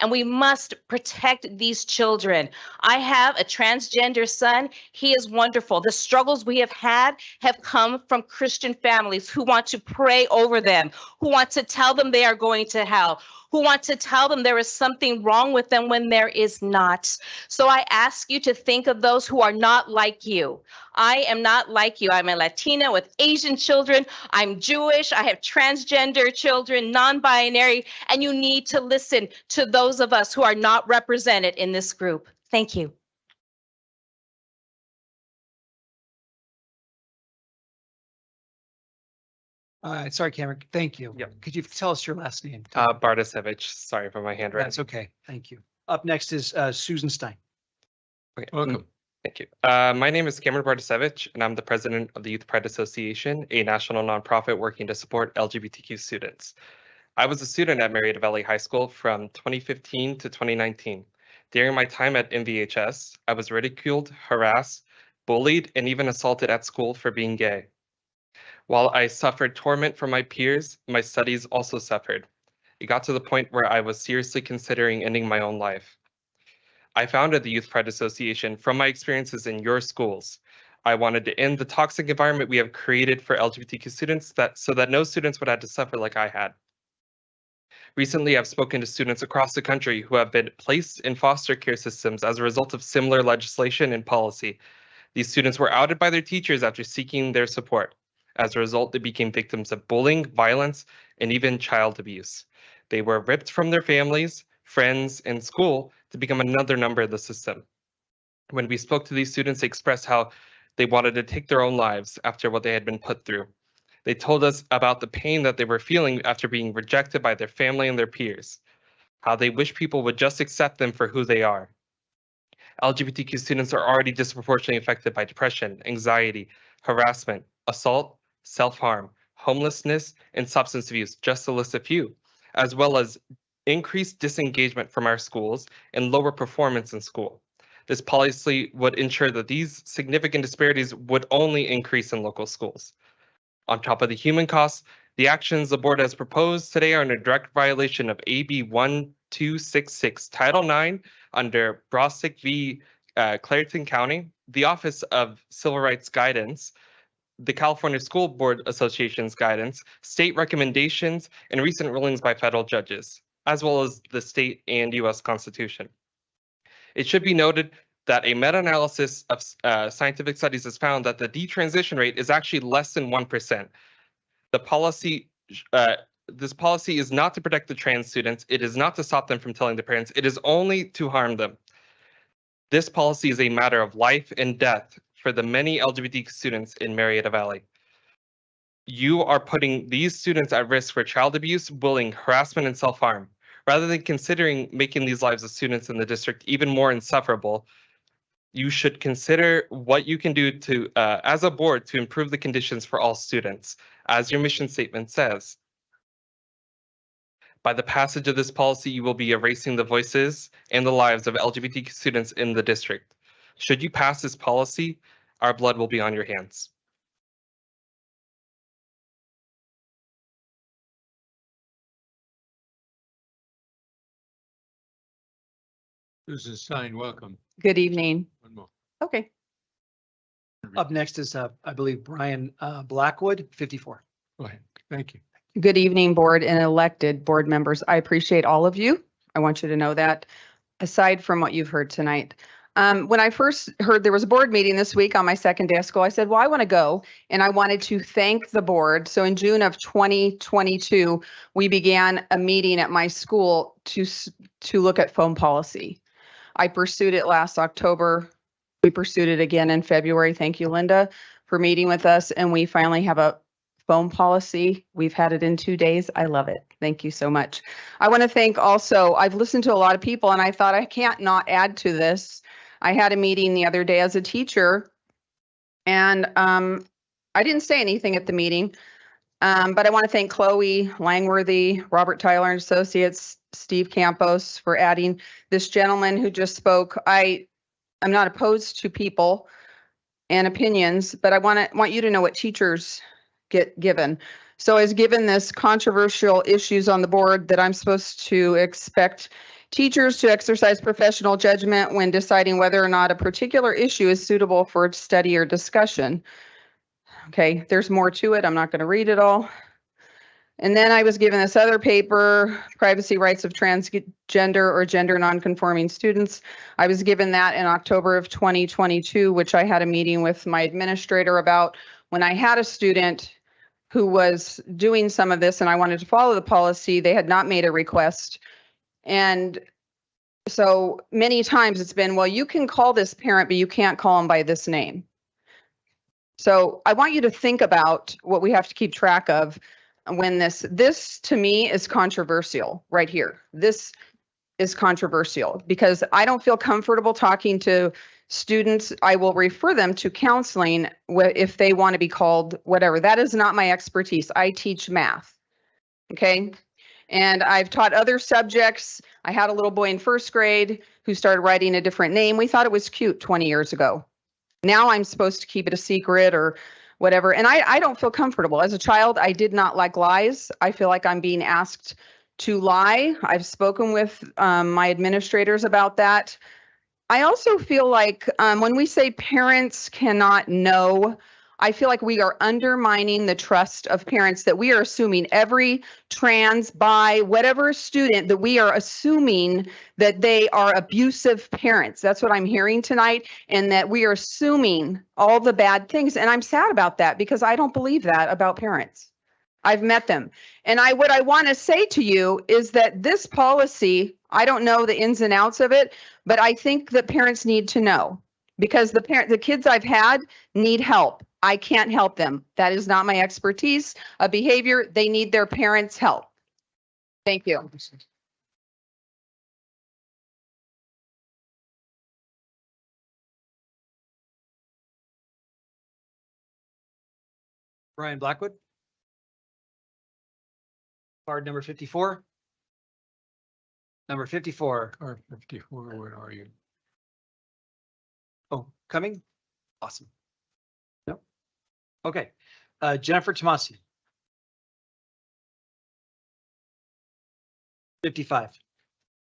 and we must protect these children. I have a transgender son. He is wonderful. The struggles we have had have come from Christian families who want to pray over them, who want to tell them they are going to hell, who want to tell them there is something wrong with them when there is not. So I ask you to think of those who are not like you. I am not like you. I'm a Latina with Asian children. I'm Jewish. I have transgender children, non-binary, and you need to listen to those of us who are not represented in this group. Thank you. Sorry, Cameron. Thank you. Yep. Could you tell us your last name? Bardasevich, sorry for my handwriting. That's okay. Thank you. Up next is Susan Stein. Okay. Welcome. Thank you. My name is Cameron Bardasevich, and I'm the president of the Youth Pride Association, a national nonprofit working to support LGBTQ students. I was a student at Murrieta Valley High School from 2015 to 2019. During my time at MVHS, I was ridiculed, harassed, bullied, and even assaulted at school for being gay. While I suffered torment from my peers, my studies also suffered. It got to the point where I was seriously considering ending my own life. I founded the Youth Pride Association from my experiences in your schools. I wanted to end the toxic environment we have created for LGBTQ students so that no students would have to suffer like I had. Recently, I've spoken to students across the country who have been placed in foster care systems as a result of similar legislation and policy. These students were outed by their teachers after seeking their support. As a result, they became victims of bullying, violence, and even child abuse. They were ripped from their families, friends, and school to become another number of the system. When we spoke to these students, they expressed how they wanted to take their own lives after what they had been put through. They told us about the pain that they were feeling after being rejected by their family and their peers, how they wish people would just accept them for who they are. LGBTQ students are already disproportionately affected by depression, anxiety, harassment, assault, self-harm, homelessness, and substance abuse, just to list a few, as well as increased disengagement from our schools and lower performance in school. This policy would ensure that these significant disparities would only increase in local schools. On top of the human costs, the actions the board has proposed today are in a direct violation of AB 1266, Title IX, under Brostic v. Clairton County, the Office of Civil Rights Guidance, the California School Board Association's guidance, state recommendations, and recent rulings by federal judges, as well as the state and U.S. Constitution. It should be noted that a meta-analysis of scientific studies has found that the detransition rate is actually less than 1%. The policy, this policy is not to protect the trans students. It is not to stop them from telling their parents. It is only to harm them. This policy is a matter of life and death for the many LGBT students in Murrieta Valley. You are putting these students at risk for child abuse, bullying, harassment, and self-harm. Rather than considering making these lives of students in the district even more insufferable, you should consider what you can do to, as a board, to improve the conditions for all students, as your mission statement says. By the passage of this policy, you will be erasing the voices and the lives of LGBTQ students in the district. Should you pass this policy, our blood will be on your hands. Susan Stein, welcome. Good evening. One more. Okay. Up next is, I believe, Brian Blackwood, 54. Go ahead. Thank you. Good evening, board and elected board members. I appreciate all of you. I want you to know that, aside from what you've heard tonight. When I first heard there was a board meeting this week on my second day of school, I said, well, I want to go. And I wanted to thank the board. So in June of 2022, we began a meeting at my school to look at phone policy. I pursued it last October. We pursued it again in February. Thank you, Linda, for meeting with us. And we finally have a phone policy. We've had it in 2 days. I love it. Thank you so much. I want to thank also, I've listened to a lot of people and I thought I can't not add to this. I had a meeting the other day as a teacher and I didn't say anything at the meeting, but I want to thank Chloe Langworthy, Robert Tyler and Associates, Steve Campos for adding this gentleman who just spoke. I'm not opposed to people and opinions, but I want you to know what teachers get given. So I was given this controversial issues on the board that I'm supposed to expect teachers to exercise professional judgment when deciding whether or not a particular issue is suitable for study or discussion. Okay, there's more to it. I'm not going to read it all. And then I was given this other paper, Privacy Rights of Transgender or Gender Nonconforming Students. I was given that in October of 2022, which I had a meeting with my administrator about when I had a student who was doing some of this and I wanted to follow the policy. They had not made a request. And so many times it's been, well, you can call this parent, but you can't call them by this name. So I want you to think about what we have to keep track of when this to me is controversial right here. This is controversial because I don't feel comfortable talking to students. I will refer them to counseling if they want to be called whatever. That is not my expertise. I teach math. Okay. And I've taught other subjects. I had a little boy in first grade who started writing a different name. We thought it was cute 20 years ago. Now I'm supposed to keep it a secret or whatever. And I don't feel comfortable. As a child, I did not like lies. I feel like I'm being asked to lie. I've spoken with my administrators about that. I also feel like when we say parents cannot know, I feel like we are undermining the trust of parents, that we are assuming every trans, bi, whatever student, that we are assuming that they are abusive parents. That's what I'm hearing tonight, and that we are assuming all the bad things. And I'm sad about that because I don't believe that about parents. I've met them. And what I want to say to you is that this policy, I don't know the ins and outs of it, but I think that parents need to know, because the kids I've had need help. I can't help them. That is not my expertise of behavior. They need their parents' help. Thank you. Brian Blackwood. Card number 54. Number 54. Card 54, where are you? Oh, coming? Awesome. Nope. Okay. Jennifer Tomasi. 55.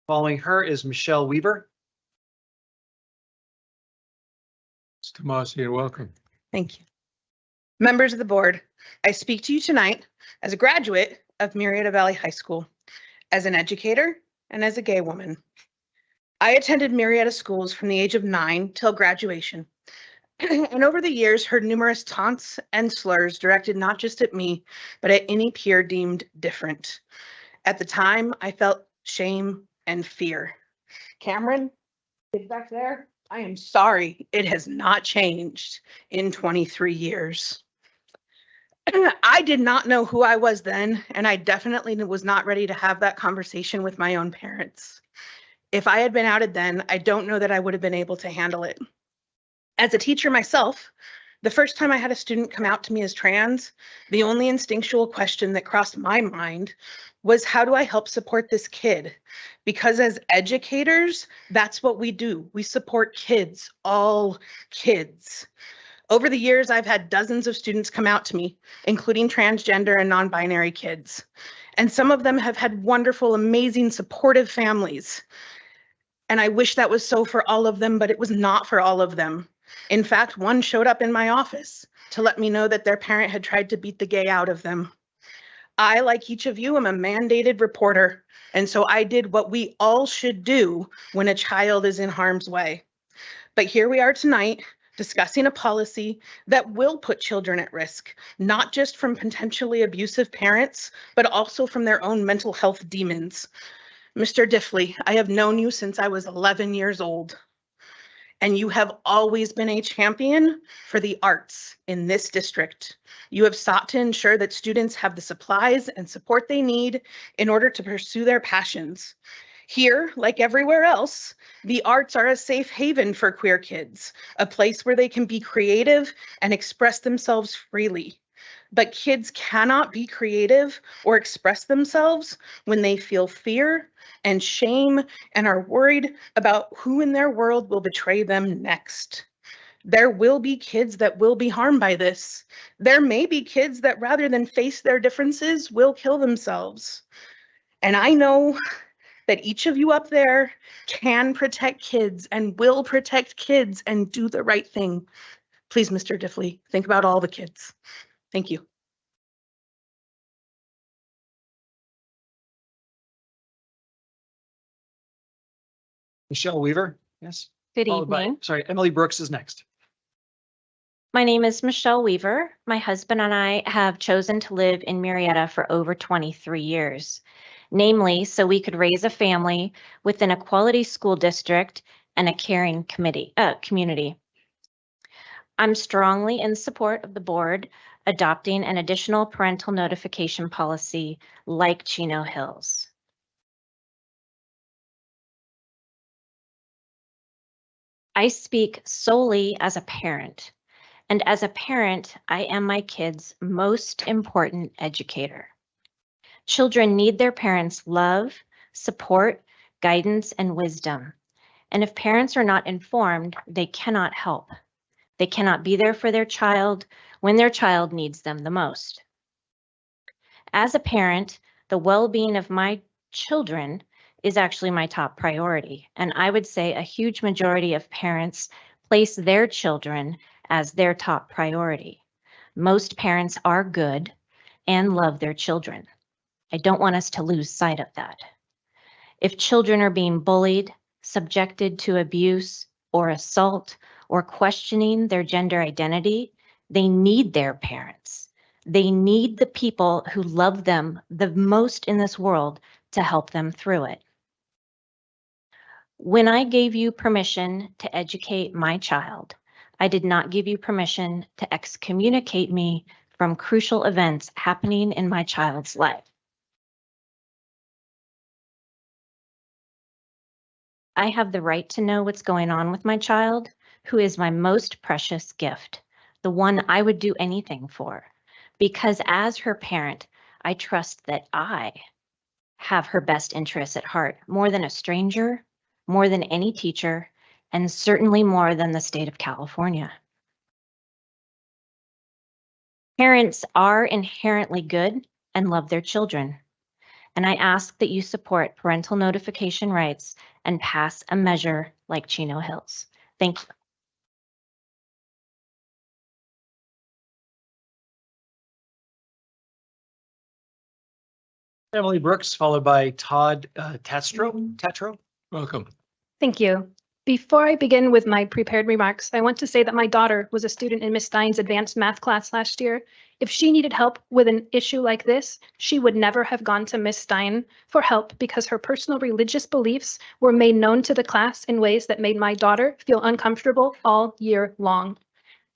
Following her is Michelle Weaver. Mr. Tomasi, welcome. Thank you. Members of the board, I speak to you tonight as a graduate of Murrieta Valley High School, as an educator, and as a gay woman. I attended Murrieta schools from the age of 9 till graduation, and over the years heard numerous taunts and slurs directed not just at me, but at any peer deemed different. At the time, I felt shame and fear. Cameron, get back there. I am sorry, it has not changed in 23 years. I did not know who I was then, and I definitely was not ready to have that conversation with my own parents. If I had been outed then, I don't know that I would have been able to handle it. As a teacher myself, the first time I had a student come out to me as trans, the only instinctual question that crossed my mind was, how do I help support this kid? Because as educators, that's what we do. We support kids, all kids. Over the years, I've had dozens of students come out to me, including transgender and non-binary kids. And some of them have had wonderful, amazing, supportive families. And I wish that was so for all of them, but it was not for all of them. In fact, one showed up in my office to let me know that their parent had tried to beat the gay out of them. I, like each of you, am a mandated reporter. And so I did what we all should do when a child is in harm's way. But here we are tonight, discussing a policy that will put children at risk, not just from potentially abusive parents, but also from their own mental health demons. Mr. Diffley, I have known you since I was 11 years old, and you have always been a champion for the arts in this district. You have sought to ensure that students have the supplies and support they need in order to pursue their passions. Here, like everywhere else, the arts are a safe haven for queer kids, a place where they can be creative and express themselves freely. But kids cannot be creative or express themselves when they feel fear and shame and are worried about who in their world will betray them next. There will be kids that will be harmed by this. There may be kids that rather than face their differences will kill themselves. And I know that each of you up there can protect kids and will protect kids and do the right thing. Please, Mr. Diffley, think about all the kids. Thank you. Michelle Weaver, yes. Good Followed by- evening. Sorry, Emily Brooks is next. My name is Michelle Weaver. My husband and I have chosen to live in Murrieta for over 23 years, namely so we could raise a family within a quality school district and a caring community. I'm strongly in support of the board adopting an additional parental notification policy like Chino Hills. I speak solely as a parent. And as a parent, I am my kids' most important educator. Children need their parents' love, support, guidance, and wisdom. And if parents are not informed, they cannot help. They cannot be there for their child when their child needs them the most. As a parent, the well-being of my children is actually my top priority. And I would say a huge majority of parents place their children as their top priority. Most parents are good and love their children. I don't want us to lose sight of that. If children are being bullied, subjected to abuse or assault, or questioning their gender identity, they need their parents. They need the people who love them the most in this world to help them through it. When I gave you permission to educate my child, I did not give you permission to excommunicate me from crucial events happening in my child's life. I have the right to know what's going on with my child, who is my most precious gift, the one I would do anything for, because as her parent, I trust that I have her best interests at heart, more than a stranger, more than any teacher, and certainly more than the state of California. Parents are inherently good and love their children, and I ask that you support parental notification rights and pass a measure like Chino Hills. Thank you. Emily Brooks, followed by Todd Tatro. Welcome. Thank you. Before I begin with my prepared remarks, I want to say that my daughter was a student in Miss Stein's advanced math class last year. If she needed help with an issue like this, she would never have gone to Miss Stein for help because her personal religious beliefs were made known to the class in ways that made my daughter feel uncomfortable all year long.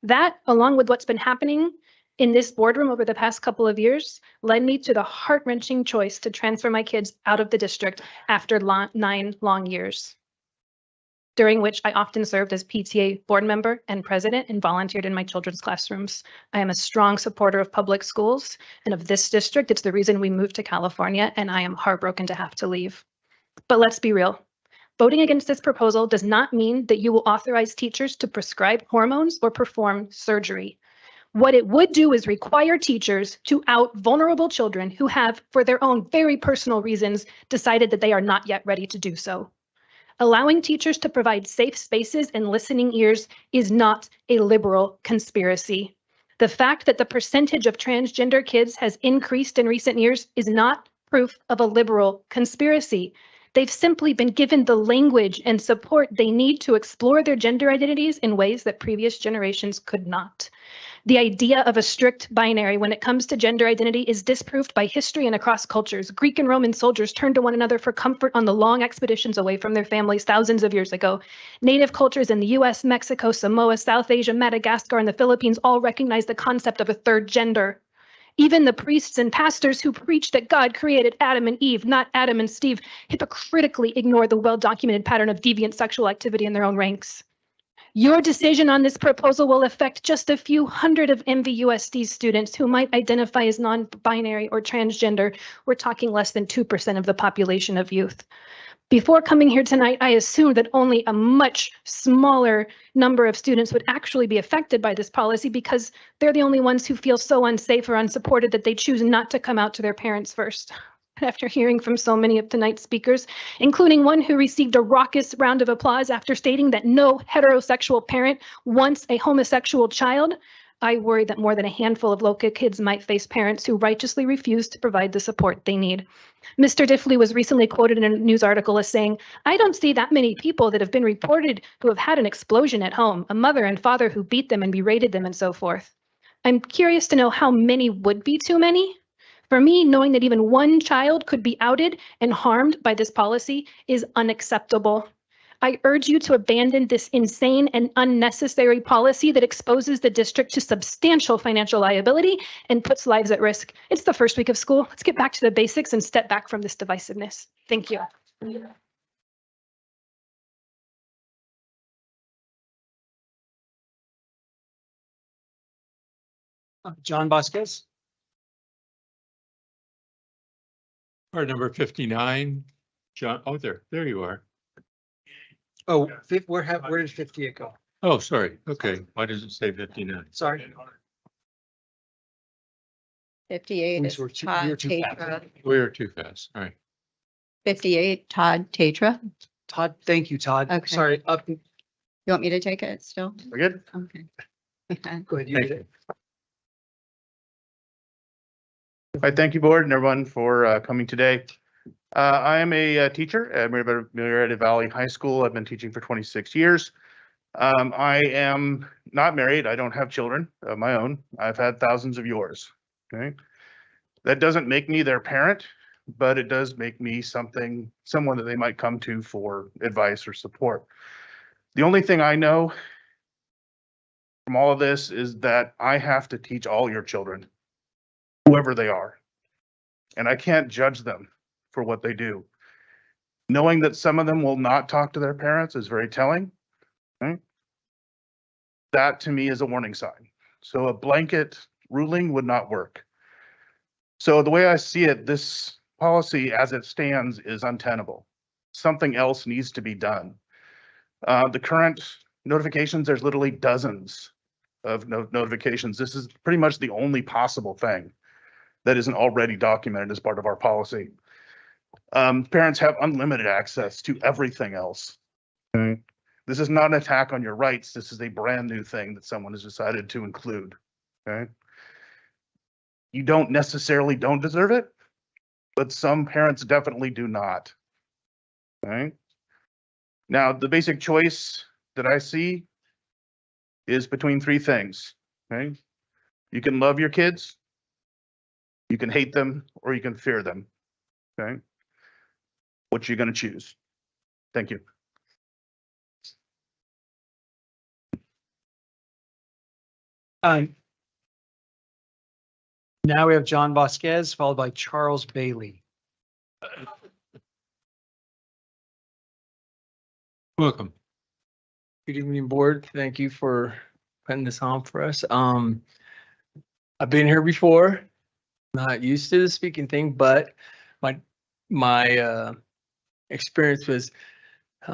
That, along with what's been happening in this boardroom over the past couple of years, led me to the heart-wrenching choice to transfer my kids out of the district after 9 long years, during which I often served as PTA board member and president and volunteered in my children's classrooms. I am a strong supporter of public schools and of this district. It's the reason we moved to California, and I am heartbroken to have to leave. But let's be real. Voting against this proposal does not mean that you will authorize teachers to prescribe hormones or perform surgery. What it would do is require teachers to out vulnerable children who have, for their own very personal reasons, decided that they are not yet ready to do so. Allowing teachers to provide safe spaces and listening ears is not a liberal conspiracy. The fact that the percentage of transgender kids has increased in recent years is not proof of a liberal conspiracy. They've simply been given the language and support they need to explore their gender identities in ways that previous generations could not. The idea of a strict binary when it comes to gender identity is disproved by history and across cultures. Greek and Roman soldiers turned to one another for comfort on the long expeditions away from their families thousands of years ago. Native cultures in the US, Mexico, Samoa, South Asia, Madagascar, and the Philippines all recognize the concept of a third gender. Even the priests and pastors who preach that God created Adam and Eve, not Adam and Steve, hypocritically ignore the well-documented pattern of deviant sexual activity in their own ranks. Your decision on this proposal will affect just a few hundred of MVUSD students who might identify as non-binary or transgender. We're talking less than 2% of the population of youth. Before coming here tonight, I assumed that only a much smaller number of students would actually be affected by this policy because they're the only ones who feel so unsafe or unsupported that they choose not to come out to their parents first. After hearing from so many of tonight's speakers, including one who received a raucous round of applause after stating that no heterosexual parent wants a homosexual child, I worry that more than a handful of local kids might face parents who righteously refuse to provide the support they need. Mr. Diffley was recently quoted in a news article as saying, "I don't see that many people that have been reported who have had an explosion at home, a mother and father who beat them and berated them and so forth." I'm curious to know how many would be too many. For me, knowing that even one child could be outed and harmed by this policy is unacceptable. I urge you to abandon this insane and unnecessary policy that exposes the district to substantial financial liability and puts lives at risk. It's the first week of school. Let's get back to the basics and step back from this divisiveness. Thank you. John Vasquez. Or number 59, John, oh, there you are. Oh, where did 58 go? Oh, sorry. Okay. Why does it say 59? Sorry. 58 is You're Todd too fast. Tetra. We are too fast. All right. 58, Todd Tetra. Todd, thank you, Todd. Okay. Sorry, up. You want me to take it still? We're good? Okay. Go ahead. You did it. I thank you, board and everyone for coming today. I am a teacher at Murrieta Valley High School. I've been teaching for 26 years. I am not married. I don't have children of my own. I've had thousands of yours. Okay. That doesn't make me their parent, but it does make me someone that they might come to for advice or support. The only thing I know from all of this is that I have to teach all your children, whoever they are, and I can't judge them for what they do. Knowing that some of them will not talk to their parents is very telling. Okay? That to me is a warning sign. So a blanket ruling would not work. So the way I see it, this policy as it stands is untenable. Something else needs to be done. The current notifications, there's literally dozens of notifications. This is pretty much the only possible thing that isn't already documented as part of our policy. Parents have unlimited access to everything else. Okay? This is not an attack on your rights. This is a brand new thing that someone has decided to include. Okay? You don't necessarily don't deserve it, but some parents definitely do not. Okay? Now, the basic choice that I see is between three things. Okay? You can love your kids, you can hate them, or you can fear them. Okay? What you're going to choose. Thank you. Now we have John Vasquez, followed by Charles Bailey. Welcome. Good evening, board. Thank you for putting this on for us. I've been here before, not used to the speaking thing, but my experience was, as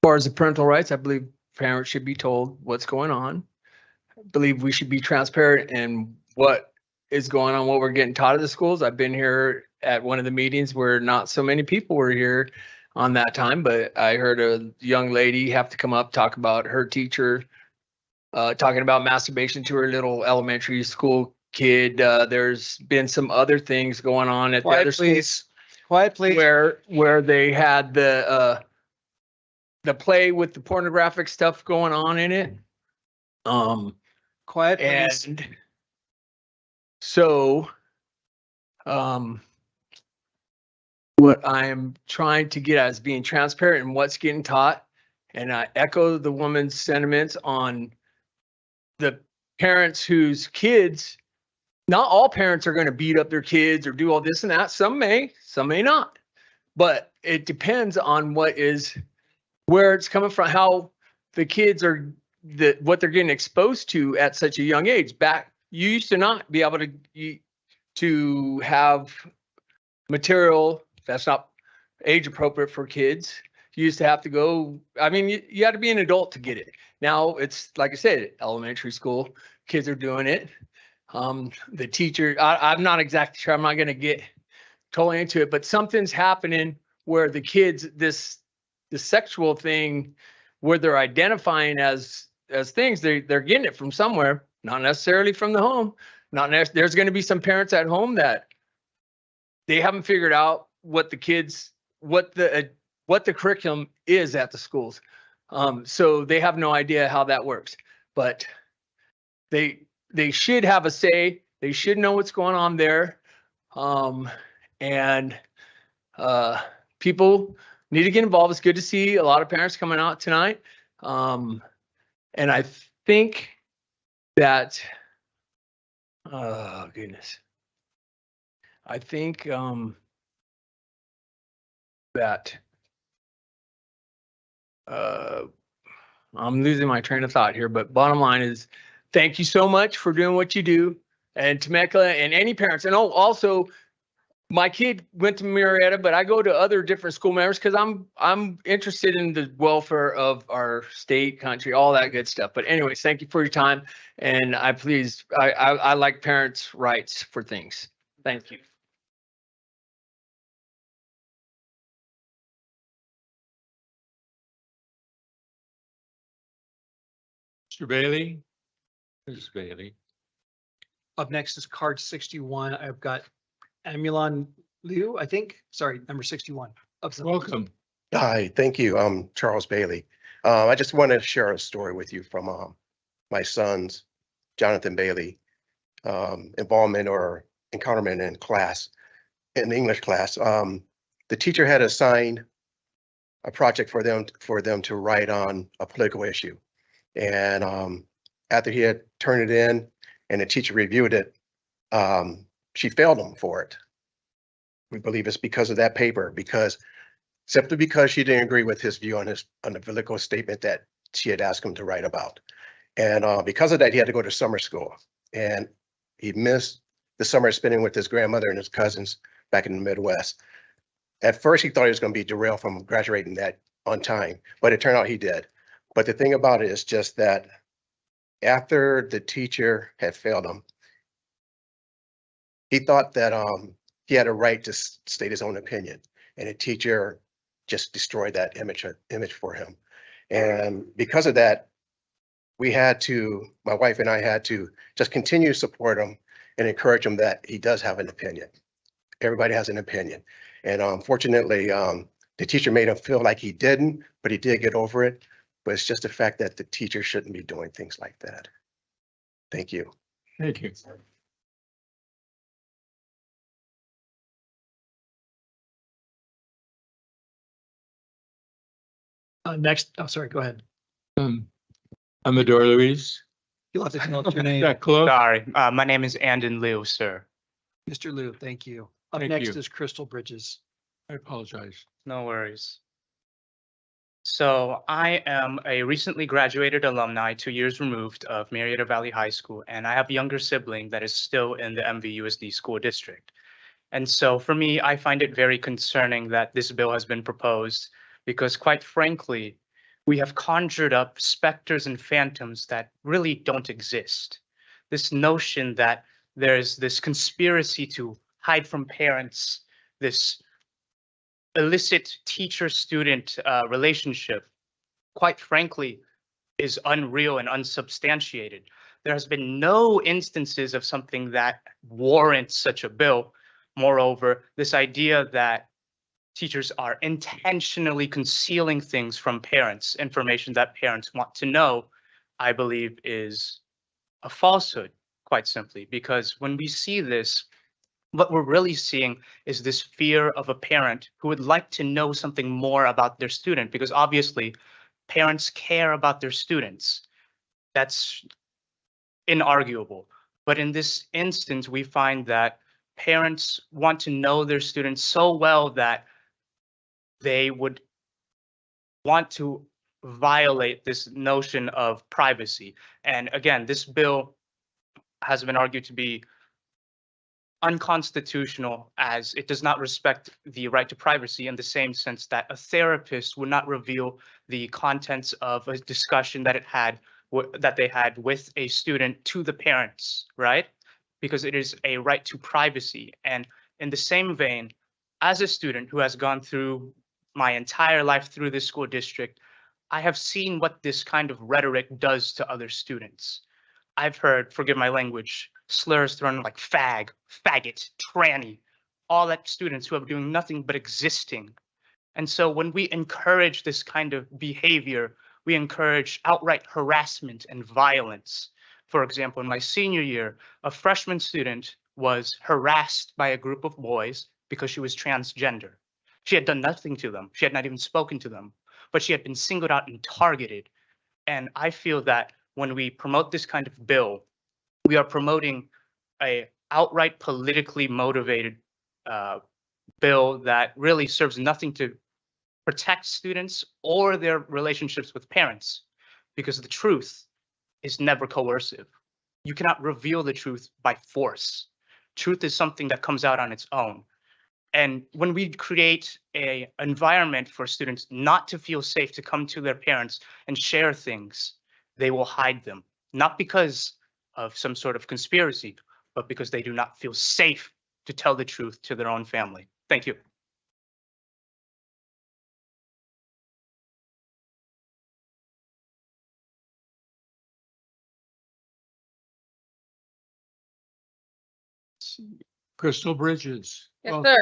far as the parental rights, I believe parents should be told what's going on. I believe we should be transparent in what is going on, what we're getting taught at the schools. I've been here at one of the meetings where not so many people were here on that time, but I heard a young lady have to come up, talk about her teacher, talking about masturbation to her little elementary school kid. There's been some other things going on at the other schools. Quiet, please. Where they had the play with the pornographic stuff going on in it. Quiet, please. And so, what I am trying to get at is being transparent in what's getting taught. And I echo the woman's sentiments on the parents whose kids, not all parents are going to beat up their kids or do all this and that. Some may not. But it depends on where it's coming from, how the kids are, what they're getting exposed to at such a young age. Back, you used to not be able to have material That's not age appropriate for kids. You used to have to go, I mean, you had to be an adult to get it. Now it's, like I said, elementary school, kids are doing it. The teacher, I'm not exactly sure, I'm not gonna get totally into it, but something's happening where the kids, the sexual thing, where they're identifying as things, they're getting it from somewhere, not necessarily from the home. There's gonna be some parents at home that they haven't figured out what the kids, what the curriculum is at the schools. So they have no idea how that works, but they should have a say. They should know what's going on there. And people need to get involved. It's good to see a lot of parents coming out tonight. And I think that, oh goodness. I think that I'm losing my train of thought here, but bottom line is thank you so much for doing what you do. And Temecula and any parents, and also my kid went to Murrieta, but I go to other different school members because I'm interested in the welfare of our state, country, all that good stuff. But anyways, thank you for your time. And I like parents' rights for things. Thank you. Mr. Bailey? Mrs. Bailey. Up next is card 61. I've got Amulon Liu, I think. Sorry, number 61. Welcome. Hi, thank you. I'm Charles Bailey. I just want to share a story with you from my son's, Jonathan Bailey, involvement or encounterment in class, in the English class. The teacher had assigned a project for them to write on a political issue. And after he had turned it in and the teacher reviewed it, she failed him for it. We believe it's because of that paper, simply because she didn't agree with his view on the political statement that she had asked him to write about. And because of that, he had to go to summer school. And he missed the summer spending with his grandmother and his cousins back in the Midwest. At first, he thought he was going to be derailed from graduating that on time, but it turned out he did. But the thing about it is just that after the teacher had failed him, he thought that he had a right to state his own opinion, and the teacher just destroyed that image for him. And because of that, my wife and I had to just continue to support him and encourage him that he does have an opinion. Everybody has an opinion. And unfortunately, the teacher made him feel like he didn't, but he did get over it. But it's just the fact that the teacher shouldn't be doing things like that. Thank you. Thank you. Next, oh, sorry, go ahead. Amador Luis. You'll have to tell us your name. That close? Sorry, my name is Andon Liu, sir. Mr. Liu, thank you. Up Thank next you. is Crystal Bridges. I apologize. No worries. So I am a recently graduated alumni, 2 years removed of Murrieta Valley High School, and I have a younger sibling that is still in the MV-USD school district. And so for me, I find it very concerning that this bill has been proposed because quite frankly, we have conjured up specters and phantoms that really don't exist. This notion that there's this conspiracy to hide from parents, this illicit teacher-student relationship, quite frankly, is unreal and unsubstantiated. There has been no instances of something that warrants such a bill. Moreover, this idea that teachers are intentionally concealing things from parents, information that parents want to know, I believe is a falsehood, quite simply, because when we see this, what we're really seeing is this fear of a parent who would like to know something more about their student, because obviously parents care about their students. That's inarguable. But in this instance, we find that parents want to know their students so well that they would want to violate this notion of privacy. And again, this bill has been argued to be unconstitutional as it does not respect the right to privacy in the same sense that a therapist would not reveal the contents of a discussion that they had with a student to the parents, right? Because it is a right to privacy. And in the same vein, as a student who has gone through my entire life through this school district, I have seen what this kind of rhetoric does to other students. I've heard, forgive my language, slurs thrown like fag, faggot, tranny, all at students who are doing nothing but existing. And so when we encourage this kind of behavior, we encourage outright harassment and violence. For example, in my senior year, a freshman student was harassed by a group of boys because she was transgender. She had done nothing to them. She had not even spoken to them, but she had been singled out and targeted. And I feel that when we promote this kind of bill, we are promoting a outright politically motivated bill that really serves nothing to protect students or their relationships with parents, because the truth is never coercive. You cannot reveal the truth by force. Truth is something that comes out on its own. And when we create an environment for students not to feel safe to come to their parents and share things, they will hide them, not because of some sort of conspiracy, but because they do not feel safe to tell the truth to their own family. Thank you. Crystal Bridges. Yes, Welcome.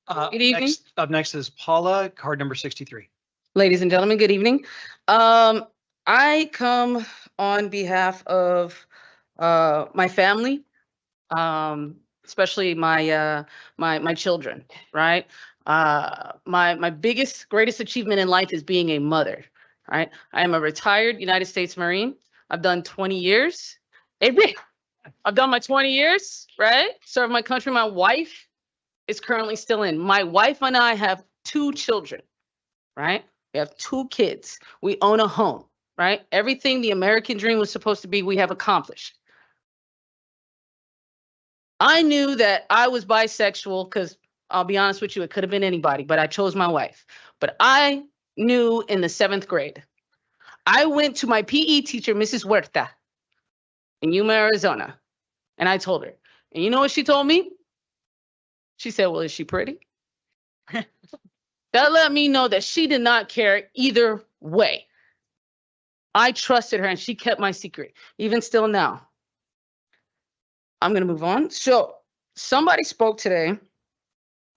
sir. Good evening. Up next is Paula, card number 63. Ladies and gentlemen, good evening. I come on behalf of my family, especially my children, right? My biggest, greatest achievement in life is being a mother, right? I am a retired United States Marine. I've done 20 years. I've done my 20 years, right? Served my country. My wife is currently still in. My wife and I have 2 children, right? We have 2 kids. We own a home, right? Everything the American dream was supposed to be, we have accomplished. I knew that I was bisexual because I'll be honest with you, it could have been anybody, but I chose my wife. But I knew in the 7th grade. I went to my PE teacher, Mrs. Huerta, in Yuma, Arizona, and I told her. And you know what she told me? She said, well, is she pretty? That let me know that she did not care either way. I trusted her and she kept my secret, even still now. I'm going to move on. So somebody spoke today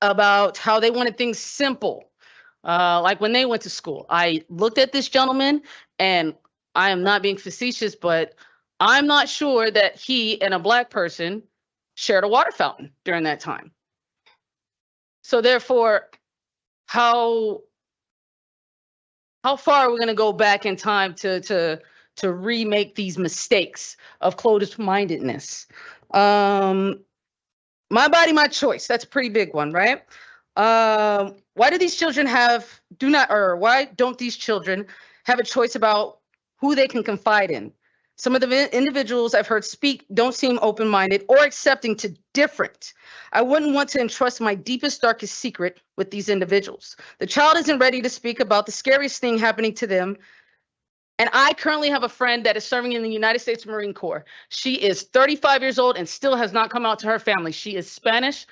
about how they wanted things simple, like when they went to school. I looked at this gentleman, and I am not being facetious, but I'm not sure that he and a Black person shared a water fountain during that time. So therefore, how far are we going to go back in time to remake these mistakes of closed-mindedness? My body, my choice. That's a pretty big one, right? Why do these children why don't these children have a choice about who they can confide in? Some of the individuals I've heard speak don't seem open-minded or accepting to different. I wouldn't want to entrust my deepest, darkest secret with these individuals. The child isn't ready to speak about the scariest thing happening to them. And I currently have a friend that is serving in the United States Marine Corps. She is 35 years old and still has not come out to her family. She is Spanish,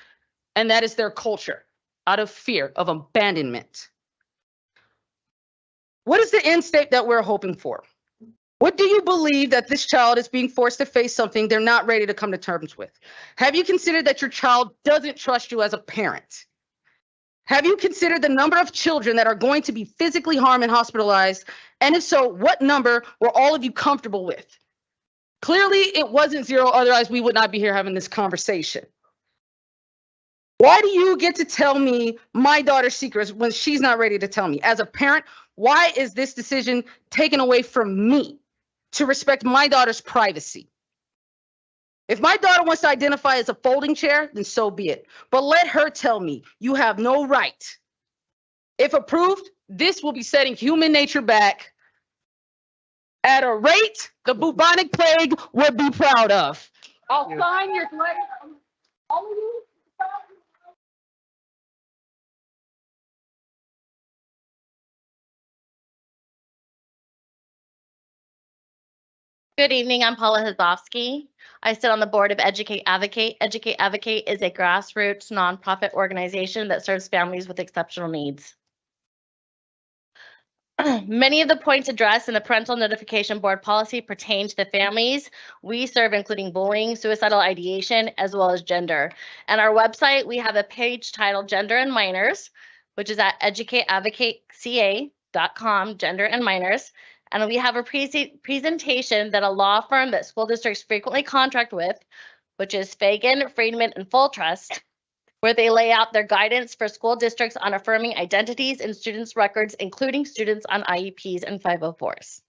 and that is their culture, out of fear of abandonment. What is the end state that we're hoping for? What do you believe that this child is being forced to face something they're not ready to come to terms with? Have you considered that your child doesn't trust you as a parent? Have you considered the number of children that are going to be physically harmed and hospitalized? And if so, what number were all of you comfortable with? Clearly, it wasn't 0, otherwise we would not be here having this conversation. Why do you get to tell me my daughter's secrets when she's not ready to tell me? As a parent, why is this decision taken away from me to respect my daughter's privacy? If my daughter wants to identify as a folding chair, then so be it. But let her tell me you have no right. If approved, this will be setting human nature back at a rate the bubonic plague would be proud of. I'll sign your letter. Good evening, I'm Paula Hizovsky. I sit on the board of Educate Advocate. Educate Advocate is a grassroots nonprofit organization that serves families with exceptional needs. Many of the points addressed in the parental notification board policy pertain to the families we serve, including bullying, suicidal ideation, as well as gender. And our website, we have a page titled Gender and Minors, which is at educateadvocateca.com, Gender and Minors. And we have a presentation that a law firm that school districts frequently contract with, which is Fagan, Friedman, and Full Trust, where they lay out their guidance for school districts on affirming identities in students' records, including students on IEPs and 504s.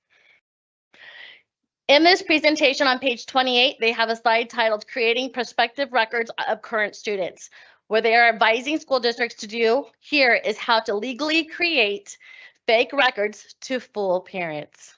In this presentation on page 28, they have a slide titled Creating Prospective Records of Current Students. What they are advising school districts to do here is how to legally create fake records to fool parents.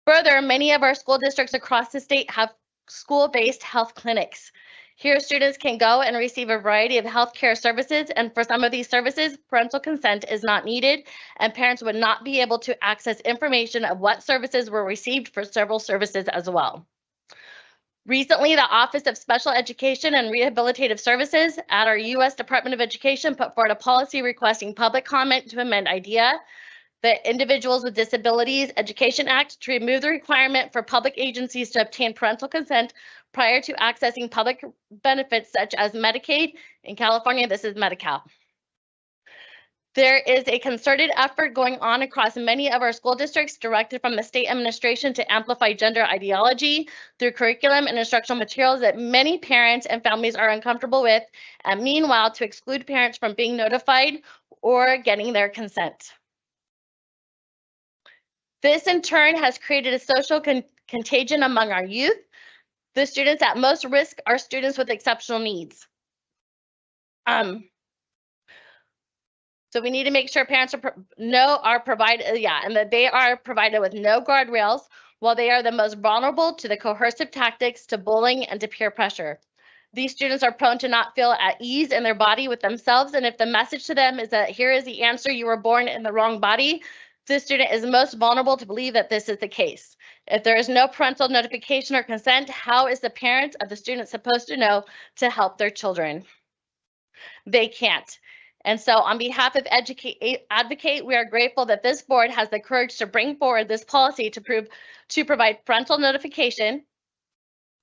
Further, many of our school districts across the state have school-based health clinics. Here, students can go and receive a variety of healthcare services, and for some of these services, parental consent is not needed, and parents would not be able to access information of what services were received for several services as well. Recently, the Office of Special Education and Rehabilitative Services at our U.S. Department of Education put forward a policy requesting public comment to amend IDEA, the Individuals with Disabilities Education Act, to remove the requirement for public agencies to obtain parental consent prior to accessing public benefits such as Medicaid. In California, this is Medi-Cal. There is a concerted effort going on across many of our school districts directed from the state administration to amplify gender ideology through curriculum and instructional materials that many parents and families are uncomfortable with, and meanwhile to exclude parents from being notified or getting their consent. This in turn has created a social contagion among our youth. The students at most risk are students with exceptional needs. So we need to make sure parents are provided, and that they are provided with no guardrails while they are the most vulnerable to the coercive tactics, to bullying, and to peer pressure. These students are prone to not feel at ease in their body with themselves, and if the message to them is that here is the answer, you were born in the wrong body, this student is most vulnerable to believe that this is the case. If there is no parental notification or consent, how is the parent of the student supposed to know to help their children? They can't. And so on behalf of Educate Advocate, we are grateful that this board has the courage to bring forward this policy to provide parental notification,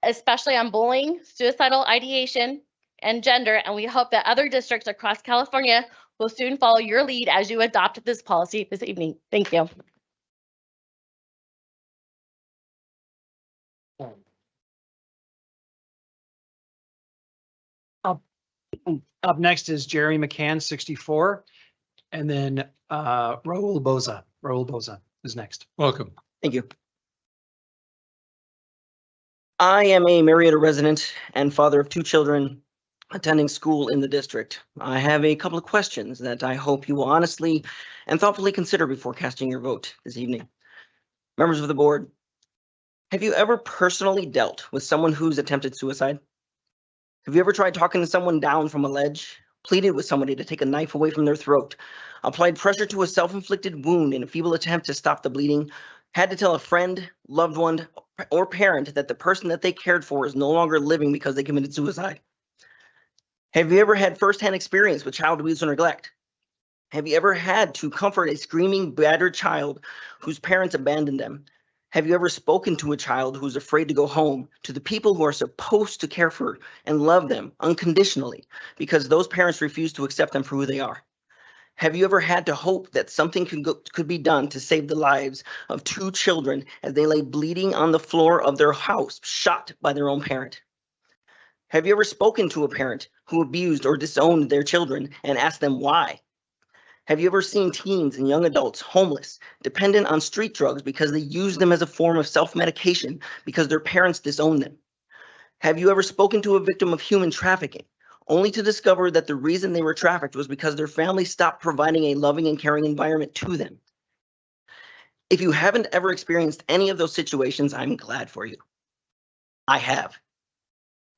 especially on bullying, suicidal ideation, and gender. And we hope that other districts across California will soon follow your lead as you adopt this policy this evening. Thank you. Up next is Jerry McCann, 64, and then Raul Boza. Raul Boza is next. Welcome. Thank you. I am a Murrieta resident and father of 2 children attending school in the district. I have a couple of questions that I hope you will honestly and thoughtfully consider before casting your vote this evening. Members of the board, have you ever personally dealt with someone who's attempted suicide? Have you ever tried talking to someone down from a ledge, pleaded with somebody to take a knife away from their throat, applied pressure to a self-inflicted wound in a feeble attempt to stop the bleeding, had to tell a friend, loved one, or parent that the person that they cared for is no longer living because they committed suicide? Have you ever had firsthand experience with child abuse or neglect? Have you ever had to comfort a screaming, battered child whose parents abandoned them? Have you ever spoken to a child who's afraid to go home, to the people who are supposed to care for and love them unconditionally because those parents refuse to accept them for who they are? Have you ever had to hope that something could be done to save the lives of 2 children as they lay bleeding on the floor of their house, shot by their own parent? Have you ever spoken to a parent who abused or disowned their children and asked them why? Have you ever seen teens and young adults homeless, dependent on street drugs because they use them as a form of self-medication because their parents disowned them? Have you ever spoken to a victim of human trafficking, only to discover that the reason they were trafficked was because their family stopped providing a loving and caring environment to them? If you haven't ever experienced any of those situations, I'm glad for you. I have.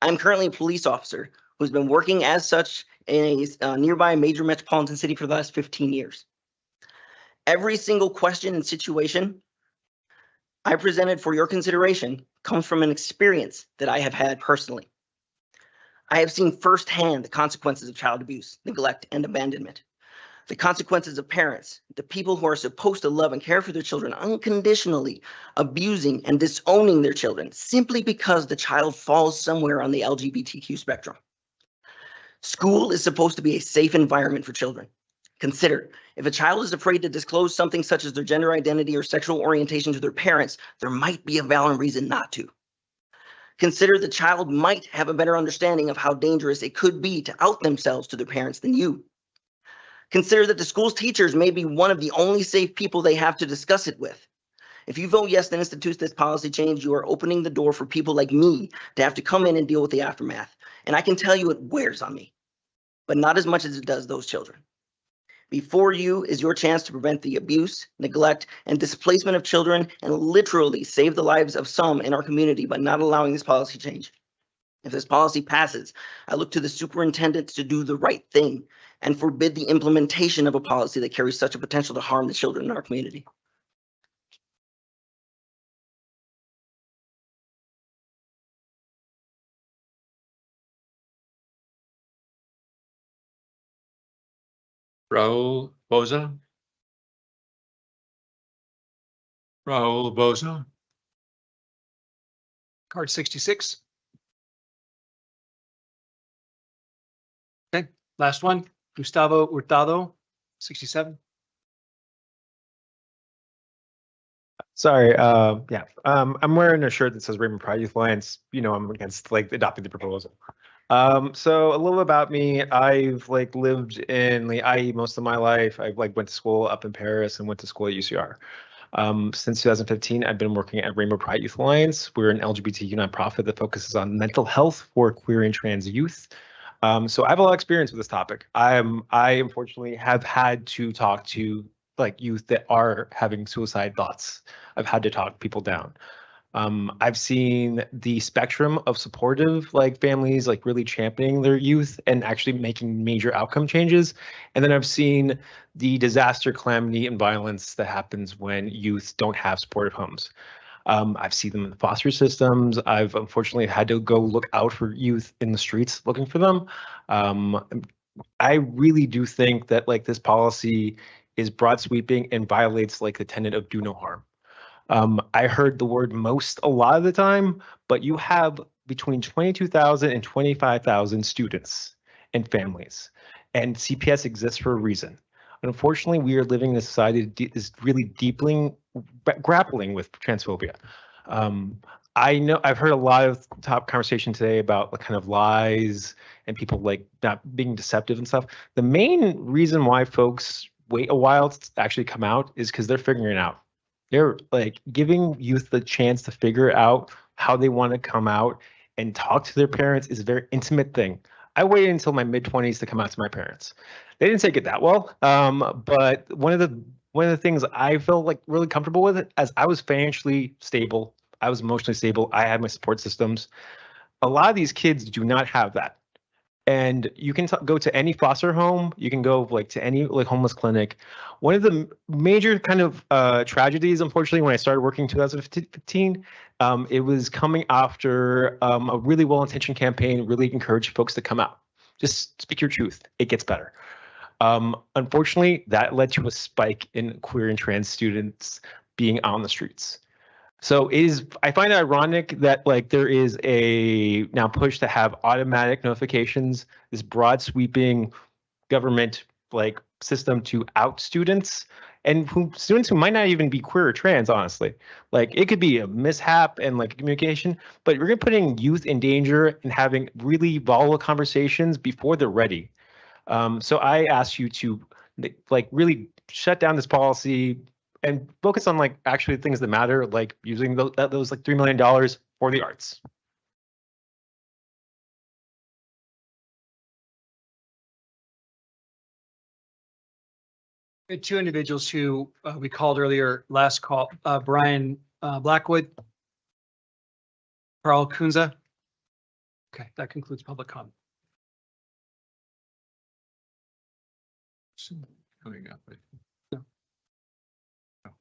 I'm currently a police officer who's been working as such in a nearby major metropolitan city for the last 15 years. Every single question and situation I presented for your consideration comes from an experience that I have had personally. I have seen firsthand the consequences of child abuse, neglect, and abandonment. The consequences of parents, the people who are supposed to love and care for their children unconditionally, abusing and disowning their children simply because the child falls somewhere on the LGBTQ spectrum. School is supposed to be a safe environment for children. Consider, if a child is afraid to disclose something such as their gender identity or sexual orientation to their parents, there might be a valid reason not to. Consider the child might have a better understanding of how dangerous it could be to out themselves to their parents than you. Consider that the school's teachers may be one of the only safe people they have to discuss it with. If you vote yes to institute this policy change, you are opening the door for people like me to have to come in and deal with the aftermath. And I can tell you it wears on me, but not as much as it does those children. Before you is your chance to prevent the abuse, neglect, and displacement of children and literally save the lives of some in our community by not allowing this policy change. If this policy passes, I look to the superintendents to do the right thing and forbid the implementation of a policy that carries such a potential to harm the children in our community. Raul Boza? Raul Boza? Card 66. Okay, last one. Gustavo Hurtado, 67. Sorry, I'm wearing a shirt that says Raymond Pride Youth Alliance. You know, I'm against like adopting the proposal. So a little about me. I've like lived in the IE most of my life. I've like went to school up in Paris and went to school at UCR. Since 2015, I've been working at Rainbow Pride Youth Alliance. We're an LGBTQ nonprofit that focuses on mental health for queer and trans youth. So I have a lot of experience with this topic. I unfortunately have had to talk to like youth that are having suicide thoughts. I've had to talk people down. I've seen the spectrum of supportive like families like really championing their youth and actually making major outcome changes. And then I've seen the disaster, calamity, and violence that happens when youth don't have supportive homes. I've seen them in the foster systems. I've unfortunately had to go look out for youth in the streets looking for them. I really do think that like this policy is broad sweeping and violates like the tenet of do no harm. I heard the word most a lot of the time, but you have between 22,000 and 25,000 students and families, and CPS exists for a reason. Unfortunately, we are living in a society that is really deeply grappling with transphobia. I know I've heard a lot of top conversation today about the kind of lies and people like not being deceptive and stuff. The main reason why folks wait a while to actually come out is because they're figuring it out. They're like giving youth the chance to figure out how they want to come out and talk to their parents is a very intimate thing. I waited until my mid-20s to come out to my parents. They didn't take it that well, but one of the things I felt like really comfortable with it, as I was financially stable, I was emotionally stable, I had my support systems. A lot of these kids do not have that. And you can go to any foster home, you can go like to any like homeless clinic. One of the major kind of tragedies, unfortunately, when I started working in 2015, it was coming after a really well-intentioned campaign, really encouraged folks to come out. Just speak your truth, it gets better. Unfortunately, that led to a spike in queer and trans students being on the streets. So I find it ironic that like there is a now push to have automatic notifications, this broad sweeping government like system to out students and students who might not even be queer or trans, honestly. Like it could be a mishap and like communication, but we're putting youth in danger and having really volatile conversations before they're ready. So I ask you to like really shut down this policy and focus on like actually things that matter, like using those like $3 million for the arts. We had two individuals who we called earlier, last call, Brian Blackwood, Carl Kunza. Okay, that concludes public comment. Coming up. I think. No.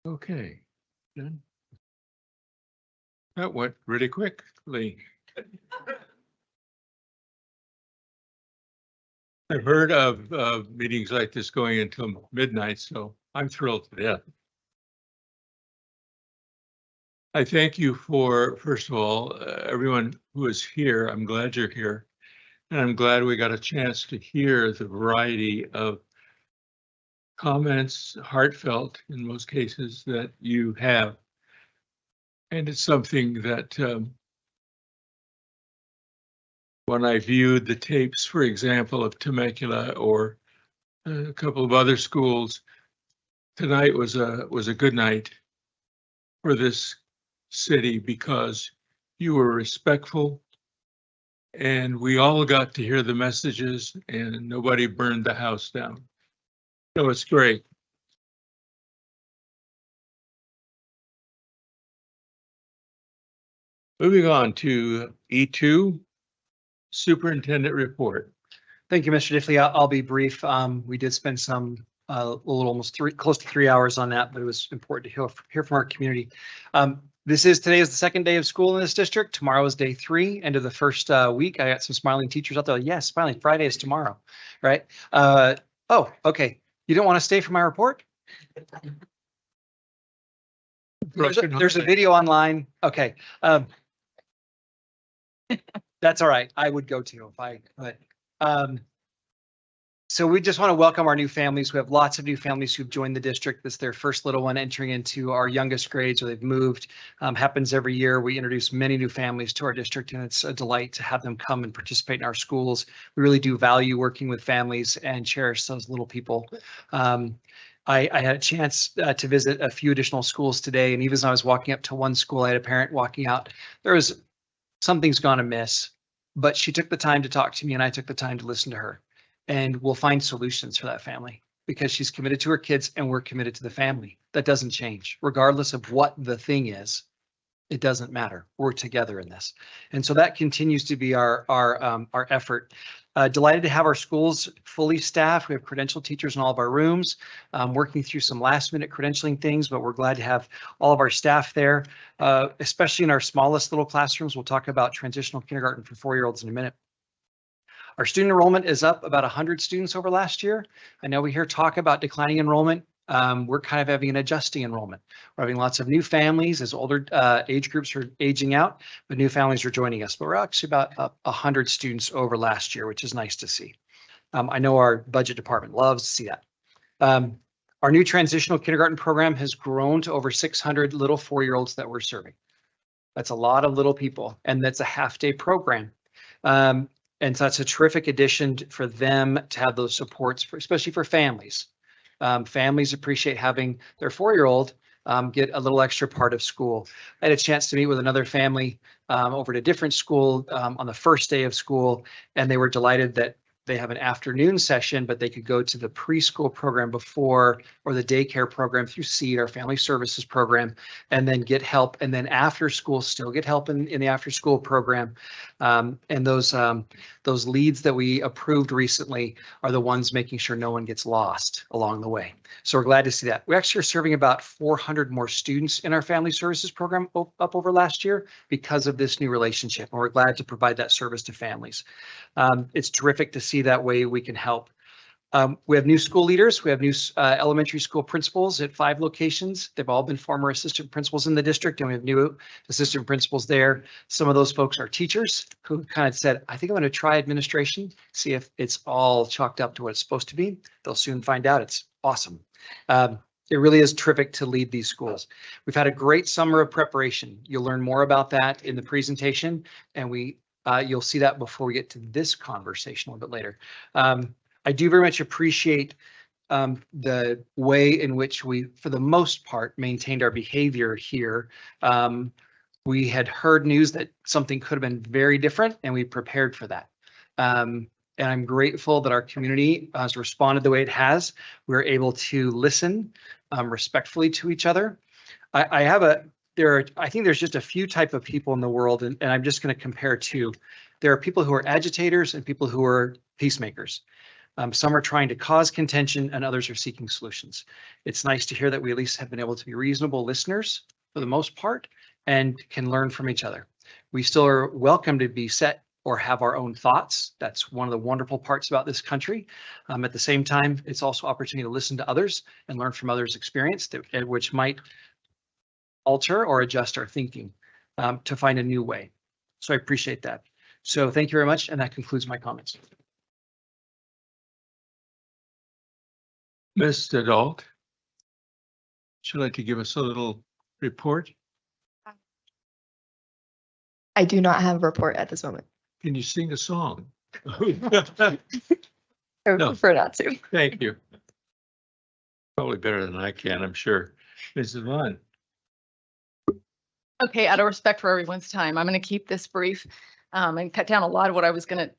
Okay. Done. That went really quickly. I've heard of meetings like this going until midnight, so I'm thrilled to death. I thank you for, first of all, everyone who is here. I'm glad you're here. And I'm glad we got a chance to hear the variety of comments, heartfelt in most cases, that you have. And it's something that when I viewed the tapes, for example, of Temecula or a couple of other schools, tonight was a good night for this city because you were respectful and we all got to hear the messages and nobody burned the house down. So it's great. Moving on to E2, Superintendent Report. Thank you, Mr. Diffley. I'll be brief. We did spend some almost close to 3 hours on that, but it was important to hear from our community. Today is the second day of school in this district. Tomorrow is day 3, end of the first week. I got some smiling teachers out there. Yes, smiling. Friday is tomorrow, right? Oh, okay. You don't want to stay for my report? There's a video online. Okay. That's all right. I would go too if I could. So we just want to welcome our new families. We have lots of new families who've joined the district. This is their first little one entering into our youngest grades, or they've moved. Happens every year. We introduce many new families to our district, and it's a delight to have them come and participate in our schools. We really do value working with families and cherish those little people. I had a chance to visit a few additional schools today, and even as I was walking up to one school, I had a parent walking out. There was something's gone amiss, but she took the time to talk to me, and I took the time to listen to her. And we'll find solutions for that family because she's committed to her kids and we're committed to the family. That doesn't change, regardless of what the thing is. It doesn't matter. We're together in this, and so that continues to be our effort. Delighted to have our schools fully staffed. We have credentialed teachers in all of our rooms, working through some last-minute credentialing things, but we're glad to have all of our staff there, especially in our smallest little classrooms. We'll talk about transitional kindergarten for 4-year-olds in a minute. Our student enrollment is up about 100 students over last year. I know we hear talk about declining enrollment. We're kind of having an adjusting enrollment. We're having lots of new families as older age groups are aging out, but new families are joining us. But we're actually about 100 students over last year, which is nice to see. I know our budget department loves to see that. Our new transitional kindergarten program has grown to over 600 little 4-year-olds that we're serving. That's a lot of little people, and that's a half-day program. And so that's a terrific addition for them to have those supports, especially for families. Families appreciate having their 4-year-old get a little extra part of school. I had a chance to meet with another family over at a different school on the first day of school, and they were delighted that they have an afternoon session, but they could go to the preschool program before, or the daycare program through SEED, our family services program, and then get help. And then after school, still get help in the after school program. And those leads that we approved recently are the ones making sure no one gets lost along the way. So we're glad to see that. We actually are serving about 400 more students in our family services program up over last year because of this new relationship. And we're glad to provide that service to families. It's terrific to see that way we can help. We have new school leaders. We have new elementary school principals at 5 locations. They've all been former assistant principals in the district, and we have new assistant principals there. Some of those folks are teachers who kind of said, I think I'm going to try administration, see if it's all chalked up to what it's supposed to be. They'll soon find out. It's awesome. It really is terrific to lead these schools. We've had a great summer of preparation. You'll learn more about that in the presentation, and you'll see that before we get to this conversation a little bit later. I do very much appreciate the way in which we, for the most part, maintained our behavior here. We had heard news that something could have been very different, and we prepared for that. And I'm grateful that our community has responded the way it has. We're able to listen respectfully to each other. I have I think there's just a few type of people in the world, and I'm just going to compare two. There are people who are agitators and people who are peacemakers. Some are trying to cause contention and others are seeking solutions. It's nice to hear that we at least have been able to be reasonable listeners for the most part and can learn from each other. We still are welcome to be set or have our own thoughts. That's one of the wonderful parts about this country. At the same time, it's also opportunity to listen to others and learn from others' experience, which might alter or adjust our thinking to find a new way. So I appreciate that. So thank you very much. And that concludes my comments. Ms. Dalt, would you like to give us a little report? I do not have a report at this moment. Can you sing a song? I would No. prefer not to. Thank you. Probably better than I can, I'm sure. Mrs. Vaughn. Okay, out of respect for everyone's time, I'm going to keep this brief and cut down a lot of what I was going to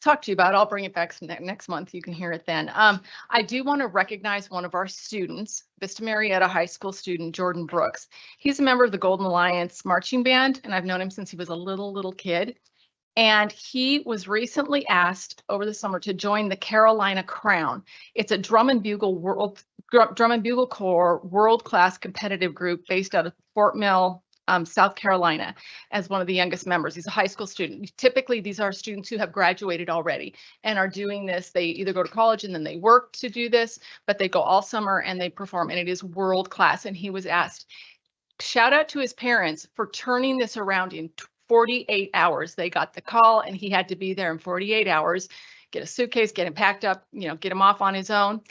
talk to you about. I'll bring it back next month. You can hear it then. I do want to recognize one of our students, Vista Murrieta High School student, Jordan Brooks. He's a member of the Golden Alliance marching band, and I've known him since he was a little kid. And he was recently asked over the summer to join the Carolina Crown. It's a drum and bugle corps world-class competitive group based out of Fort Mill, South Carolina, as one of the youngest members. He's a high school student. Typically, these are students who have graduated already and are doing this. They either go to college and then they work to do this, but they go all summer and they perform, and it is world class. And he was asked, shout out to his parents for turning this around in 48 hours. They got the call and he had to be there in 48 hours, get a suitcase, get him packed up, get him off on his own.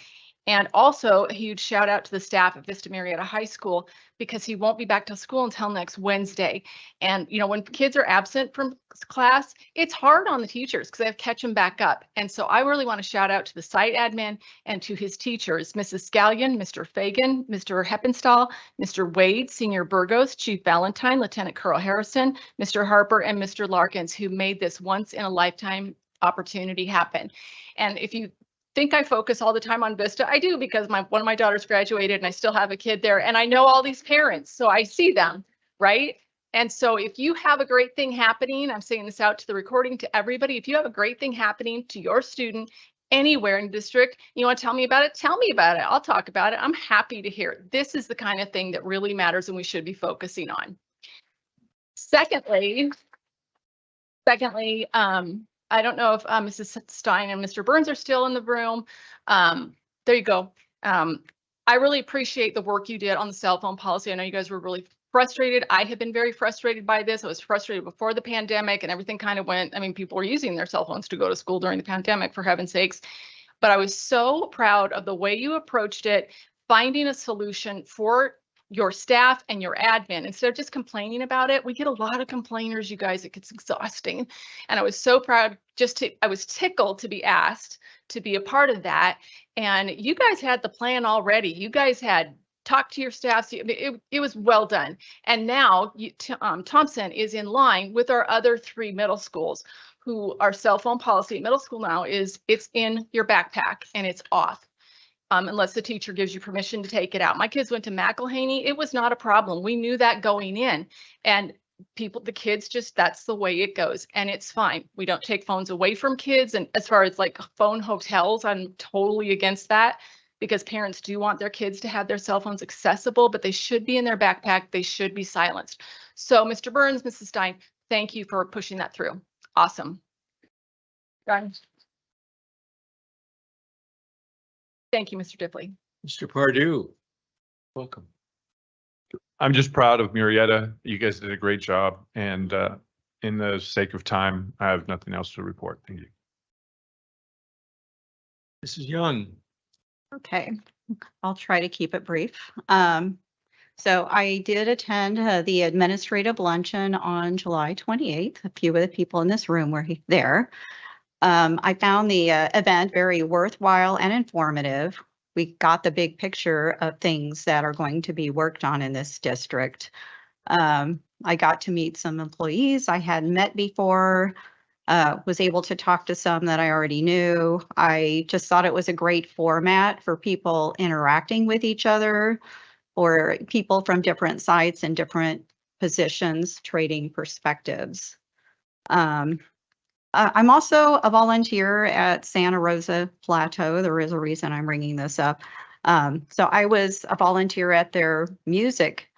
And also a huge shout out to the staff at Vista Murrieta High School, because he won't be back to school until next Wednesday. And, when kids are absent from class, it's hard on the teachers because they have to catch them back up. And so I really want to shout out to the site admin and to his teachers, Mrs. Scallion, Mr. Fagan, Mr. Heppenstall, Mr. Wade, Senior Burgos, Chief Valentine, Lieutenant Colonel Harrison, Mr. Harper, and Mr. Larkins, who made this once in a lifetime opportunity happen. And if you think I focus all the time on Vista, I do, because one of my daughters graduated and I still have a kid there, and I know all these parents, so I see them, right? And so if you have a great thing happening, I'm saying this out to the recording, to everybody, if you have a great thing happening to your student anywhere in the district, you want to tell me about it, tell me about it. I'll talk about it. I'm happy to hear it. This is the kind of thing that really matters and we should be focusing on. Secondly, I don't know if Mrs. Stein and Mr. Burns are still in the room. There you go. I really appreciate the work you did on the cell phone policy. I know you guys were really frustrated. I have been very frustrated by this. I was frustrated before the pandemic and everything kind of went. I mean, people were using their cell phones to go to school during the pandemic, for heaven's sakes. But I was so proud of the way you approached it, finding a solution for your staff and your admin. Instead of just complaining about it, we get a lot of complainers, you guys. It gets exhausting. And I was so proud I was tickled to be asked to be a part of that. And you guys had the plan already. You guys had talked to your staff. So it was well done. And now Thompson is in line with our other 3 middle schools, who our cell phone policy at middle school now is it's in your backpack and it's off. Unless the teacher gives you permission to take it out. My kids went to McElhaney. It was not a problem. We knew that going in, and the kids just, that's the way it goes, and it's fine. We don't take phones away from kids. And as far as like phone hotels, I'm totally against that, because parents do want their kids to have their cell phones accessible, but they should be in their backpack. They should be silenced. So Mr. Burns, Mrs. Stein, thank you for pushing that through. Awesome. Done. Thank you, Mr. Diffley. Mr. Pardue, welcome. I'm just proud of Murrieta. You guys did a great job. And in the sake of time, I have nothing else to report. Thank you. Mrs. Young. Okay, I'll try to keep it brief. So I did attend the administrative luncheon on July 28th. A few of the people in this room were there. I found the event very worthwhile and informative. We got the big picture of things that are going to be worked on in this district. I got to meet some employees I hadn't met before, was able to talk to some that I already knew. I just thought it was a great format for people interacting with each other. for people from different sites and different positions, trading perspectives. I'm also a volunteer at Santa Rosa Plateau. There is a reason I'm bringing this up. So I was a volunteer at their music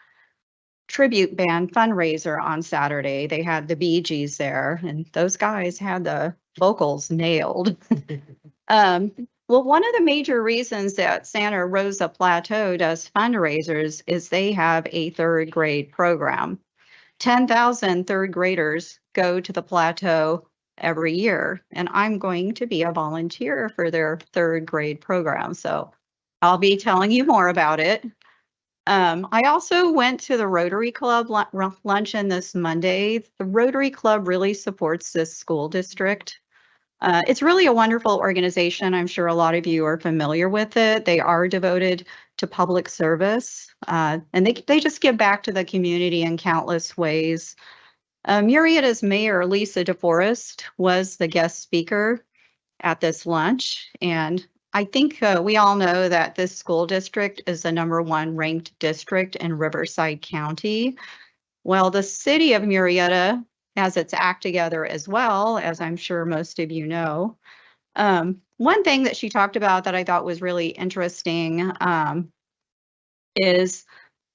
tribute band fundraiser on Saturday. They had the Bee Gees there, and those guys had the vocals nailed. Well, one of the major reasons that Santa Rosa Plateau does fundraisers is they have a third grade program. 10,000 third graders go to the plateau every year, and I'm going to be a volunteer for their third grade program. So I'll be telling you more about it. I also went to the Rotary Club luncheon this Monday. The Rotary Club really supports this school district. It's really a wonderful organization. I'm sure a lot of you are familiar with it. They are devoted to public service, and they just give back to the community in countless ways. Murrieta's mayor, Lisa DeForest, was the guest speaker at this lunch, and I think we all know that this school district is the #1 ranked district in Riverside County. Well, the city of Murrieta has its act together as well, as I'm sure most of you know. One thing that she talked about that I thought was really interesting is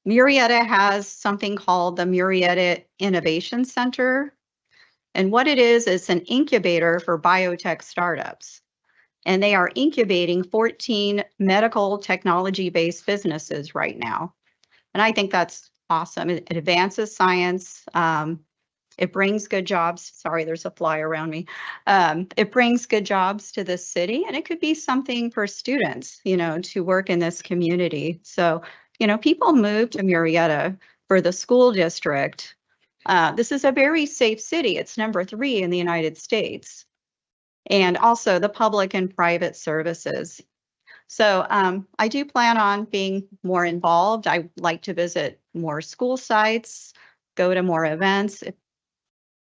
Murrieta has something called the Murrieta Innovation Center. And what it is an incubator for biotech startups. And they are incubating 14 medical technology-based businesses right now. And I think that's awesome. It advances science. It brings good jobs. Sorry, there's a fly around me. It brings good jobs to the city, and it could be something for students, to work in this community. So, people move to Murrieta for the school district. This is a very safe city. It's #3 in the United States. And also the public and private services. So I do plan on being more involved. I like to visit more school sites, go to more events. If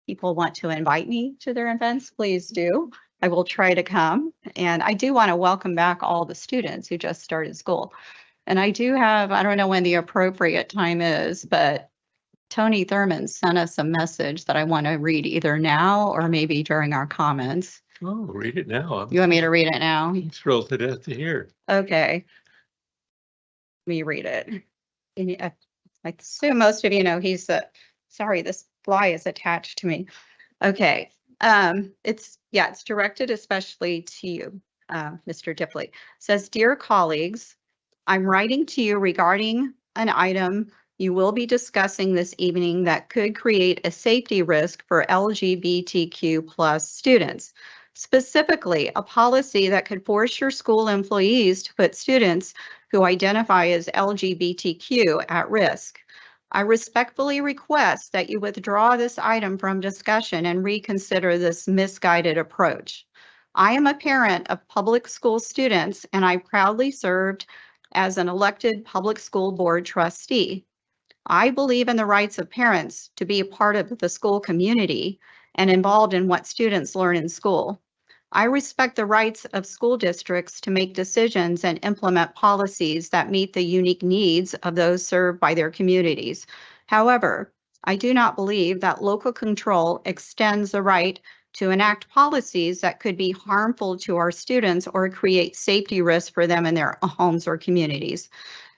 people want to invite me to their events, please do. I will try to come. And I do want to welcome back all the students who just started school. And I do have, I don't know when the appropriate time is, but Tony Thurman sent us a message that I want to read either now or maybe during our comments. Oh, read it now. You want me to read it now? I'm thrilled to death to hear. Okay. Let me read it. And I assume most of you know he's sorry, this fly is attached to me. Okay. It's directed especially to you, Mr. Dipley. It says, "Dear colleagues, I'm writing to you regarding an item you will be discussing this evening that could create a safety risk for LGBTQ+ students. Specifically, a policy that could force your school employees to put students who identify as LGBTQ at risk. I respectfully request that you withdraw this item from discussion and reconsider this misguided approach. I am a parent of public school students, and I proudly served as an elected public school board trustee. I believe in the rights of parents to be a part of the school community and involved in what students learn in school. I respect the rights of school districts to make decisions and implement policies that meet the unique needs of those served by their communities. However, I do not believe that local control extends the right to enact policies that could be harmful to our students or create safety risks for them in their homes or communities.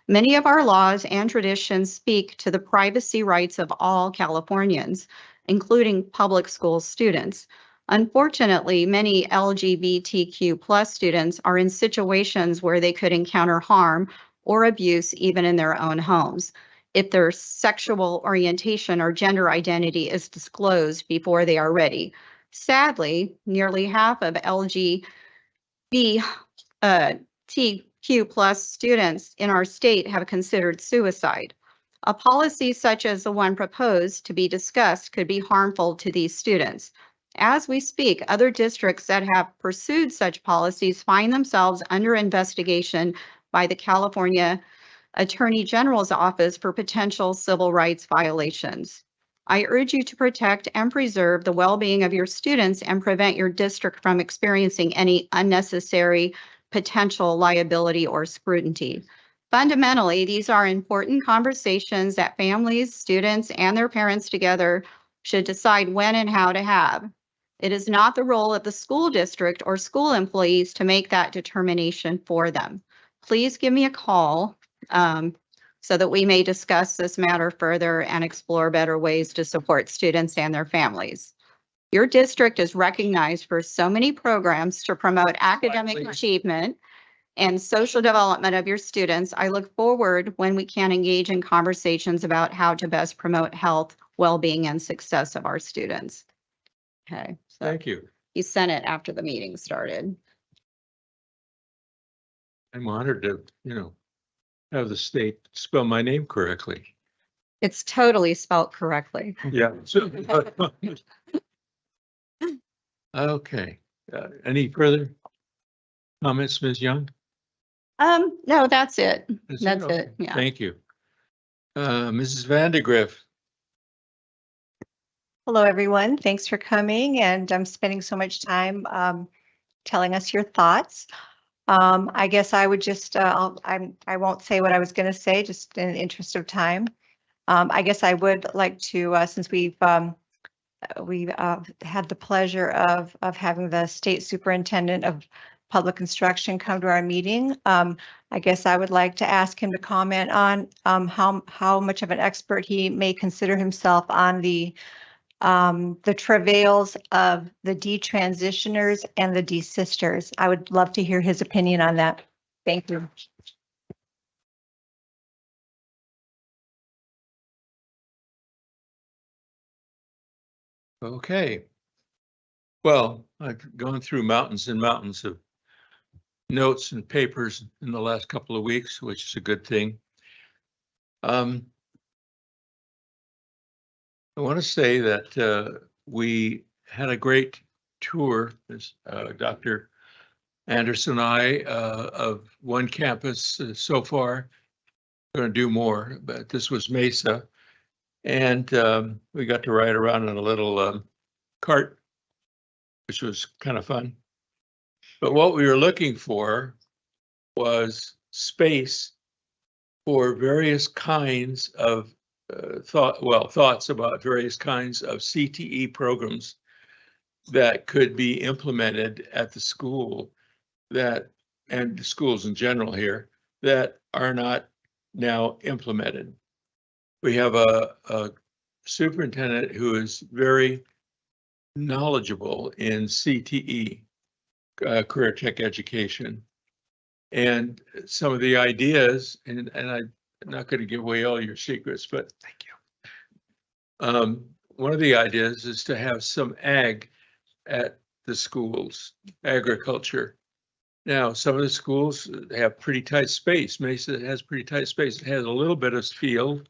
Many of our laws and traditions speak to the privacy rights of all Californians, including public school students. Unfortunately, many LGBTQ+ students are in situations where they could encounter harm or abuse even in their own homes if their sexual orientation or gender identity is disclosed before they are ready. Sadly, nearly half of LGBTQ+ students in our state have considered suicide. A policy such as the one proposed to be discussed could be harmful to these students. As we speak, other districts that have pursued such policies find themselves under investigation by the California Attorney General's Office for potential civil rights violations. I urge you to protect and preserve the well-being of your students and prevent your district from experiencing any unnecessary potential liability or scrutiny. Fundamentally, these are important conversations that families, students, and their parents together should decide when and how to have. It is not the role of the school district or school employees to make that determination for them. Please give me a call so that we may discuss this matter further and explore better ways to support students and their families. Your district is recognized for so many programs to promote academic achievement and social development of your students. I look forward when we can engage in conversations about how to best promote health, well-being, and success of our students. Okay. So Thank you. you sent it after the meeting started. I'm honored to, have the state spell my name correctly. It's totally spelled correctly. Yeah. Okay. Any further comments, Ms. Young? No, that's it. That's That's Okay. it. Yeah. Thank you. Mrs. Vandegrift. Hello, everyone. Thanks for coming and spending so much time telling us your thoughts. I guess I would just, I won't say what I was going to say, just in the interest of time. I guess I would like to, since we've had the pleasure of having the state superintendent of public instruction come to our meeting, I guess I would like to ask him to comment on how much of an expert he may consider himself on the travails of the detransitioners and the desisters. I would love to hear his opinion on that. Thank you. Okay. Well, I've gone through mountains and mountains of notes and papers in the last couple of weeks, which is a good thing. I want to say that we had a great tour, Dr. Anderson and I, of one campus so far. We're going to do more, but this was Mesa. And we got to ride around in a little cart, which was kind of fun. But what we were looking for was space for various kinds of thoughts about various kinds of CTE programs that could be implemented at the school and the schools in general here that are not now implemented. We have a superintendent who is very knowledgeable in CTE, career tech education. And some of the ideas, and I'm not going to give away all your secrets, but thank you. One of the ideas is to have some ag at the schools, agriculture. Now, some of the schools have pretty tight space. Mesa has pretty tight space. It has a little bit of field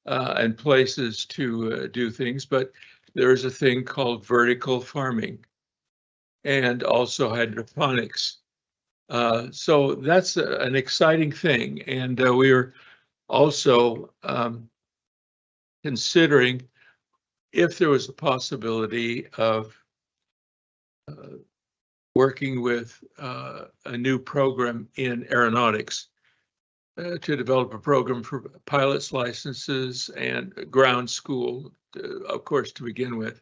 and places to do things, but there is a thing called vertical farming and also hydroponics. So that's an exciting thing. And we are also considering if there was a possibility of working with a new program in aeronautics to develop a program for pilots licenses and ground school, of course, to begin with,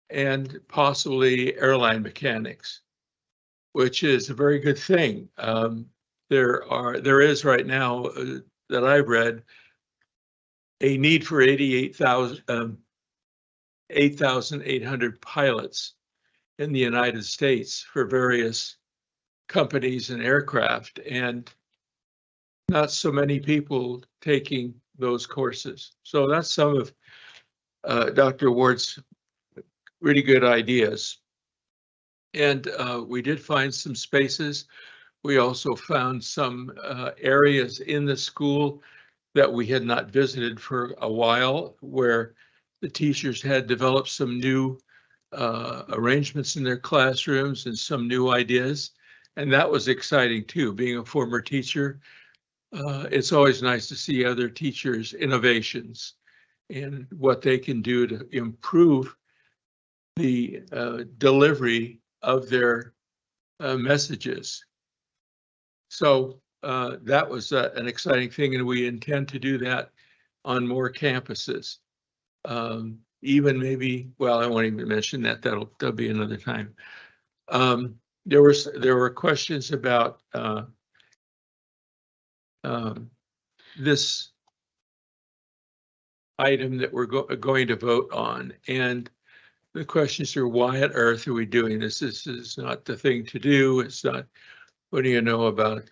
and possibly airline mechanics, which is a very good thing. There is right now that I've read a need for 8,800 pilots in the United States for various companies and aircraft, and not so many people taking those courses. So that's some of Dr. Ward's really good ideas. And we did find some spaces. We also found some areas in the school that we had not visited for a while, where the teachers had developed some new arrangements in their classrooms and some new ideas. And that was exciting too. Being a former teacher, it's always nice to see other teachers' innovations and what they can do to improve the delivery of their messages. So that was an exciting thing, and we intend to do that on more campuses. Even maybe, well, I won't even mention that. That'll be another time. There were questions about this item that we're going to vote on, and the questions are, why on earth are we doing this? This is not the thing to do. It's not. What do you know about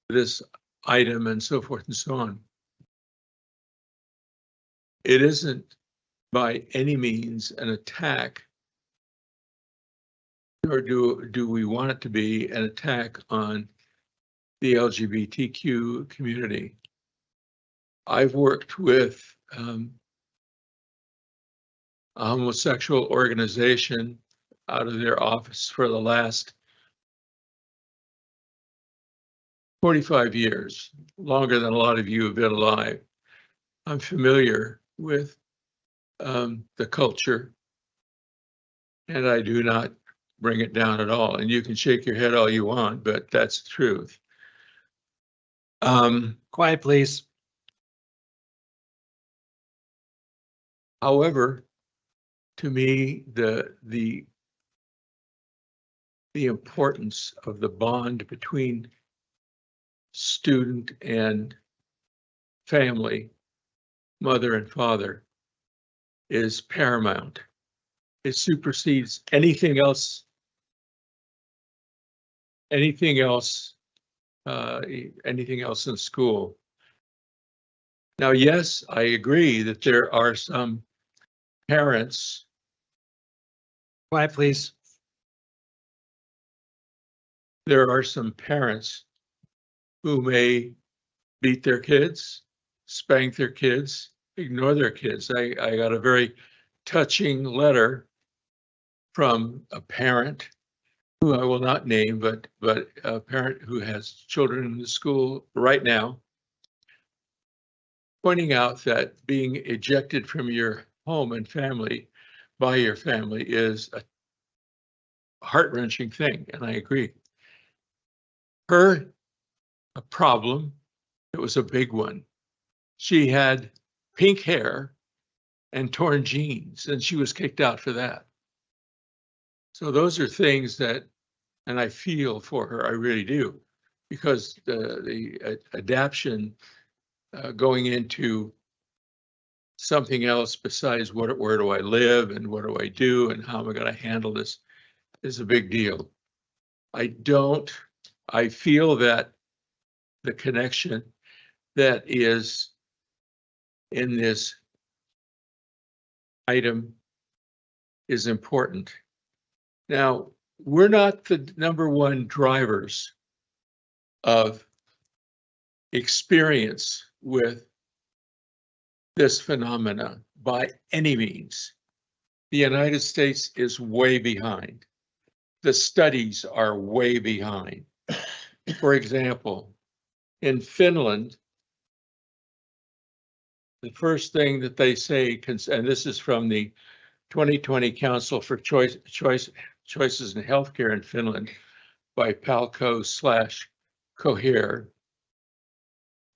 this item, and so forth and so on. It isn't by any means an attack, nor do we want it to be an attack on the LGBTQ community. I've worked with a homosexual organization out of their office for the last 45 years, longer than a lot of you have been alive. I'm familiar with the culture, and I do not bring it down at all. And you can shake your head all you want, but that's the truth. Quiet, please. However, to me, the importance of the bond between student and family, mother and father, is paramount. It supersedes anything else in school. Now, yes, I agree that there are some parents. Quiet, please. There are some parents who may beat their kids, spank their kids, ignore their kids. I got a very touching letter from a parent who I will not name, but a parent who has children in the school right now, pointing out that being ejected from your home and family by your family is a heart-wrenching thing, and I agree. Her problem, it was a big one. She had pink hair and torn jeans, and she was kicked out for that. So those are things that, and I feel for her, I really do, because the adaptation going into something else besides where do I live and what do I do and how am I going to handle this is a big deal. I feel that the connection that is in this item is important. Now, we're not the number one drivers of experience with this phenomena by any means. The United States is way behind. The studies are way behind. For example, in Finland, the first thing that they say, and this is from the 2020 Council for Choices in Healthcare in Finland by Palko/Cohere,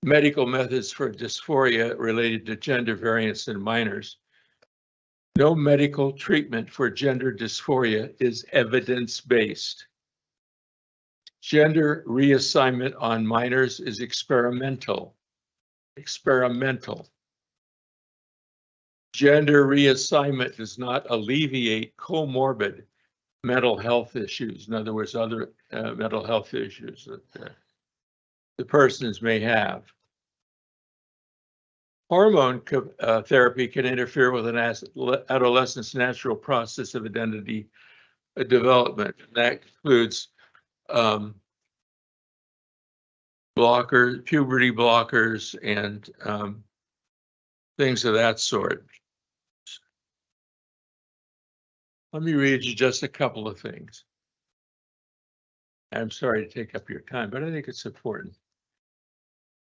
medical methods for dysphoria related to gender variance in minors. No medical treatment for gender dysphoria is evidence-based. Gender reassignment on minors is experimental. Gender reassignment does not alleviate comorbid mental health issues. In other words, other mental health issues that the persons may have. Hormone therapy can interfere with an adolescent's natural process of identity development. And that includes puberty blockers, and things of that sort. Let me read you just a couple of things. I'm sorry to take up your time, but I think it's important.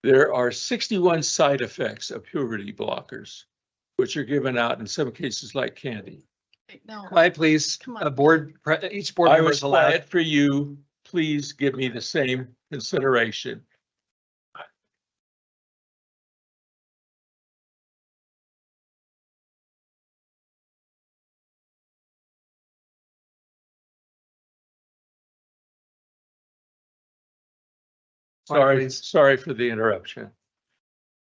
There are 61 side effects of puberty blockers, which are given out in some cases like candy. No. Quiet, please. Come on. Each board I member was is allowed. quiet for you. please give me the same consideration. Sorry for the interruption.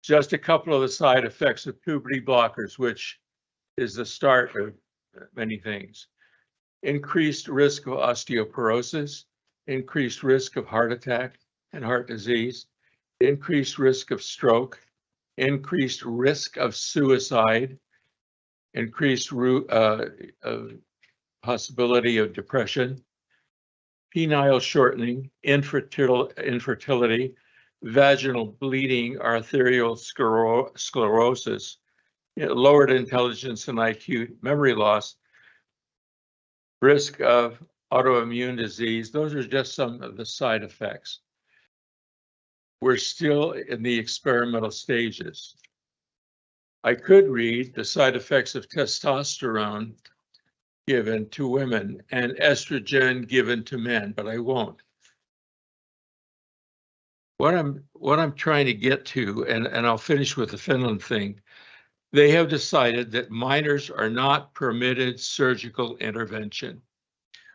Just a couple of the side effects of puberty blockers, which is the start of many things. Increased risk of osteoporosis, increased risk of heart attack and heart disease, increased risk of stroke, increased risk of suicide, increased possibility of depression, penile shortening, infertility, vaginal bleeding, arteriosclerosis, lowered intelligence and IQ, memory loss, risk of autoimmune disease. Those are just some of the side effects. We're still in the experimental stages. I could read the side effects of testosterone given to women and estrogen given to men, but I won't. What I'm trying to get to, and I'll finish with the Finland thing, they have decided that minors are not permitted surgical intervention,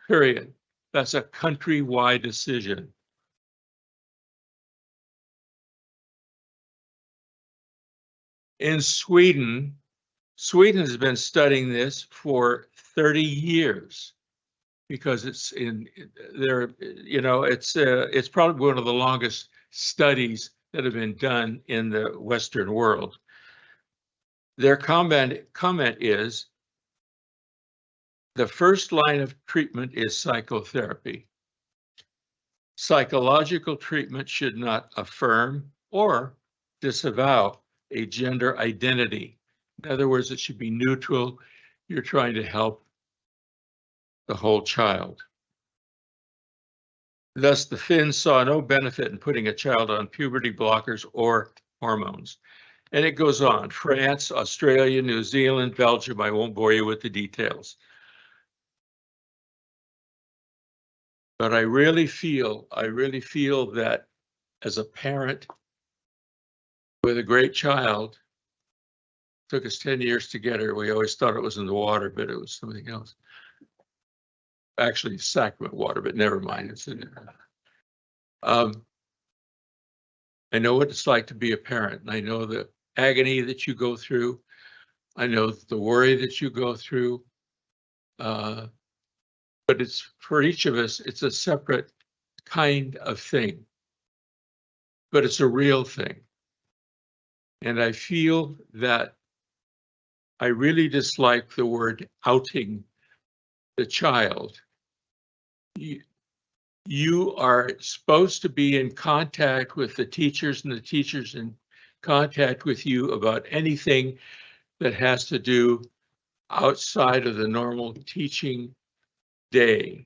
period. That's a countrywide decision. In Sweden has been studying this for 30 years because it's in there, you know, it's probably one of the longest studies that have been done in the Western world. Their comment is the first line of treatment is psychotherapy. Psychological treatment should not affirm or disavow a gender identity. In other words, it should be neutral. You're trying to help the whole child. Thus, the Finns saw no benefit in putting a child on puberty blockers or hormones. And it goes on. France, Australia, New Zealand, Belgium. I won't bore you with the details. But I really feel that as a parent with a great child, took us 10 years to get her. We always thought it was in the water, but it was something else. Actually, sacrament water, but never mind. It's in there. I know what it's like to be a parent, and I know the agony that you go through. I know the worry that you go through. But it's for each of us, it's a separate kind of thing, but it's a real thing. And I feel that I really dislike the word outing the child. You are supposed to be in contact with the teachers and the teachers in contact with you about anything that has to do outside of the normal teaching day.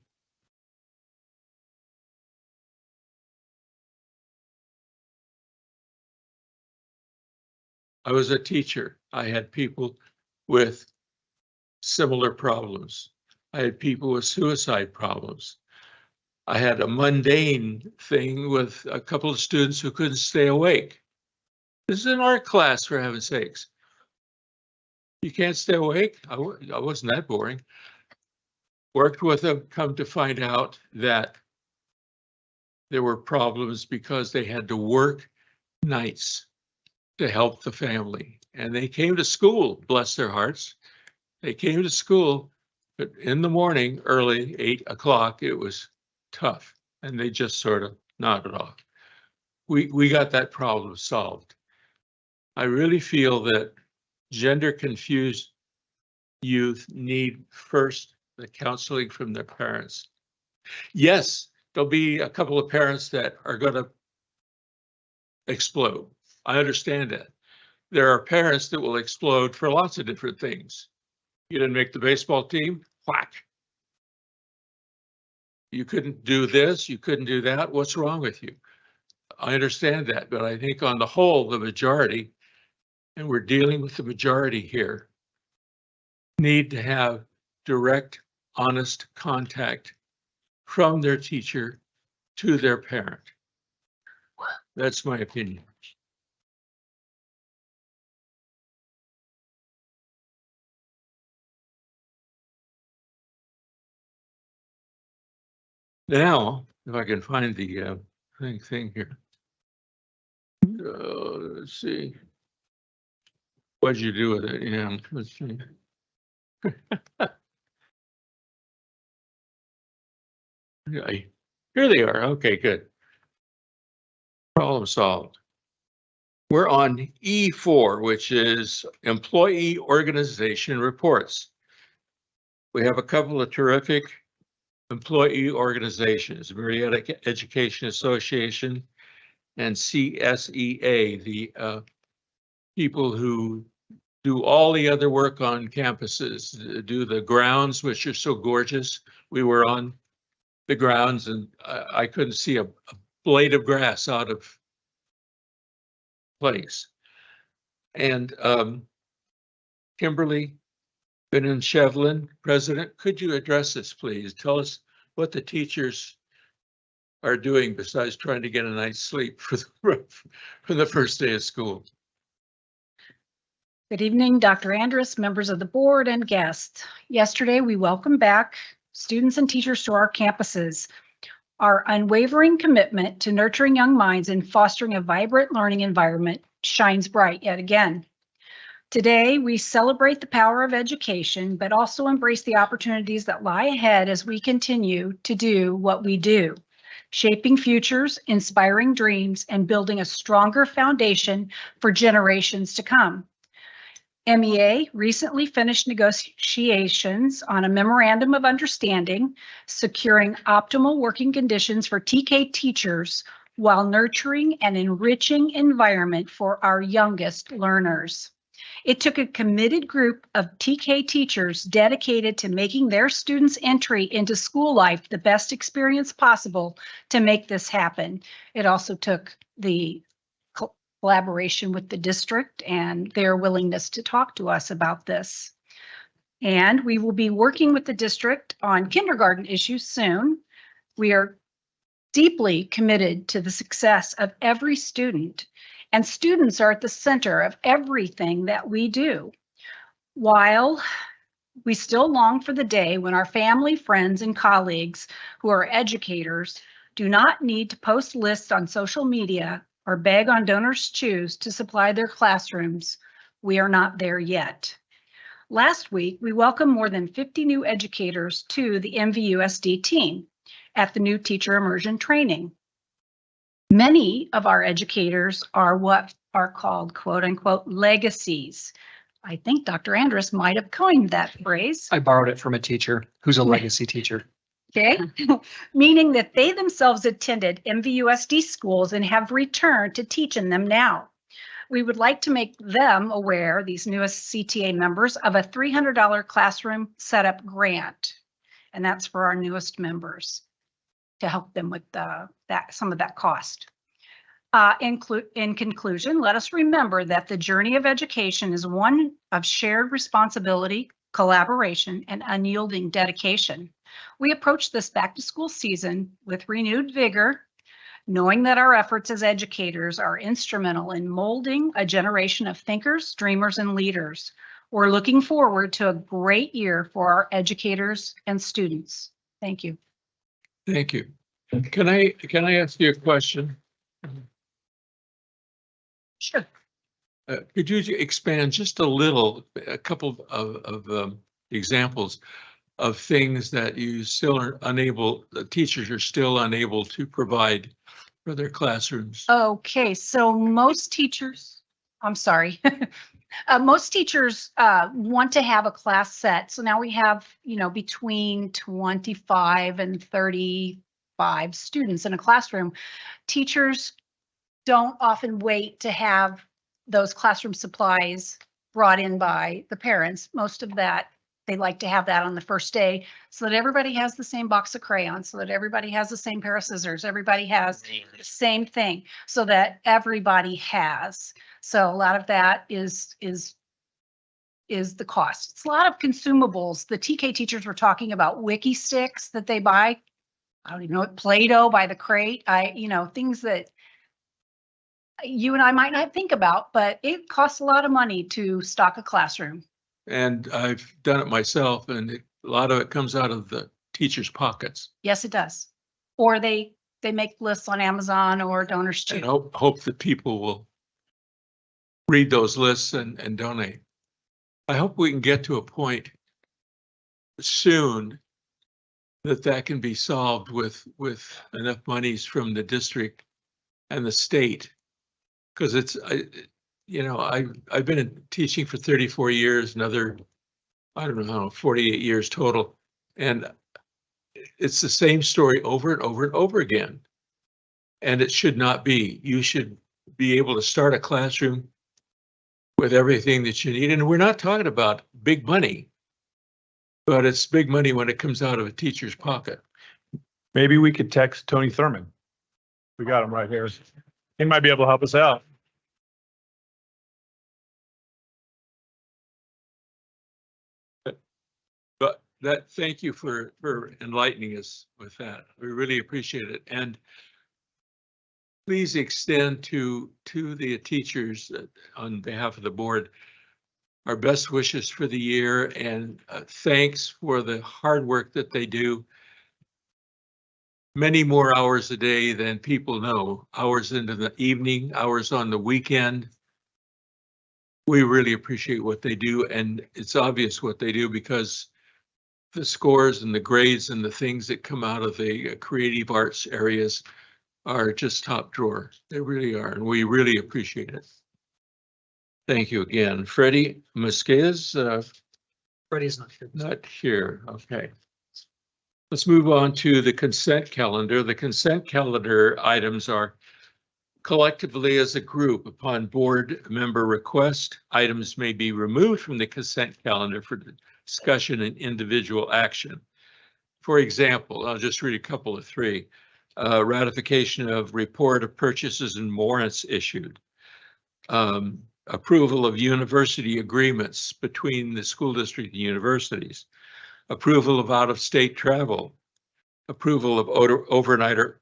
I was a teacher. I had people with similar problems. I had people with suicide problems. I had a mundane thing with a couple of students who couldn't stay awake. This is an art class, for heaven's sakes. You can't stay awake? I wasn't that boring. Worked with them, come to find out that there were problems because they had to work nights to help the family. And they came to school, bless their hearts. They came to school, but in the morning, early, 8 o'clock, it was tough. And they just sort of nodded off. We got that problem solved. I really feel that gender confused youth need first the counseling from their parents. Yes, there'll be a couple of parents that are going to explode. I understand that. There are parents that will explode for lots of different things. You didn't make the baseball team, whack. You couldn't do this, you couldn't do that. What's wrong with you? I understand that, but I think on the whole, the majority, and we're dealing with the majority here, need to have direct, honest contact from their teacher to their parent. That's my opinion. Now, if I can find the thing here. Let's see. What'd you do with it? Yeah, let's see. Yeah, here they are. Okay, good. Problem solved. We're on E4, which is employee organization reports. We have a couple of terrific employee organizations, Murrieta Education Association and CSEA, the people who do all the other work on campuses, do the grounds, which are so gorgeous. We were on the grounds and I couldn't see a blade of grass out of place. And Kimberly Benin-Shevlin, President, could you address this, please? Tell us what the teachers are doing besides trying to get a night's sleep for the first day of school. Good evening, Dr. Andrus, members of the board, and guests. Yesterday, we welcomed back students and teachers to our campuses. Our unwavering commitment to nurturing young minds and fostering a vibrant learning environment shines bright yet again. Today, we celebrate the power of education, but also embrace the opportunities that lie ahead as we continue to do what we do, shaping futures, inspiring dreams, and building a stronger foundation for generations to come. MEA recently finished negotiations on a memorandum of understanding, securing optimal working conditions for TK teachers while nurturing an enriching environment for our youngest learners. It took a committed group of TK teachers dedicated to making their students' entry into school life the best experience possible to make this happen. It also took the collaboration with the district and their willingness to talk to us about this. And we will be working with the district on kindergarten issues soon. We are deeply committed to the success of every student, and students are at the center of everything that we do. While we still long for the day when our family, friends, and colleagues who are educators do not need to post lists on social media or beg on donors' shoes to supply their classrooms, we are not there yet. Last week, we welcomed more than 50 new educators to the MVUSD team at the new teacher immersion training. Many of our educators are what are called quote unquote legacies. I think Dr. Andrus might have coined that phrase. I borrowed it from a teacher who's a legacy teacher. Okay, meaning that they themselves attended MVUSD schools and have returned to teach in them now. We would like to make them aware, these newest CTA members, of a $300 classroom setup grant. And that's for our newest members to help them with some of that cost. In conclusion, let us remember that the journey of education is one of shared responsibility, collaboration, and unyielding dedication. We approach this back to school season with renewed vigor, knowing that our efforts as educators are instrumental in molding a generation of thinkers, dreamers, and leaders. We're looking forward to a great year for our educators and students. Thank you. Thank you. Can I ask you a question? Sure. Could you expand just a couple of examples of things that you still are unable, the teachers are still unable to provide for their classrooms? Okay, so most teachers, I'm sorry. Most teachers want to have a class set. So now we have, between 25 and 35 students in a classroom. Teachers don't often wait to have those classroom supplies brought in by the parents. Most of that, they like to have that on the first day so that everybody has the same box of crayons, so that everybody has the same pair of scissors, everybody has the same thing, so that everybody has. So a lot of that is the cost. It's a lot of consumables. The TK teachers were talking about wiki sticks that they buy I don't even know, Play-Doh by the crate. Things that you and I might not think about, but it costs a lot of money to stock a classroom. And I've done it myself, and a lot of it comes out of the teachers' pockets. Yes, it does. Or they make lists on Amazon or Donors And Choose. hope that people will read those lists and donate. I hope we can get to a point soon that can be solved with enough monies from the district and the state. Because I've been teaching for 34 years, another, I don't know, 48 years total. And it's the same story over and over and over again. And it should not be. You should be able to start a classroom with everything that you need. And we're not talking about big money, but it's big money when it comes out of a teacher's pocket. Maybe we could text Tony Thurman. We got him right here. He might be able to help us out. But thank you for enlightening us with that. We really appreciate it. And please extend to the teachers on behalf of the board our best wishes for the year, and thanks for the hard work that they do. Many more hours a day than people know, hours into the evening, hours on the weekend. We really appreciate what they do, and it's obvious what they do because the scores and the grades and the things that come out of the creative arts areas are just top drawer. They really are, and we really appreciate it. Thank you again. Freddie Musquez. Freddie's not here. Not here. Okay. Let's move on to the consent calendar. The consent calendar items are collectively as a group. Upon board member request, items may be removed from the consent calendar for discussion and individual action. For example, I'll just read a couple of three. Ratification of report of purchases and warrants issued. Approval of university agreements between the school district and universities. Approval of out-of-state travel. Approval of overnight or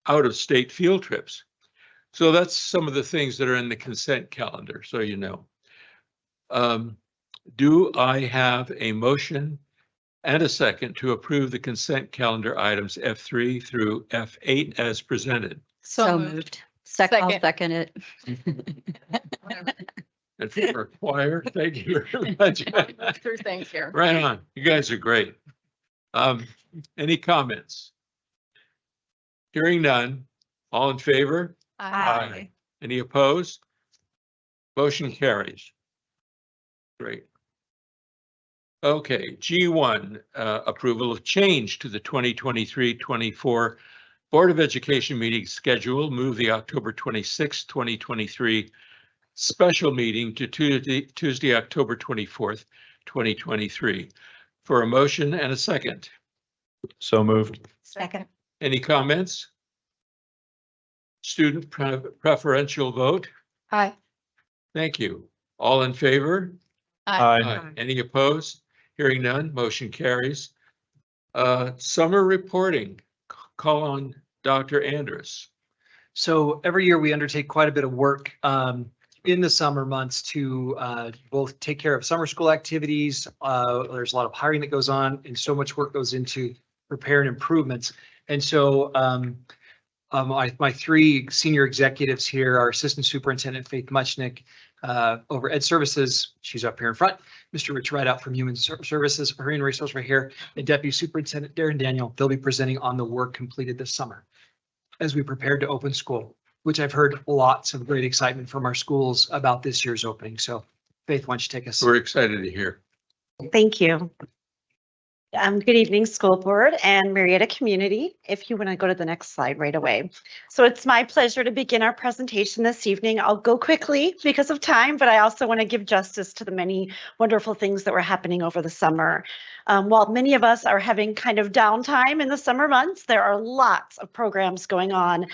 out-of-state field trips. So that's some of the things that are in the consent calendar, so you know. Do I have a motion and a second to approve the consent calendar items F3 through F8 as presented? So moved. I'll second it. And for our choir, thank you very much. Through things here. Right on. You guys are great. Any comments? Hearing none. All in favor? Aye. Any opposed? Motion carries. Great. Okay, G1, approval of change to the 2023-24 Board of Education meeting schedule. Move the October 26, 2023 special meeting to Tuesday, October 24th, 2023. For a motion and a second. So moved. Second. Any comments? Student preferential vote. Aye. Thank you. All in favor? Aye. Any opposed? Hearing none, motion carries. Summer reporting. Call on Dr. Andrus. So every year we undertake quite a bit of work in the summer months to both take care of summer school activities. There's a lot of hiring that goes on and so much work goes into repair and improvements. And so my three senior executives here are Assistant Superintendent Faith Muchnick over Ed Services. She's up here in front. Mr. Rich Rideout from Human Services, or Human Resources right here, and Deputy Superintendent Darren Daniel. They'll be presenting on the work completed this summer as we prepared to open school, which I've heard lots of great excitement from our schools about this year's opening. So Faith, why don't you take us? We're excited to hear. Thank you. Good evening, school board and Murrieta community. If you want to go to the next slide right away. So it's my pleasure to begin our presentation this evening. I'll go quickly because of time, but I also want to give justice to the many wonderful things that were happening over the summer. While many of us are having kind of downtime in the summer months, there are lots of programs going on.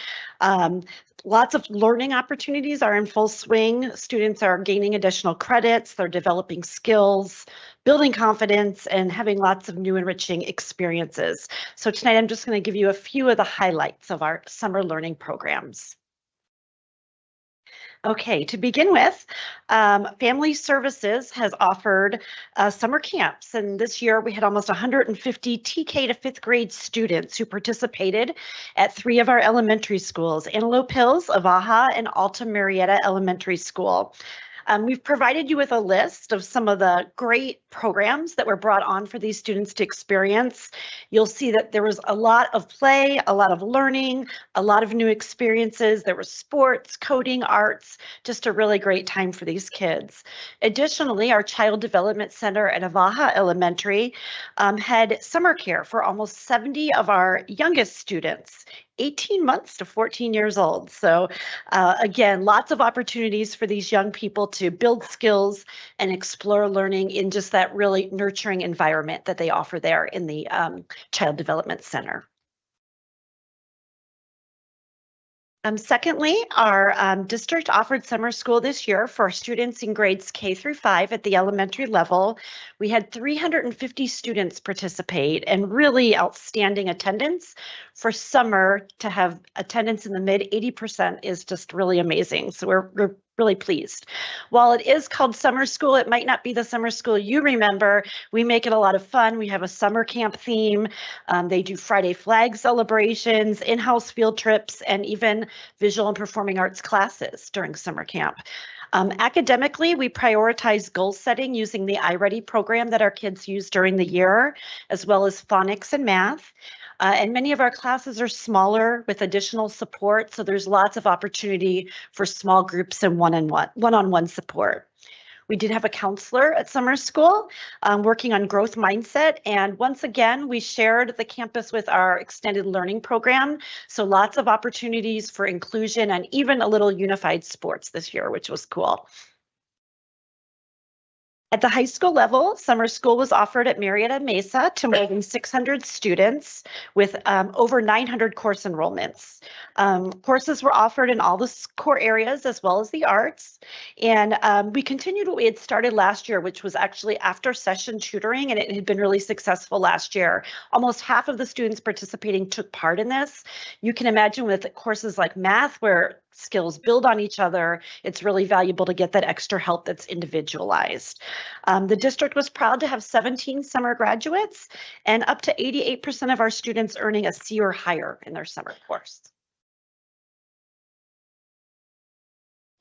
Lots of learning opportunities are in full swing. Students are gaining additional credits, they're developing skills, building confidence, and having lots of new enriching experiences. So tonight I'm just going to give you a few of the highlights of our summer learning programs. Okay, to begin with, Family Services has offered summer camps, and this year we had almost 150 TK to 5th grade students who participated at 3 of our elementary schools, Antelope Hills, Avaha, and Alta Murrieta Elementary School. We've provided you with a list of some of the great programs that were brought on for these students to experience. You'll see that there was a lot of play, a lot of learning, a lot of new experiences. There was sports, coding, arts, just a really great time for these kids. Additionally, our Child Development Center at Avaha Elementary had summer care for almost 70 of our youngest students, 18 months to 14 years old. So again, lots of opportunities for these young people to build skills and explore learning in just that really nurturing environment that they offer there in the Child Development Center. Secondly, our district offered summer school this year for students in grades K through 5 at the elementary level. We had 350 students participate and really outstanding attendance. For summer, to have attendance in the mid 80% is just really amazing. So we're really pleased. While it is called summer school, it might not be the summer school you remember. We make it a lot of fun. We have a summer camp theme. They do Friday flag celebrations, in-house field trips, and even visual and performing arts classes during summer camp. Academically, we prioritize goal setting using the iReady program that our kids use during the year, as well as phonics and math. And many of our classes are smaller with additional support, so there's lots of opportunity for small groups and one-on-one support. We did have a counselor at summer school working on growth mindset. And once again, we shared the campus with our extended learning program. So lots of opportunities for inclusion and even a little unified sports this year, which was cool. At the high school level, summer school was offered at Murrieta Mesa to more than 600 students with over 900 course enrollments. Courses were offered in all the core areas as well as the arts. And we continued what we had started last year, which was actually after session tutoring, and it had been really successful last year. Almost half of the students participating took part in this. You can imagine with courses like math, where skills build on each other, it's really valuable to get that extra help that's individualized. The district was proud to have 17 summer graduates and up to 88% of our students earning a C or higher in their summer course.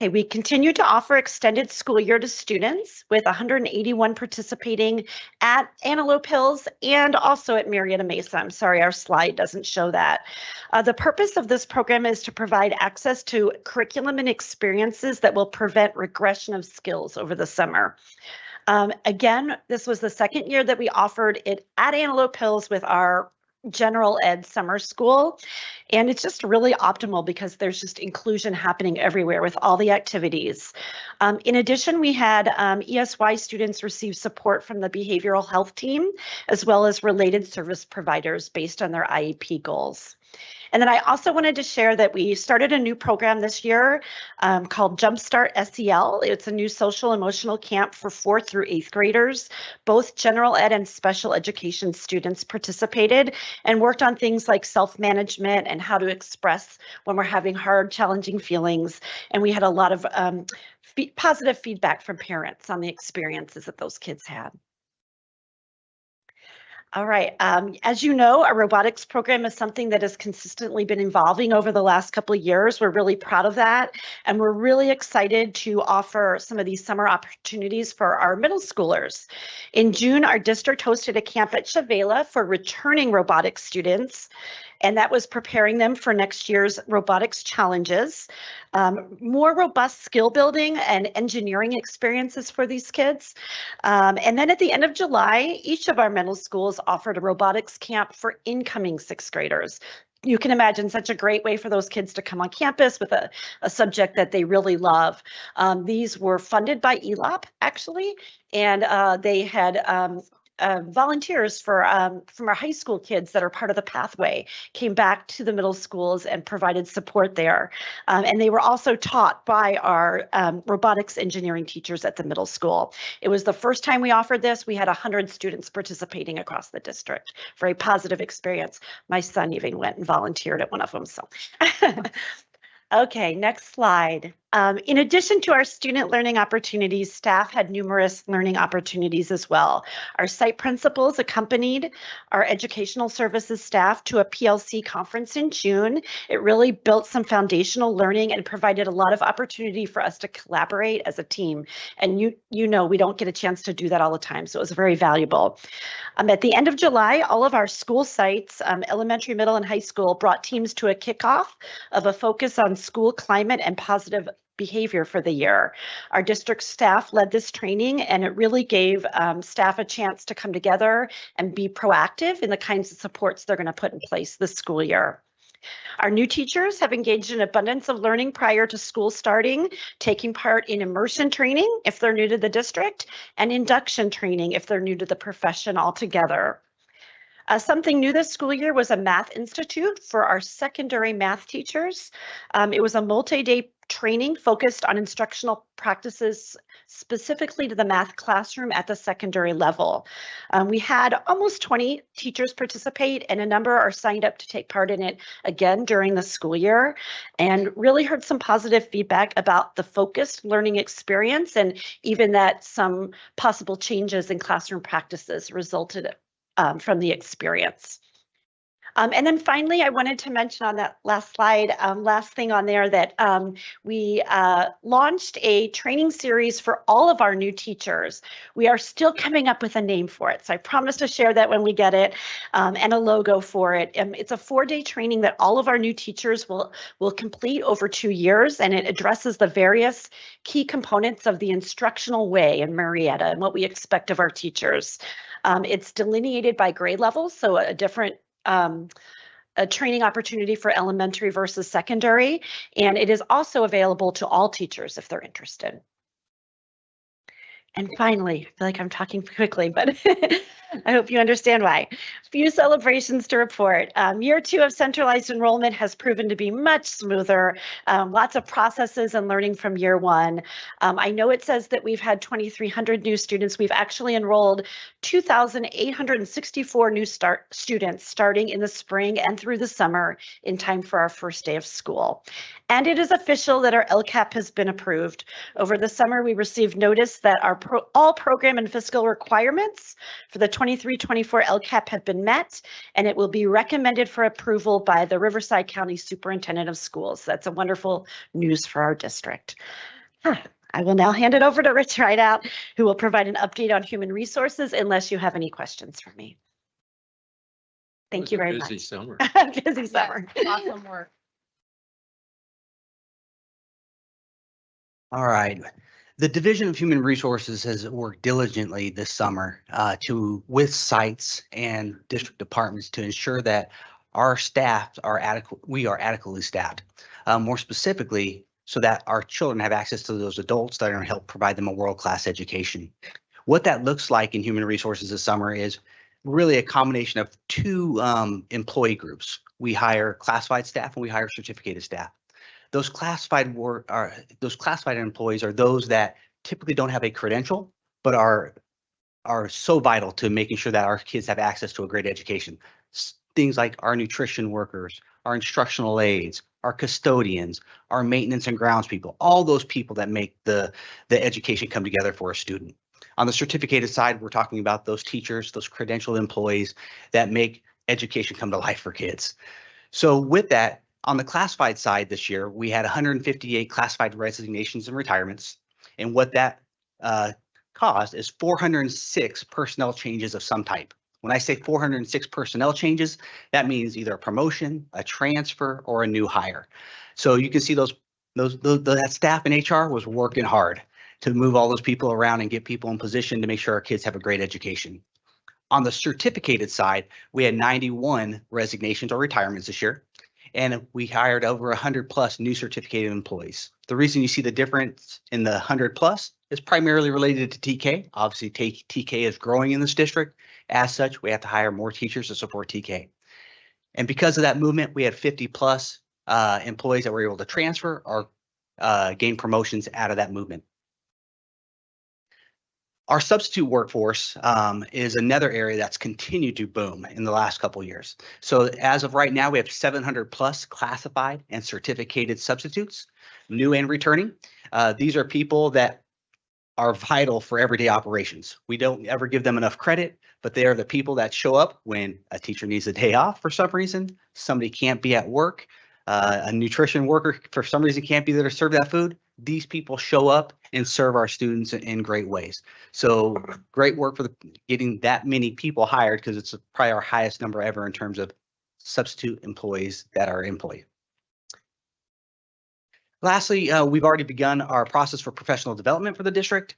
Okay, we continue to offer extended school year to students with 181 participating at Antelope Hills and also at Murrieta Mesa. I'm sorry, our slide doesn't show that. The purpose of this program is to provide access to curriculum and experiences that will prevent regression of skills over the summer. Again, this was the second year that we offered it at Antelope Hills with our general ed summer school. And it's just really optimal because there's just inclusion happening everywhere with all the activities. In addition, we had ESY students receive support from the behavioral health team, as well as related service providers based on their IEP goals. And then I also wanted to share that we started a new program this year called Jumpstart SEL. It's a new social emotional camp for 4th through 8th graders. Both general ed and special education students participated and worked on things like self-management and how to express when we're having hard, challenging feelings. And we had a lot of positive feedback from parents on the experiences that those kids had. All right. As you know, our robotics program is something that has consistently been evolving over the last couple of years. We're really proud of that. And we're really excited to offer some of these summer opportunities for our middle schoolers. In June, our district hosted a camp at Chavela for returning robotics students. And that was preparing them for next year's robotics challenges. More robust skill building and engineering experiences for these kids. And then at the end of July, each of our middle schools offered a robotics camp for incoming 6th graders. You can imagine such a great way for those kids to come on campus with a subject that they really love. These were funded by ELOP, actually, and they had volunteers from our high school kids that are part of the pathway came back to the middle schools and provided support there. And they were also taught by our robotics engineering teachers at the middle school. It was the first time we offered this. We had 100 students participating across the district. Very positive experience. My son even went and volunteered at one of them. So. Okay, next slide. In addition to our student learning opportunities, staff had numerous learning opportunities as well. Our site principals accompanied our educational services staff to a PLC conference in June. It really built some foundational learning and provided a lot of opportunity for us to collaborate as a team. And you know, we don't get a chance to do that all the time, so it was very valuable. At the end of July, all of our school sites, elementary, middle, and high school, brought teams to a kickoff of a focus on school climate and positive behavior for the year. Our district staff led this training, and it really gave staff a chance to come together and be proactive in the kinds of supports they're going to put in place this school year. Our new teachers have engaged in abundance of learning prior to school starting, taking part in immersion training if they're new to the district, and induction training if they're new to the profession altogether. Something new this school year was a math institute for our secondary math teachers. It was a multi-day training focused on instructional practices specifically to the math classroom at the secondary level. We had almost 20 teachers participate, and a number are signed up to take part in it again during the school year, and really heard some positive feedback about the focused learning experience, and even that some possible changes in classroom practices resulted from the experience. And then finally, I wanted to mention on that last slide, last thing on there, that we launched a training series for all of our new teachers. We are still coming up with a name for it, so I promise to share that when we get it, and a logo for it. It's a 4-day training that all of our new teachers will complete over 2 years, and it addresses the various key components of the instructional way in Murrieta and what we expect of our teachers. It's delineated by grade levels, so a different a training opportunity for elementary versus secondary, and it is also available to all teachers if they're interested. And finally, I feel like I'm talking quickly, but I hope you understand why. Few celebrations to report. Year 2 of centralized enrollment has proven to be much smoother. Lots of processes and learning from year 1. I know it says that we've had 2,300 new students. We've actually enrolled 2,864 new students starting in the spring and through the summer in time for our first day of school. And it is official that our LCAP has been approved. Over the summer, we received notice that our all program and fiscal requirements for the 23-24 LCAP have been met, and it will be recommended for approval by the Riverside County Superintendent of Schools. That's a wonderful news for our district. I will now hand it over to Rich Rideout, who will provide an update on human resources, unless you have any questions for me. Thank you very much. Busy summer. Busy summer. Awesome work. All right. The Division of Human Resources has worked diligently this summer with sites and district departments to ensure that our staff are adequate. We are adequately staffed. More specifically, so that our children have access to those adults that are going to help provide them a world-class education. What that looks like in human resources this summer is really a combination of 2 employee groups. We hire classified staff and we hire certificated staff. Those classified employees are those that typically don't have a credential, but are so vital to making sure that our kids have access to a great education. Things like our nutrition workers, our instructional aides, our custodians, our maintenance and grounds people, all those people that make the education come together for a student. On the certificated side, we're talking about those teachers, those credentialed employees that make education come to life for kids. So with that, on the classified side this year, we had 158 classified resignations and retirements. And what that caused is 406 personnel changes of some type. When I say 406 personnel changes, that means either a promotion, a transfer, or a new hire. So you can see that staff in HR was working hard to move all those people around and get people in position to make sure our kids have a great education. On the certificated side, we had 91 resignations or retirements this year. and we hired over 100+ new certificated employees. The reason you see the difference in the 100+ is primarily related to TK. Obviously, TK is growing in this district. As such, we have to hire more teachers to support TK. And because of that movement, we had 50+ employees that were able to transfer or gain promotions out of that movement. Our substitute workforce is another area that's continued to boom in the last couple of years. So as of right now, we have 700+ classified and certificated substitutes, new and returning. These are people that are vital for everyday operations. We don't ever give them enough credit, but they are the people that show up when a teacher needs a day off for some reason, somebody can't be at work, a nutrition worker for some reason can't be there to serve that food. These people show up and serve our students in great ways. So great work for getting that many people hired, because it's probably our highest number ever in terms of substitute employees that are employed. Lastly, we've already begun our process for professional development for the district.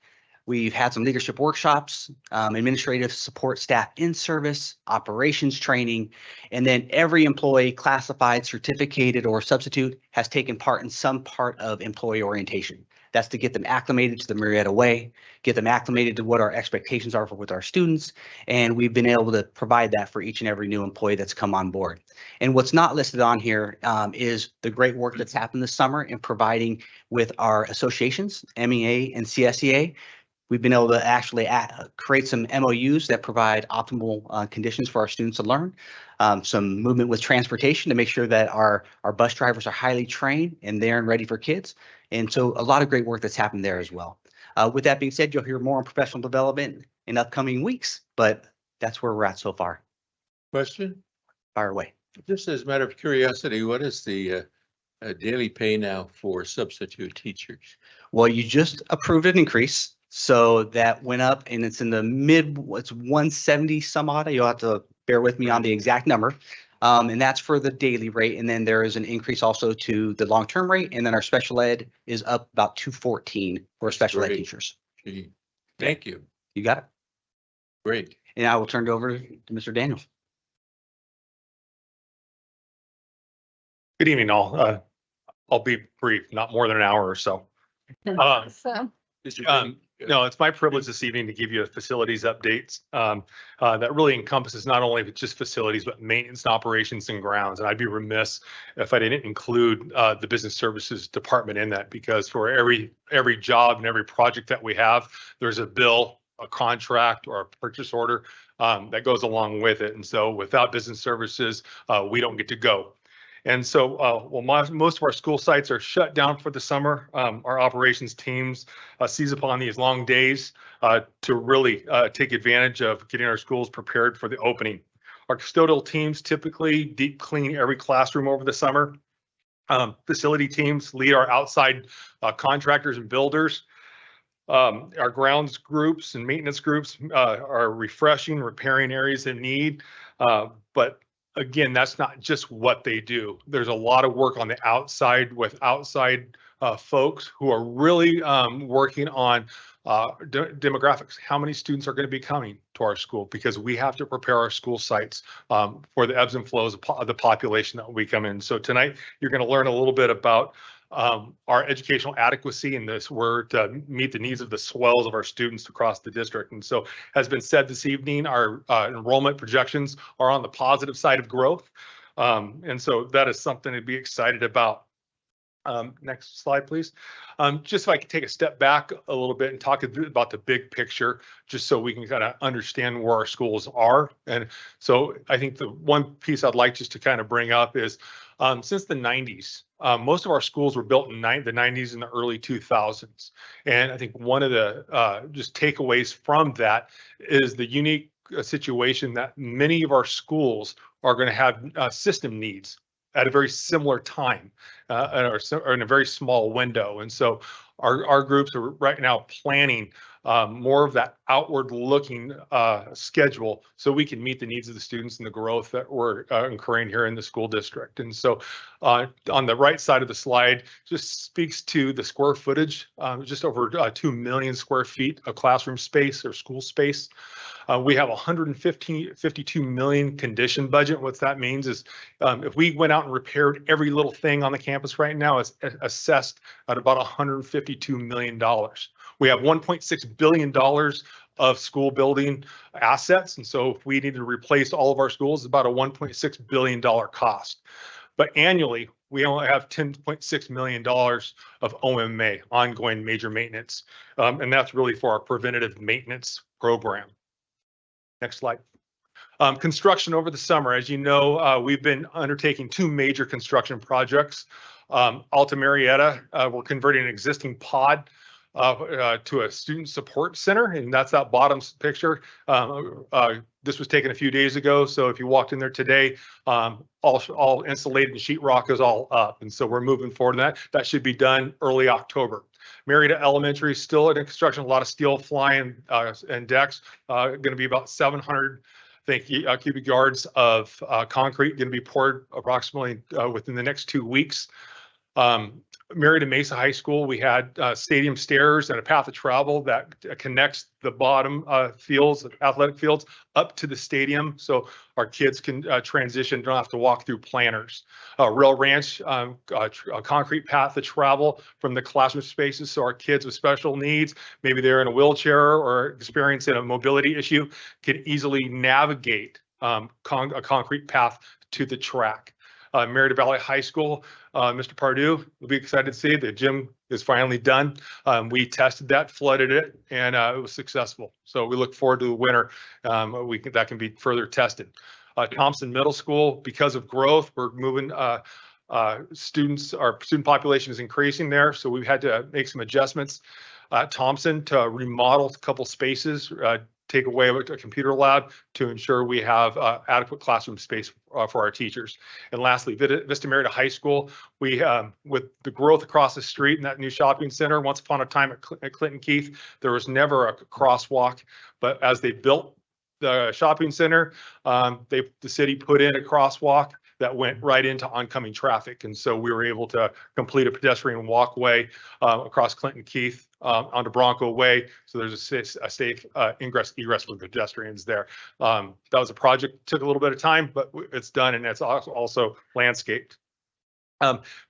We've had some leadership workshops, administrative support staff in service, operations training, and then every employee, classified, certificated, or substitute has taken part in some part of employee orientation. That's to get them acclimated to the Murrieta way, get them acclimated to what our expectations are with our students, and we've been able to provide that for each and every new employee that's come on board. And what's not listed on here is the great work that's happened this summer in providing with our associations, MEA and CSEA. We've been able to actually create some MOUs that provide optimal conditions for our students to learn. Some movement with transportation to make sure that our bus drivers are highly trained and there and ready for kids. And so a lot of great work that's happened there as well. With that being said, you'll hear more on professional development in upcoming weeks, but that's where we're at so far. Question? Fire away. Just as a matter of curiosity, what is the daily pay now for substitute teachers? Well, you just approved an increase. So that went up and it's in the it's 170 some odd. You'll have to bear with me on the exact number. And that's for the daily rate. And then there is an increase also to the long-term rate. And then our special ed is up about 214 for special ed teachers. Gee, thank you. You got it. Great. And I will turn it over to Mr. Daniels. Good evening, all. I'll be brief, not more than an hour or so. No, it's my privilege this evening to give you a facilities updates that really encompasses not only just facilities, but maintenance and operations and grounds. And I'd be remiss if I didn't include the business services department in that, because for every job and every project that we have, there's a bill, a contract, or a purchase order that goes along with it. And so without business services, we don't get to go. And so most of our school sites are shut down for the summer. Our operations teams seize upon these long days to really take advantage of getting our schools prepared for the opening. Our custodial teams typically deep clean every classroom over the summer. Facility teams lead our outside contractors and builders. Our grounds groups and maintenance groups are refreshing, repairing areas in need. But again, that's not just what they do. There's a lot of work on the outside with outside folks who are really working on demographics. How many students are going to be coming to our school? Because we have to prepare our school sites for the ebbs and flows of the population that we come in. So tonight, you're going to learn a little bit about our educational adequacy in this word to meet the needs of the swells of our students across the district. And so, as been said this evening, our enrollment projections are on the positive side of growth. And so that is something to be excited about. Next slide, please. Just if I could take a step back a little bit and talk about the big picture, just so we can kind of understand where our schools are. And so I think the one piece I'd like just to kind of bring up is since the 90s, most of our schools were built in the 90s and the early 2000s. And I think one of the just takeaways from that is the unique situation that many of our schools are going to have system needs at a very similar time or in a very small window. And so our groups are right now planning more of that outward looking schedule so we can meet the needs of the students and the growth that we're incurring here in the school district. And so on the right side of the slide just speaks to the square footage, just over 2 million square feet of classroom space or school space. We have 52 million condition budget. What that means is if we went out and repaired every little thing on the campus right now, it's assessed at about $152 million. We have $1.6 billion of school building assets. And so if we need to replace all of our schools, it's about a $1.6 billion cost. But annually, we only have $10.6 million of OMA, ongoing major maintenance. And that's really for our preventative maintenance program. Next slide. Construction over the summer. As you know, we've been undertaking 2 major construction projects. Alta Murrieta, we're converting an existing pod to a student support center, and that's that bottom picture. This was taken a few days ago, so if you walked in there today, all insulated and sheetrock is all up, and so we're moving forward. That should be done early October. Murrieta Elementary is still in construction, a lot of steel flying and decks. Going to be about 700 cubic yards of concrete going to be poured approximately within the next 2 weeks. Murrieta Mesa High School, we had stadium stairs and a path of travel that connects the bottom fields, athletic fields, up to the stadium, so our kids can transition, don't have to walk through planters. Rail Ranch, a concrete path of travel from the classroom spaces, so our kids with special needs, maybe they're in a wheelchair or experiencing a mobility issue, can easily navigate a concrete path to the track. Murrieta Valley High School, Mr. Pardue will be excited to see the gym is finally done. We tested that, flooded it, and it was successful. So we look forward to the winter. That can be further tested. Thompson Middle School, because of growth, we're moving students. Our student population is increasing there, so we've had to make some adjustments at Thompson to remodel a couple spaces, take away a computer lab to ensure we have adequate classroom space for our teachers. And lastly, Vista Murrieta High School, we with the growth across the street in that new shopping center, once upon a time at Clinton Keith, there was never a crosswalk, but as they built the shopping center, the city put in a crosswalk that went right into oncoming traffic. And so we were able to complete a pedestrian walkway across Clinton Keith onto Bronco Way. So there's a safe ingress egress for pedestrians there. That was a project, took a little bit of time, but it's done, and it's also landscaped.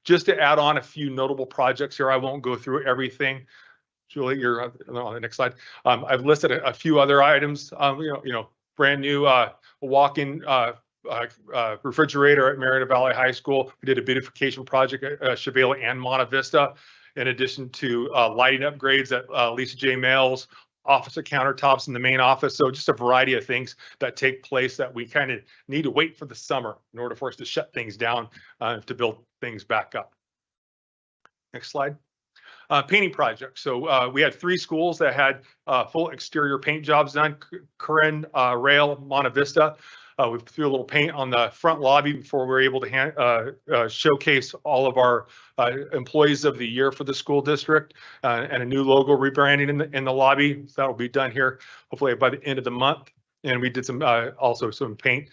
Just to add on a few notable projects here, I won't go through everything. Julie, you're on the next slide. I've listed a few other items. Brand new walk-in refrigerator at Murrieta Valley High School. We did a beautification project at Chevela and Monte Vista, in addition to lighting upgrades at Lisa J. Mails, office countertops in the main office. So just a variety of things that take place that we kind of need to wait for the summer in order for us to shut things down to build things back up. Next slide. Painting project. So we had 3 schools that had full exterior paint jobs done: Curran, Rail, Monte Vista. We threw a little paint on the front lobby before we were able to showcase all of our employees of the year for the school district, and a new logo rebranding in the lobby. So that will be done here hopefully by the end of the month. And we did some also some paint